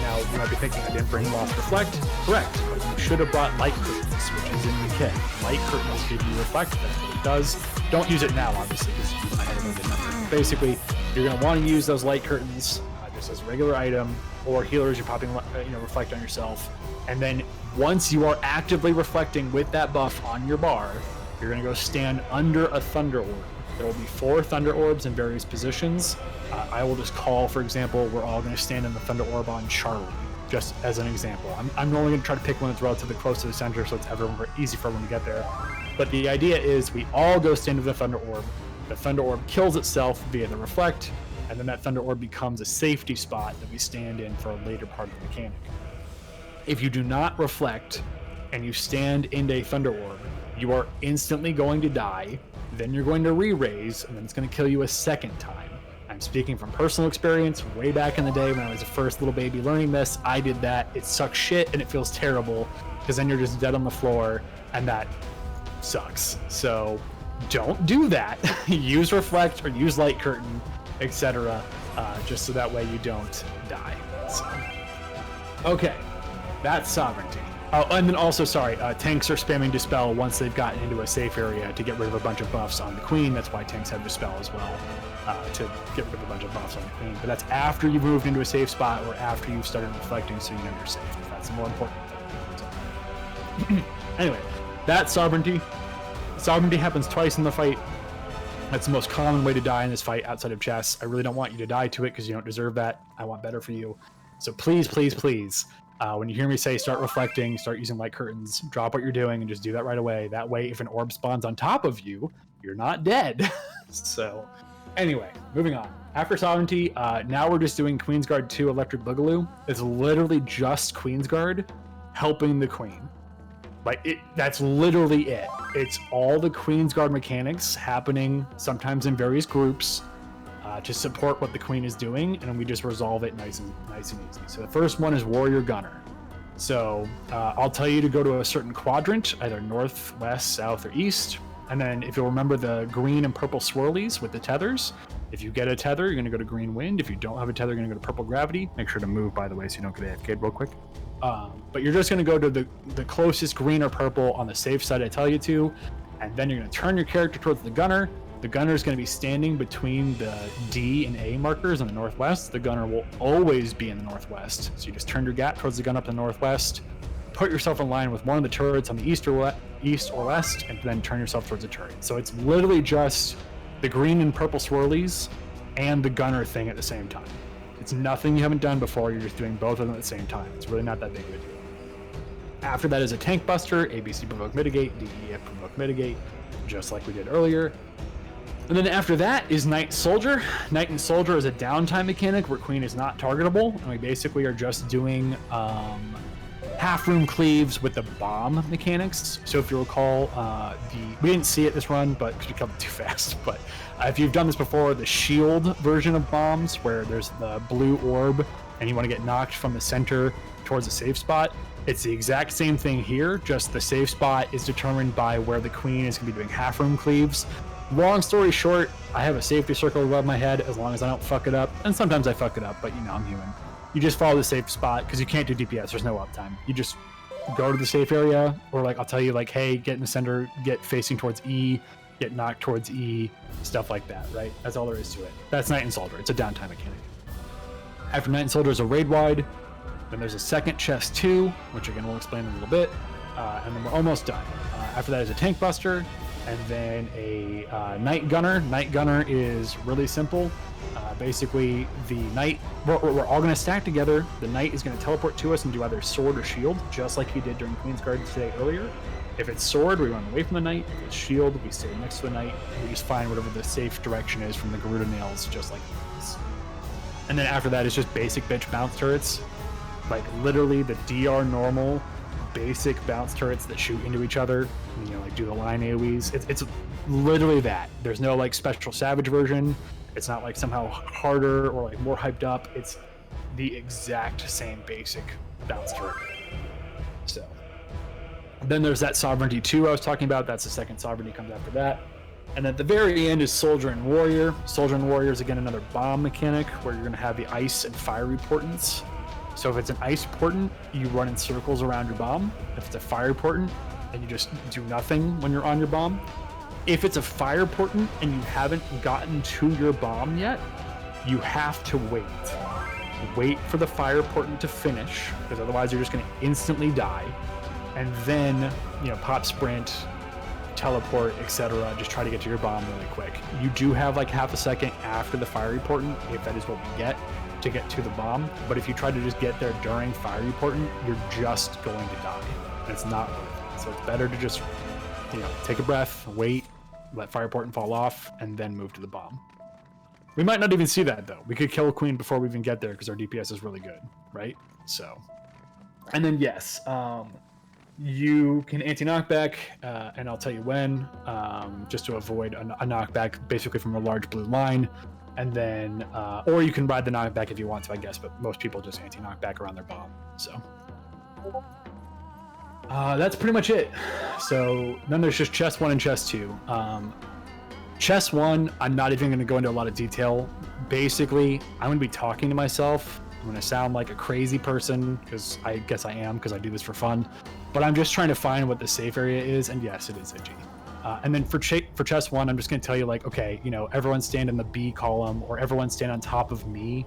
Now, you might be thinking, I didn't bring Lost Reflect. Correct, but you should have brought Light Curtains, which is in the kit. Light Curtains give you Reflect, that's what it does. Don't use it now, obviously, because I had a limited number. Basically, you're going to want to use those Light Curtains just as a regular item, or healers, you're popping Reflect on yourself. And then, once you are actively reflecting with that buff on your bar, you're going to go stand under a Thunder Orb. There will be 4 Thunder Orbs in various positions. I will just call, for example, we're all going to stand in the Thunder Orb on Charlie, just as an example. I'm only going to try to pick one that's relatively close to the center, so it's easy for everyone to get there. But the idea is we all go stand in the Thunder Orb. The Thunder Orb kills itself via the Reflect, and then that Thunder Orb becomes a safety spot that we stand in for a later part of the mechanic. If you do not Reflect, and you stand in a Thunder Orb, you are instantly going to die. Then you're going to re-raise, and then it's going to kill you a second time. I'm speaking from personal experience. Way back in the day when I was a first little baby learning this, I did that. It sucks shit and it feels terrible because then you're just dead on the floor and that sucks. So don't do that. Use reflect or use light curtain, etc. Just so that way you don't die. So, okay, that's sovereignty. Oh, and then also, sorry, tanks are spamming Dispel once they've gotten into a safe area to get rid of a bunch of buffs on the Queen. That's why tanks have Dispel as well, to get rid of a bunch of buffs on the Queen. But that's after you've moved into a safe spot or after you've started reflecting so you know you're safe. That's the more important thing. Anyway, that's sovereignty. Sovereignty happens twice in the fight. That's the most common way to die in this fight outside of chess. I really don't want you to die to it because you don't deserve that. I want better for you. So please, please, please, when you hear me say start reflecting, start using light curtains, drop what you're doing and just do that right away. That way, if an orb spawns on top of you, you're not dead. So anyway, moving on. After sovereignty, now we're just doing Queensguard 2 Electric Boogaloo. It's literally just Queensguard helping the Queen. Like, that's literally it. It's all the Queensguard mechanics happening, sometimes in various groups, to support what the Queen is doing, and we just resolve it nice and easy. So the first one is Warrior Gunner. So I'll tell you to go to a certain quadrant, either north, west, south, or east. And then if you'll remember the green and purple swirlies with the tethers, if you get a tether, you're going to go to green wind. If you don't have a tether, you're going to go to purple gravity. Make sure to move, by the way, so you don't get AFK'd real quick. But you're just going to go to the closest green or purple on the safe side I tell you to, and then you're going to turn your character towards the gunner. The gunner is going to be standing between the D and A markers in the northwest. The gunner will always be in the northwest. So you just turn your gap towards the gun up in the northwest, put yourself in line with one of the turrets on the east or west, and then turn yourself towards the turret. So it's literally just the green and purple swirlies and the gunner thing at the same time. It's nothing you haven't done before. You're just doing both of them at the same time. It's really not that big of a deal. After that is a tank buster, ABC provoke mitigate, DEF provoke mitigate, just like we did earlier. And then after that is Knight Soldier. Knight and Soldier is a downtime mechanic where Queen is not targetable, and we basically are just doing half room cleaves with the bomb mechanics. So if you recall, we didn't see it this run, but because we covered too fast. But if you've done this before, the shield version of bombs, where there's the blue orb, and you want to get knocked from the center towards a safe spot. It's the exact same thing here. Just the safe spot is determined by where the Queen is going to be doing half room cleaves. Long story short, I have a safety circle above my head as long as I don't fuck it up. And sometimes I fuck it up, but you know, I'm human. You just follow the safe spot because you can't do DPS. There's no uptime. You just go to the safe area, or like I'll tell you, like, hey, get in the center, get facing towards E, get knocked towards E, stuff like that, right? That's all there is to it. That's Knight and Soldier. It's a downtime mechanic. After Knight and Soldier is a raid wide. Then there's a second chest 2, which again we'll explain in a little bit, and then we're almost done. After that is a tank buster, and then a Knight Gunner. Knight Gunner is really simple. Basically, the Knight, we're all going to stack together. The Knight is going to teleport to us and do either sword or shield, just like he did during Queensguard today earlier. If it's sword, we run away from the Knight. If it's shield, we stay next to the Knight. We just find whatever the safe direction is from the Garuda nails, just like this. And then after that is just basic bitch bounce turrets. Like literally the DR normal basic bounce turrets that shoot into each other, you know, like do the line AoEs. It's literally that. There's no like special savage version. It's not like somehow harder or like more hyped up. It's the exact same basic bounce turret. So then there's that Sovereignty 2 I was talking about. That's the second Sovereignty comes after that. And at the very end is Soldier and Warrior. Soldier and Warrior is again another bomb mechanic where you're going to have the ice and fiery portents. So if it's an ice portent, you run in circles around your bomb. If it's a fire portent, then you just do nothing when you're on your bomb. If it's a fire portent and you haven't gotten to your bomb yet, you have to wait. Wait for the fire portent to finish, because otherwise you're just going to instantly die. And then, you know, pop sprint, teleport, etc. Just try to get to your bomb really quick. You do have like half a second after the fiery portent, if that is what we get, to get to the bomb. But if you try to just get there during fiery portent, you're just going to die. And it's not worth it. So it's better to just, you know, take a breath, wait, let fire portent fall off, and then move to the bomb. We might not even see that though. We could kill Queen before we even get there because our DPS is really good, right? So, and then yes, you can anti-knockback, and I'll tell you when, just to avoid a knockback basically from a large blue line. And then, or you can ride the knockback if you want to, I guess, but most people just anti-knockback around their bomb. So that's pretty much it. So then there's just chest 1 and chest 2. Chest 1, I'm not even going to go into a lot of detail. Basically, I'm going to be talking to myself. I'm going to sound like a crazy person, because I guess I am, because I do this for fun. But I'm just trying to find what the safe area is, and yes, it is edgy. And then for chest 1, I'm just going to tell you, like, okay, you know, everyone stand in the B column, or everyone stand on top of me.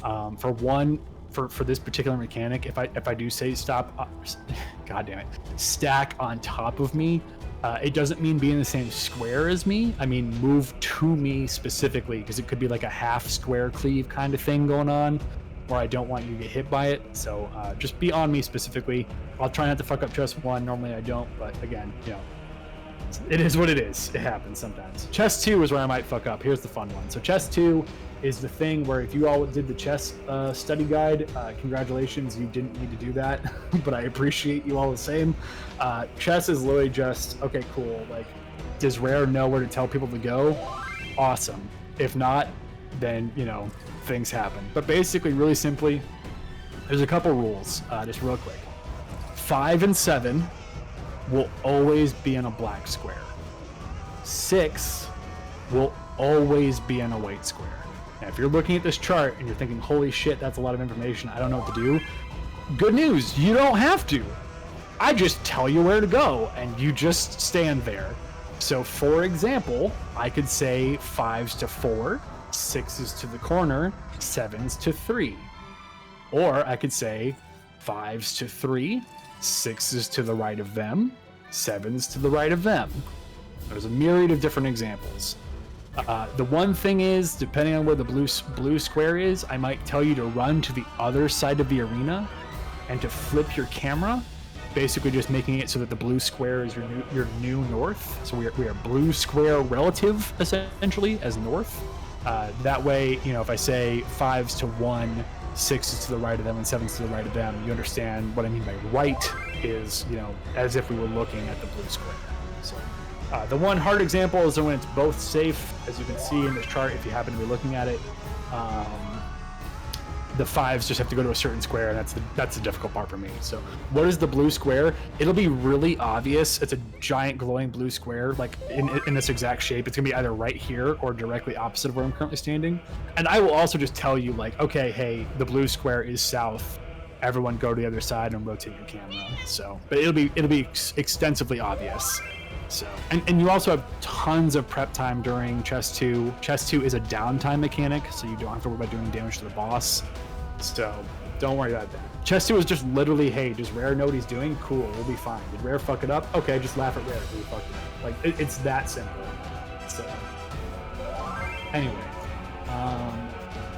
For this particular mechanic, if I do say stop, god damn it, stack on top of me, it doesn't mean be in the same square as me. I mean move to me specifically, because it could be like a half square cleave kind of thing going on, or I don't want you to get hit by it. So just be on me specifically. I'll try not to fuck up chest 1. Normally I don't, but again, you know, it is what it is. It happens sometimes. Chest 2 is where I might fuck up. Here's the fun one. So chest 2 is the thing where if you all did the chess study guide, congratulations, you didn't need to do that, but I appreciate you all the same. Chess is literally just, okay, cool, like, does Rare know where to tell people to go? Awesome. If not, then, you know, things happen. But basically, really simply, there's a couple rules, just real quick. 5 and 7 will always be in a black square. 6 will always be in a white square. Now, if you're looking at this chart and you're thinking, holy shit, that's a lot of information, I don't know what to do, good news, you don't have to. I just tell you where to go, and you just stand there. So, for example, I could say 5s to 4, 6s to the corner, 7s to 3. Or I could say 5s to 3, 6s to the right of them, 7s to the right of them. There's a myriad of different examples. The one thing is, depending on where the blue square is, I might tell you to run to the other side of the arena and to flip your camera, basically just making it so that the blue square is your new north. So we are blue square relative, essentially, as north. That way, you know, if I say 5s to 1, 6s to the right of them, and 7s to the right of them, you understand what I mean by right is, you know, as if we were looking at the blue square. So the one hard example is when it's both safe, as you can see in this chart if you happen to be looking at it. The 5s just have to go to a certain square, and that's the difficult part for me. So what is the blue square? It'll be really obvious. It's a giant glowing blue square, like in this exact shape. It's gonna be either right here or directly opposite of where I'm currently standing. And I will also just tell you, like, okay, hey, the blue square is south. Everyone go to the other side and rotate your camera. So, but it'll be extensively obvious. So, and you also have tons of prep time during chest 2. Chest 2 is a downtime mechanic, so you don't have to worry about doing damage to the boss. So don't worry about that. Chest 2 is just literally, hey, does Rare know what he's doing? Cool, we'll be fine. Did Rare fuck it up? Okay, just laugh at Rare if we fucked it up. Like, it's that simple. So anyway,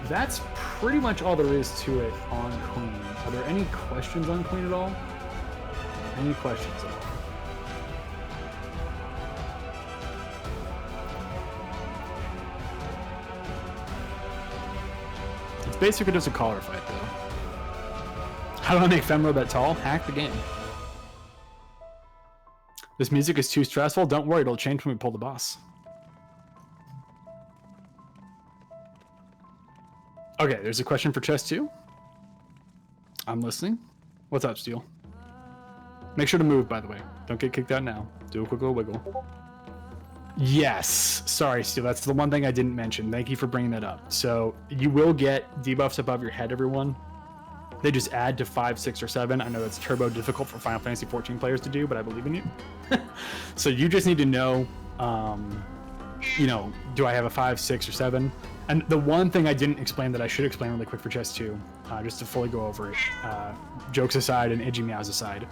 that's pretty much all there is to it on Queen. Are there any questions on Queen at all? Any questions at all? It's basically just a collar fight, though. How do I make Femro that tall? Hack the game. This music is too stressful. Don't worry, it'll change when we pull the boss. Okay, there's a question for chest 2. I'm listening. What's up, Steel? Make sure to move, by the way. Don't get kicked out now. Do a quick little wiggle. Yes. Sorry, Steel. That's the one thing I didn't mention. Thank you for bringing that up. So you will get debuffs above your head, everyone. They just add to 5, 6, or 7. I know that's turbo difficult for Final Fantasy 14 players to do, but I believe in you. So you just need to know, you know, do I have a 5, 6, or 7? And the one thing I didn't explain that I should explain really quick for chest 2, just to fully go over it, jokes aside and edgy meows aside,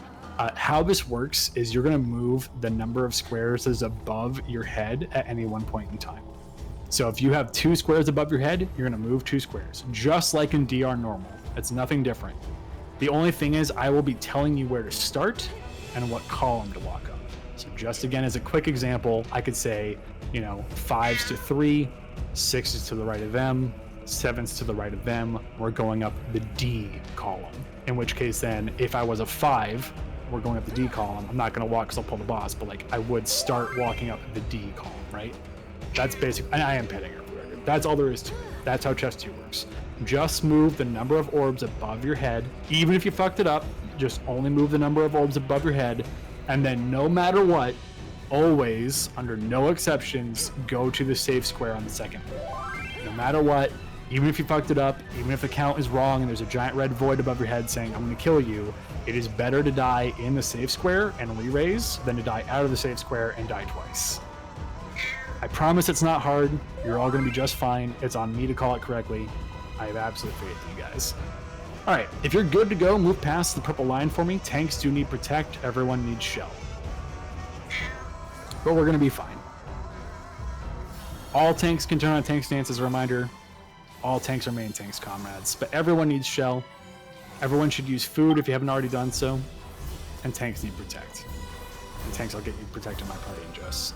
how this works is you're going to move the number of squares that's above your head at any one point in time. So if you have 2 squares above your head, you're going to move 2 squares, just like in DR normal. It's nothing different. The only thing is I will be telling you where to start and what column to walk up. So just again, as a quick example, I could say, you know, 5s to 3, 6s to the right of them, 7s to the right of them. We're going up the D column. In which case then, if I was a 5, we're going up the D column. I'm not going to walk because I'll pull the boss, but like I would start walking up the D column, right? That's basic. And I am petting her for record. That's all there is to it. That's how chess 2 works. Just move the number of orbs above your head. Even if you fucked it up, just only move the number of orbs above your head. And then no matter what, always, under no exceptions, go to the safe square on the second wall. No matter what, even if you fucked it up, even if the count is wrong and there's a giant red void above your head saying, I'm going to kill you, it is better to die in the safe square and re-raise than to die out of the safe square and die twice. I promise it's not hard. You're all going to be just fine. It's on me to call it correctly. I have absolute faith in you guys. All right, if you're good to go, move past the purple line for me. Tanks do need protect. Everyone needs shell. But we're going to be fine. All tanks can turn on tank stance as a reminder. All tanks are main tanks, comrades. But everyone needs shell. Everyone should use food if you haven't already done so. And tanks need protect. And tanks, I'll get you protect in my party in just.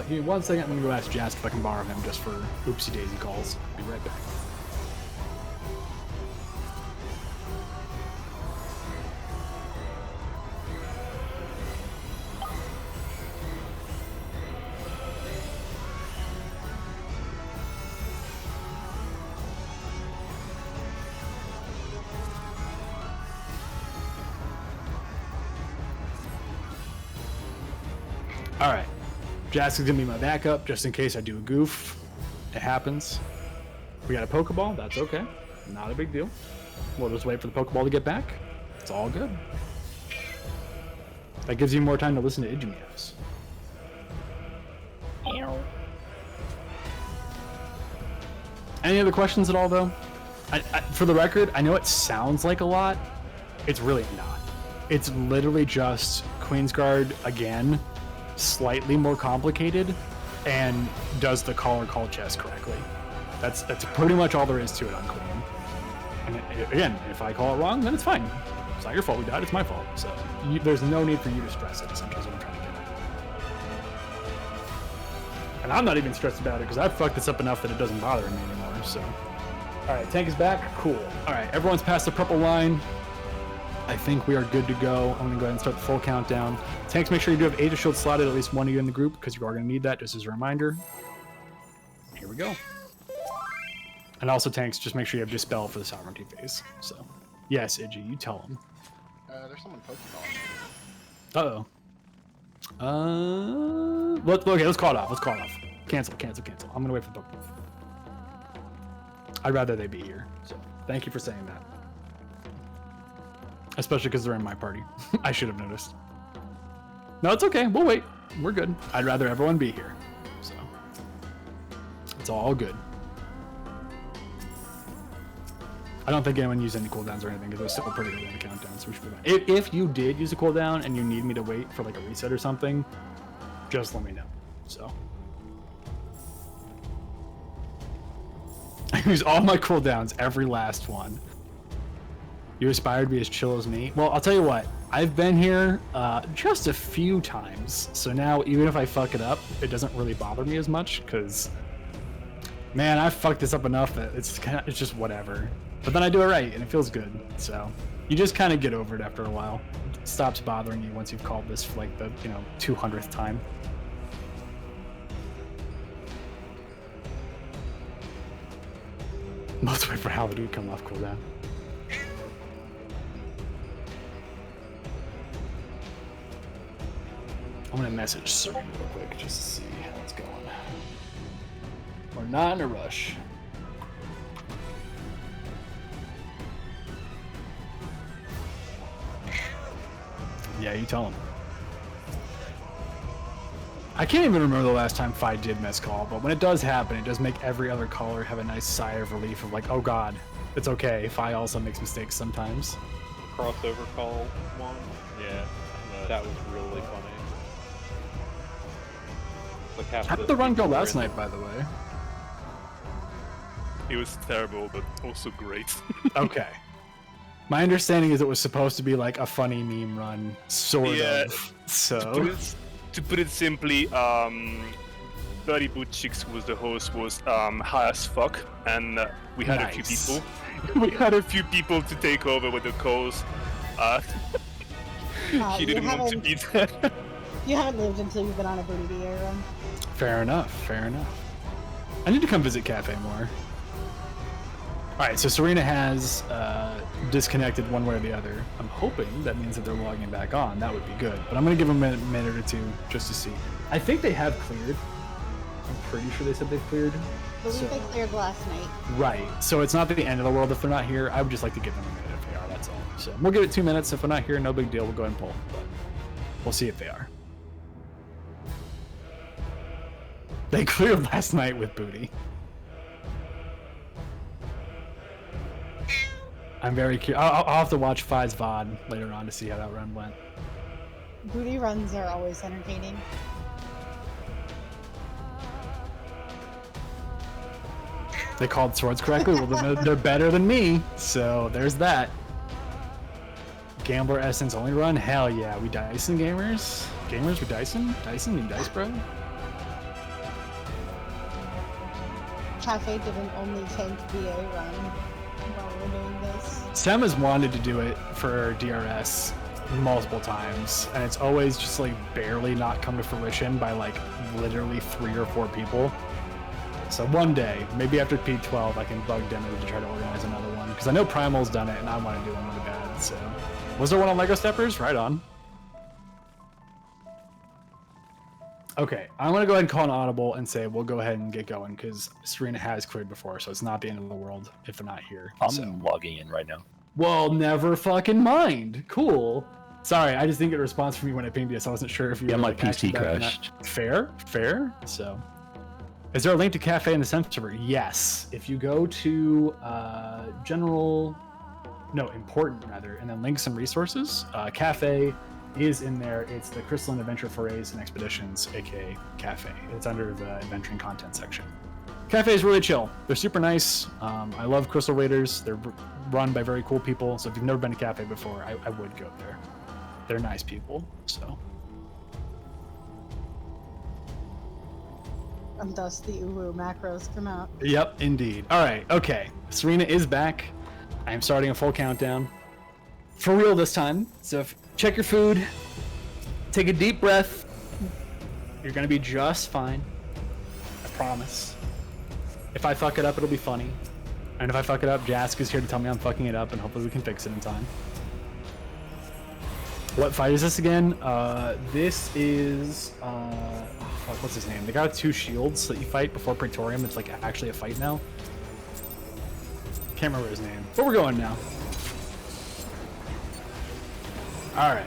Give me 1 second. I'm gonna go ask Jask if I can borrow him just for oopsie daisy calls. Be right back. All right. Jask is gonna be my backup just in case I do a goof. It happens. We got a Pokeball, that's okay. Not a big deal. We'll just wait for the Pokeball to get back. It's all good. That gives you more time to listen to Idiomeows. Any other questions at all, though? For the record, I know it sounds like a lot. It's really not. It's literally just Queensguard again, slightly more complicated, and does the call or call chess correctly. That's pretty much all there is to it on Queen. And again, if I call it wrong, then it's fine. It's not your fault we died, it's my fault. So there's no need for you to stress it, essentially is what I'm trying to get at. And I'm not even stressed about it because I've fucked this up enough that it doesn't bother me anymore, so. All right, tank is back, cool. All right, everyone's past the purple line. I think we are good to go. I'm gonna go ahead and start the full countdown. Tanks, make sure you do have Aegis Shield slotted, at least one of you in the group, because you are gonna need that, just as a reminder. Here we go. And also, tanks, just make sure you have Dispel for the Sovereignty phase. So, yes, Iggy, you tell them. There's someone Pokeball. Okay, let's call it off. Let's call it off. Cancel. I'm gonna wait for the Pokeball. I'd rather they be here. So, thank you for saying that. Especially because they're in my party. I should have noticed. No, it's okay. We'll wait. We're good. I'd rather everyone be here. So, it's all good. I don't think anyone used any cooldowns or anything because it was still pretty early in the countdown, so we should be fine. If you did use a cooldown and you need me to wait for like a reset or something, just let me know. So I use all my cooldowns, every last one. You aspire to be as chill as me? Well, I'll tell you what. I've been here just a few times, so now even if I fuck it up, it doesn't really bother me as much because, man, I fucked this up enough that it's just whatever. But then I do it right, and it feels good. So you just kind of get over it after a while. It stops bothering you once you've called this for like the 200th time. Let's wait for Halloween to come off cooldown. I'm gonna message Sir real quick just to see how it's going. We're not in a rush. Yeah, you tell him. I can't even remember the last time Fi did miss call, but when it does happen, it does make every other caller have a nice sigh of relief of like, oh god, it's okay. Fi also makes mistakes sometimes. Crossover call one. Yeah. That was really funny. Like How did the run go last night, by the way? It was terrible, but also great. Okay. My understanding is it was supposed to be like a funny meme run, sort of. So to put it simply, Buddy Bootchicks, who was the host, was high as fuck, and we had a few people. We had a few people to take over with the calls. He didn't want to be there. You haven't lived until you've been on a booty DA run. Fair enough, fair enough. I need to come visit Cafe more. Alright, so Serena has disconnected one way or the other. I'm hoping that means that they're logging back on. That would be good. But I'm going to give them a minute or two just to see. I think they have cleared. I'm pretty sure they said they've cleared. I believe they cleared last night. Right. So it's not the end of the world if they're not here. I would just like to give them a minute if they are, that's all. So we'll give it 2 minutes. If they're not here, no big deal. We'll go ahead and pull. But we'll see if they are. They cleared last night with booty. I'm very curious. I'll have to watch Fi's VOD later on to see how that run went. Booty runs are always entertaining. They called swords correctly. Well, they're better than me, so there's that. Gambler Essence only run? Hell yeah. We Dyson gamers? Gamers with Dyson? Dyson and Dice Bro? Cafe did an only tank VA run while we're doing this. Sam has wanted to do it for DRS multiple times, and it's always just like barely not come to fruition by like literally 3 or 4 people. So one day, maybe after P12, I can bug Demo to try to organize another one, because I know Primal's done it and I want to do one really bad. So was there one on Lego Steppers? Right on. Okay, I'm gonna go ahead and call an audible and say we'll go ahead and get going, because Serena has cleared before, so it's not the end of the world if they're not here. I'm logging in right now. Well, never fucking mind. Cool. Sorry, I just didn't get a response from you when I pinged you, so I wasn't sure if you were my like, PC actually back or not. crashed. Fair. So, is there a link to Cafe in the SEM server? Yes. If you go to important rather, and then links and resources, Cafe is in there. It's the Crystalline Adventure Forays and Expeditions, aka Cafe. It's under the adventuring content section. Cafe is really chill. They're super nice. I love Crystal Raiders. They're run by very cool people. So if you've never been to Cafe before, I would go there. They're nice people. So. And thus the Uwu macros come out. Yep, indeed. All right. Okay. Serena is back. I am starting a full countdown. For real this time. So check your food. Take a deep breath. You're going to be just fine. I promise. If I fuck it up, it'll be funny. And if I fuck it up, Jask is here to tell me I'm fucking it up, and hopefully we can fix it in time. What fight is this again? This is... fuck, what's his name? The guy with 2 shields that you fight before Praetorium. It's like actually a fight now. Can't remember his name. But we're going now. Alright.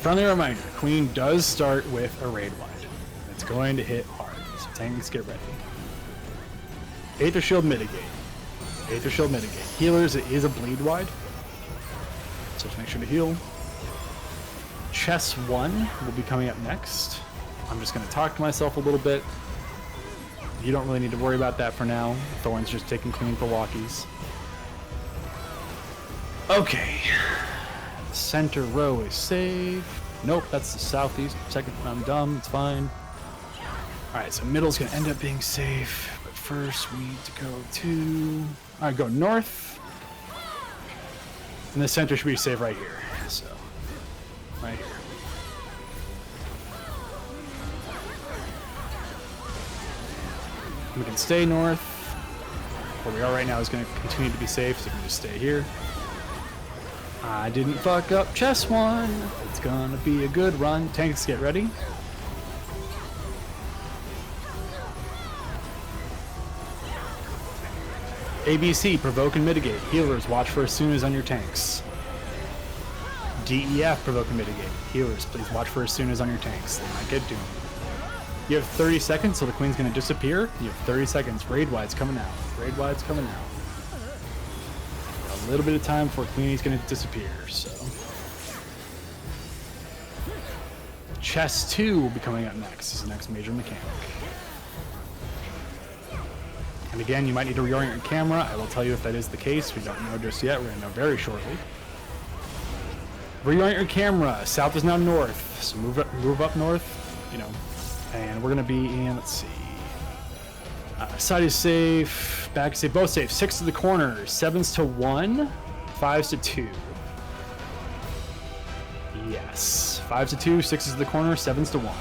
Friendly reminder. Queen does start with a raid wide. It's going to hit hard. So tanks, get ready. Aether Shield mitigate. Aether Shield mitigate. Healers, it is a bleed wide. So just make sure to heal. Chess 1 will be coming up next. I'm just going to talk to myself a little bit. You don't really need to worry about that for now. Thorn's just taking Queen for walkies. Okay. Center row is safe. Nope, that's the southeast. Second, I'm dumb. It's fine. Alright, so middle's going to end up being safe. But first, we need to go to... Alright, go north. And the center should be safe right here. So, right here. We can stay north. Where we are right now is going to continue to be safe, so we can just stay here. I didn't fuck up chess 1. It's gonna be a good run. Tanks, get ready. ABC, provoke and mitigate. Healers, watch for Asunas on your tanks. DEF, provoke and mitigate. Healers, please watch for Asunas on your tanks. They might get doomed. You have 30 seconds, so the Queen's gonna disappear. You have 30 seconds. Raid wide's coming out. Raid wide's coming out. A little bit of time before Queenie's gonna disappear, so. Chess 2 will be coming up next. This is the next major mechanic. And again, you might need to reorient your camera. I will tell you if that is the case. We don't know just yet. We're gonna know very shortly. Reorient your camera. South is now north, so move up north, you know. And we're gonna be in, let's see. Side is safe, back is safe, both safe. 6 to the corners, 7s to 1, 5s to 2. Yes. 5s to 2, 6s to the corner, 7s to 1.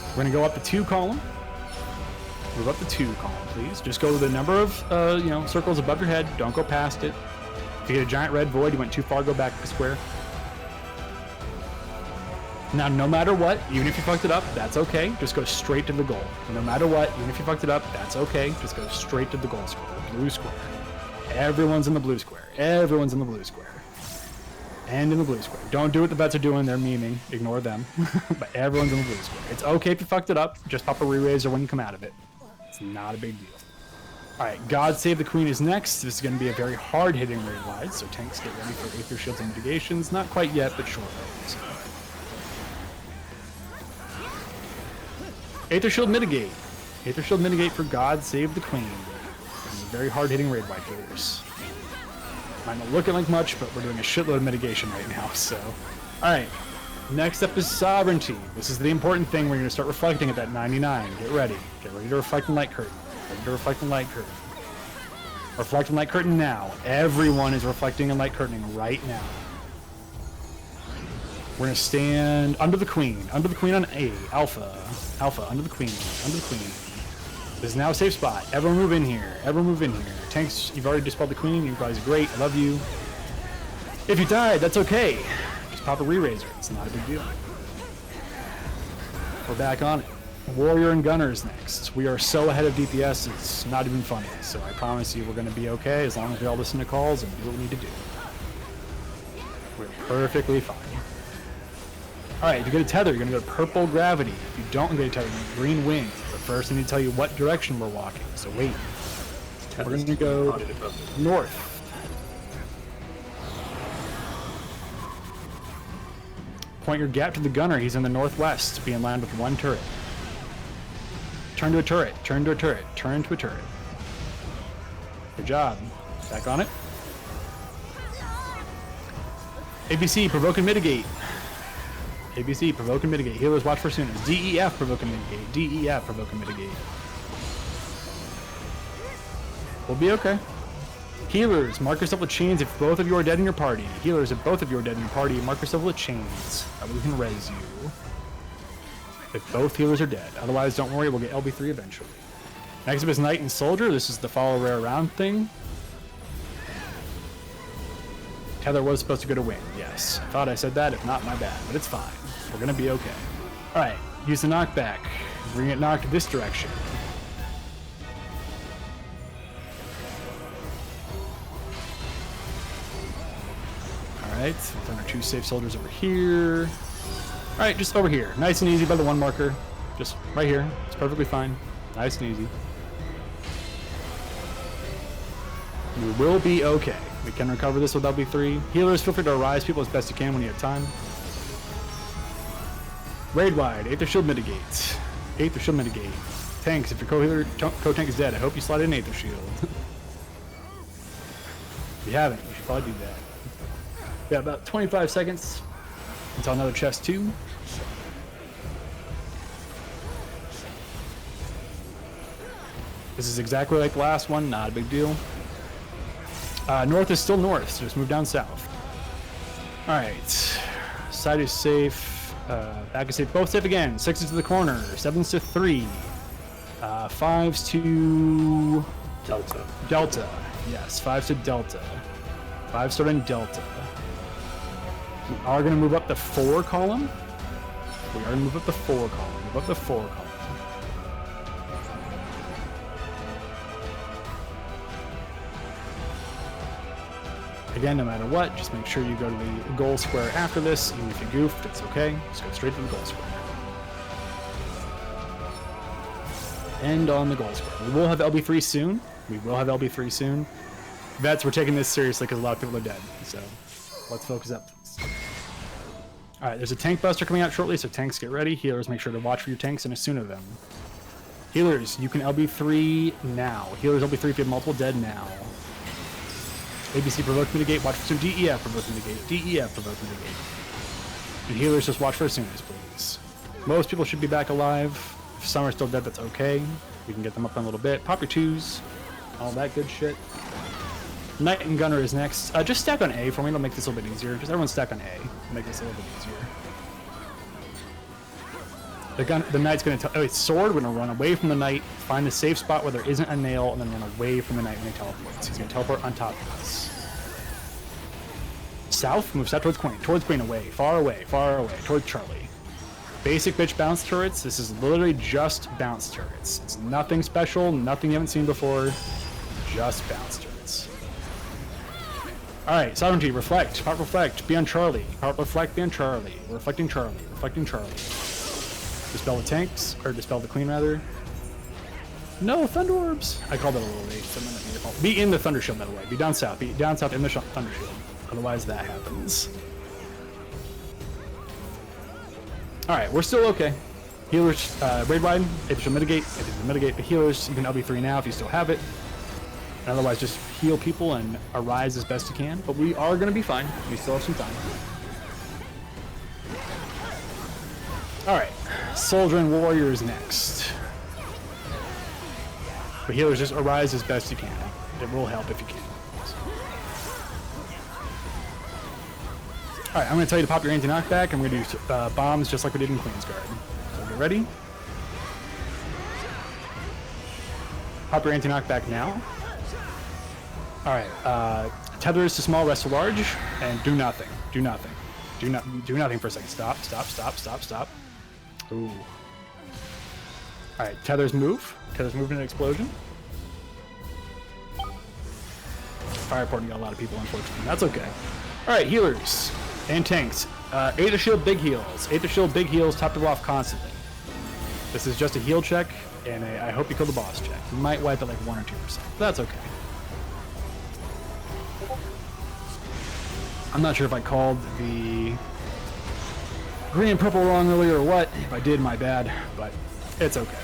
We're going to go up the 2 column. Move up the 2 column, please. Just go to the number of circles above your head. Don't go past it. If you get a giant red void, you went too far, go back to the square. Now, no matter what, even if you fucked it up, that's okay. Just go straight to the goal. No matter what, even if you fucked it up, that's okay. Just go straight to the goal square, the blue square. Everyone's in the blue square. Everyone's in the blue square. And in the blue square. Don't do what the vets are doing. They're memeing. Ignore them. But everyone's in the blue square. It's okay if you fucked it up. Just pop a re-raiser when you come out of it. It's not a big deal. Alright, God Save the Queen is next. This is going to be a very hard-hitting raid wide, so tanks get ready for Aether Shields and mitigations. Not quite yet, but shortly. So. Aether Shield Mitigate. Aether Shield Mitigate for God Save the Queen. This is a very hard-hitting raid wide hitters. Might not look like much, but we're doing a shitload of mitigation right now, so. Alright, next up is Sovereignty. This is the important thing. We're going to start reflecting at that 99. Get ready. Get ready to reflect in Light Curtain. Ready to reflect in Light Curtain. Reflect in Light Curtain now. Everyone is reflecting in Light Curtaining right now. We're going to stand under the Queen. Under the Queen on A. Alpha. Alpha. Under the Queen. Under the Queen. This is now a safe spot. Everyone move in here. Everyone move in here. Tanks, you've already dispelled the Queen. You guys are great. I love you. If you died, that's okay. Just pop a re-raiser. It's not a big deal. We're back on it. Warrior and Gunners next. We are so ahead of DPS, it's not even funny. So I promise you we're going to be okay as long as we all listen to calls and do what we need to do. We're perfectly fine. Alright, if you get a tether, you're going to go to Purple Gravity. If you don't get a tether, you're going to Green Wings. But first I need to tell you what direction we're walking, so wait. We're going to go north. Point your gap to the gunner. He's in the northwest. Be in line with 1 turret. Turn to a turret. Turn to a turret. Turn to a turret. Good job. Back on it. ABC, provoke and mitigate. ABC, provoke and mitigate. Healers, watch for sooners. DEF, provoke and mitigate. DEF, provoke and mitigate. We'll be okay. Healers, mark yourself with chains if both of you are dead in your party. Healers, if both of you are dead in your party, mark yourself with chains. That way we can res you. If both healers are dead. Otherwise, don't worry, we'll get LB3 eventually. Next up is Knight and Soldier. This is the follow rare round thing. Tether was supposed to go to win. Yes. I thought I said that. If not, my bad. But it's fine. We're going to be okay. Alright. Use the knockback. Bring it knocked this direction. Alright. Then our 2 safe soldiers over here. Alright, just over here. Nice and easy by the 1 marker. Just right here. It's perfectly fine. Nice and easy. We will be okay. We can recover this with LB3. Healers, feel free to arise people as best you can when you have time. Raid wide. Aether Shield mitigate. Aether Shield mitigate. Tanks, if your co-tank is dead, I hope you slide in Aether Shield. If you haven't, you should probably do that. We have about 25 seconds until another chest 2. This is exactly like the last one, not a big deal. North is still north, so just move down south. Alright. Side is safe. Back is safe. Both safe again. 6s to the corner. 7s to 3. 5s to... Delta. Delta. Yes, 5s to Delta. 5 start in Delta. We are going to move up the 4 column. We are going to move up the 4 column. Move up the 4 column. Again, no matter what, just make sure you go to the goal square after this. Even if you goofed, it's okay. Just go straight to the goal square. End on the goal square. We will have LB3 soon. We will have LB3 soon. Vets, we're taking this seriously because a lot of people are dead. So let's focus up, please. Alright, there's a tank buster coming out shortly, so tanks get ready. Healers, make sure to watch for your tanks and Asuna them. Healers, you can LB3 now. Healers, LB3 if you have multiple dead now. ABC, provoke mitigate, watch for some DEF, provoke mitigate, DEF, provoke mitigate. And healers, just watch for Asunas, please. Most people should be back alive. If some are still dead, that's okay. We can get them up in a little bit. Pop your 2s, all that good shit. Knight and Gunner is next. Just stack on A for me. It'll make this a little bit easier. Just everyone stack on A. It'll make this a little bit easier. The Knight's going to... Oh, it's Sword. We're going to run away from the Knight, find a safe spot where there isn't a nail, and then run away from the Knight when he teleports. He's going to teleport on top of us. South, move south towards Queen. Towards Queen, away, far away, towards Charlie. Basic bitch bounce turrets. This is literally just bounce turrets. It's nothing special, nothing you haven't seen before. Just bounce turrets. Alright, Sovereignty, reflect. Part reflect, be on Charlie. Part reflect, be on Charlie. We're reflecting Charlie. Reflecting Charlie. Dispel the tanks, or dispel the Queen rather. No, Thunder Orbs! I called it a little late, so I'm not your fault. Be in the Thunder Shield, by the way. Be down south in the Thunder Shield. Otherwise that happens. Alright, we're still okay. Healers, raid wide, if you'll mitigate, the healers, you can LB3 now if you still have it. And otherwise just heal people and arise as best you can. But we are going to be fine. We still have some time. Alright, Soldier and Warrior is next. But healers, just arise as best you can. It will help if you can. Alright, I'm going to tell you to pop your anti-knockback, and we're going to do bombs just like we did in Queen's Guard. So get ready. Pop your anti-knockback now. Alright, tethers to small, rest to large, and do nothing. Do nothing. Do nothing for a second. Stop. Ooh. Alright, tethers move. Tethers move in an explosion. Fire porting got a lot of people, unfortunately. That's okay. Alright, healers and tanks. Aether Shield, big heals. Aether Shield, big heals, top people off constantly. This is just a heal check, and I hope you kill the boss check. You might wipe it like 1 or 2%, but that's okay. I'm not sure if I called the green and purple wrong earlier or what. If I did, my bad, but it's okay.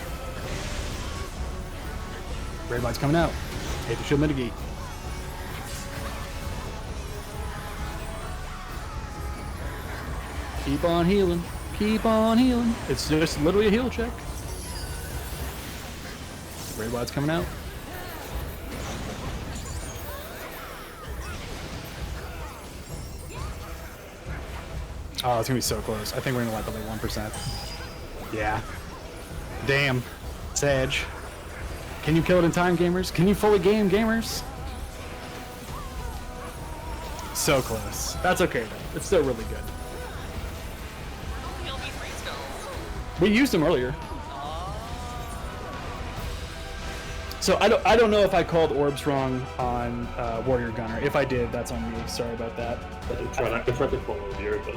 Red light's coming out. Aether Shield mitigate. Keep on healing. Keep on healing. It's just literally a heal check. Red light's coming out. Oh, it's gonna be so close. I think we're gonna wipe it like 1%. Yeah. Damn. Sage. Can you kill it in time, gamers? Can you fully game, gamers? So close. That's okay though. It's still really good. We used them earlier. So I don't know if I called orbs wrong on Warrior Gunner. If I did, that's on me. Sorry about that. I tried to follow your but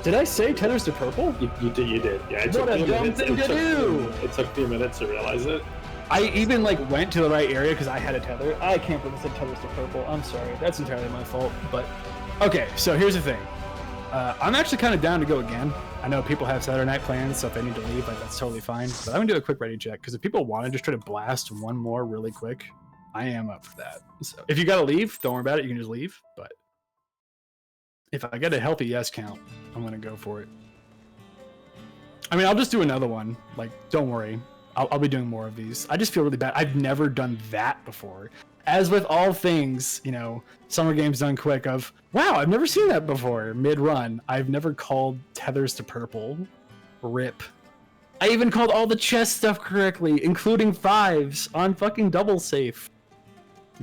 did I say tethers to purple? You did. Yeah, it what a dumb thing to do! It took 3 minutes to realize it. I even like went to the right area because I had a tether. I can't believe it said tethers to purple. I'm sorry. That's entirely my fault. But okay, so here's the thing. I'm actually kind of down to go again. I know people have Saturday night plans, so if they need to leave, like, that's totally fine. But I'm gonna do a quick ready check because if people want to just try to blast one more really quick, I am up for that. So if you gotta leave, don't worry about it. You can just leave. But if I get a healthy yes count, I'm gonna go for it. I mean, I'll just do another one. Like, don't worry. I'll be doing more of these. I just feel really bad. I've never done that before. As with all things, you know, Summer Games Done Quick of, wow, I've never seen that before, mid-run. I've never called tethers to purple. RIP. I even called all the chest stuff correctly, including 5s on fucking double safe.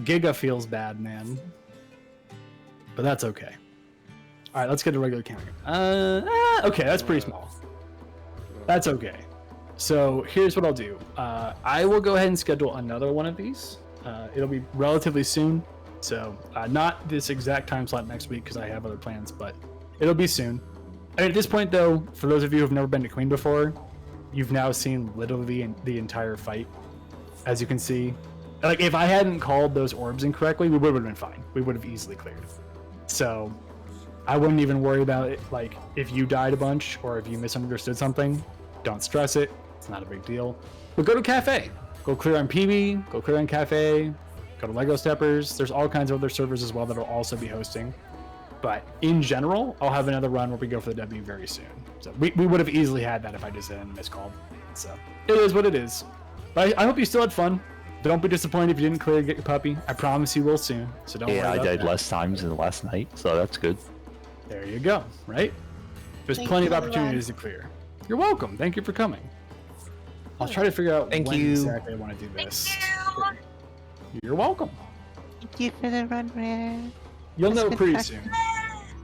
Giga feels bad, man. But that's okay. Alright, let's get a regular count. Okay, that's pretty small. That's okay. So here's what I'll do. I will go ahead and schedule another one of these. It'll be relatively soon, so not this exact time slot next week because I have other plans, but it'll be soon. And at this point, though, for those of you who've never been to Queen before, you've now seen literally the entire fight. As you can see, like if I hadn't called those orbs incorrectly, we would have been fine. We would have easily cleared. So I wouldn't even worry about it. Like if you died a bunch or if you misunderstood something, don't stress it. It's not a big deal. But go to Cafe. Go clear on PB, go clear on Cafe, go to Lego Steppers. There's all kinds of other servers as well that will also be hosting. But in general, I'll have another run where we go for the W very soon. So we would have easily had that if I just hadn't miscalled. So it is what it is. But I hope you still had fun. don't be disappointed if you didn't clear to get your puppy. I promise you will soon. So don't worry Yeah, I about died that. less times than last night, so that's good. There you go. Right? There's Thank plenty you, of opportunities to clear. You're welcome. Thank you for coming. I'll try to figure out Thank when you. exactly I want to do this. You're welcome. Thank you for the run, Rare. You'll That's know good pretty practice. soon.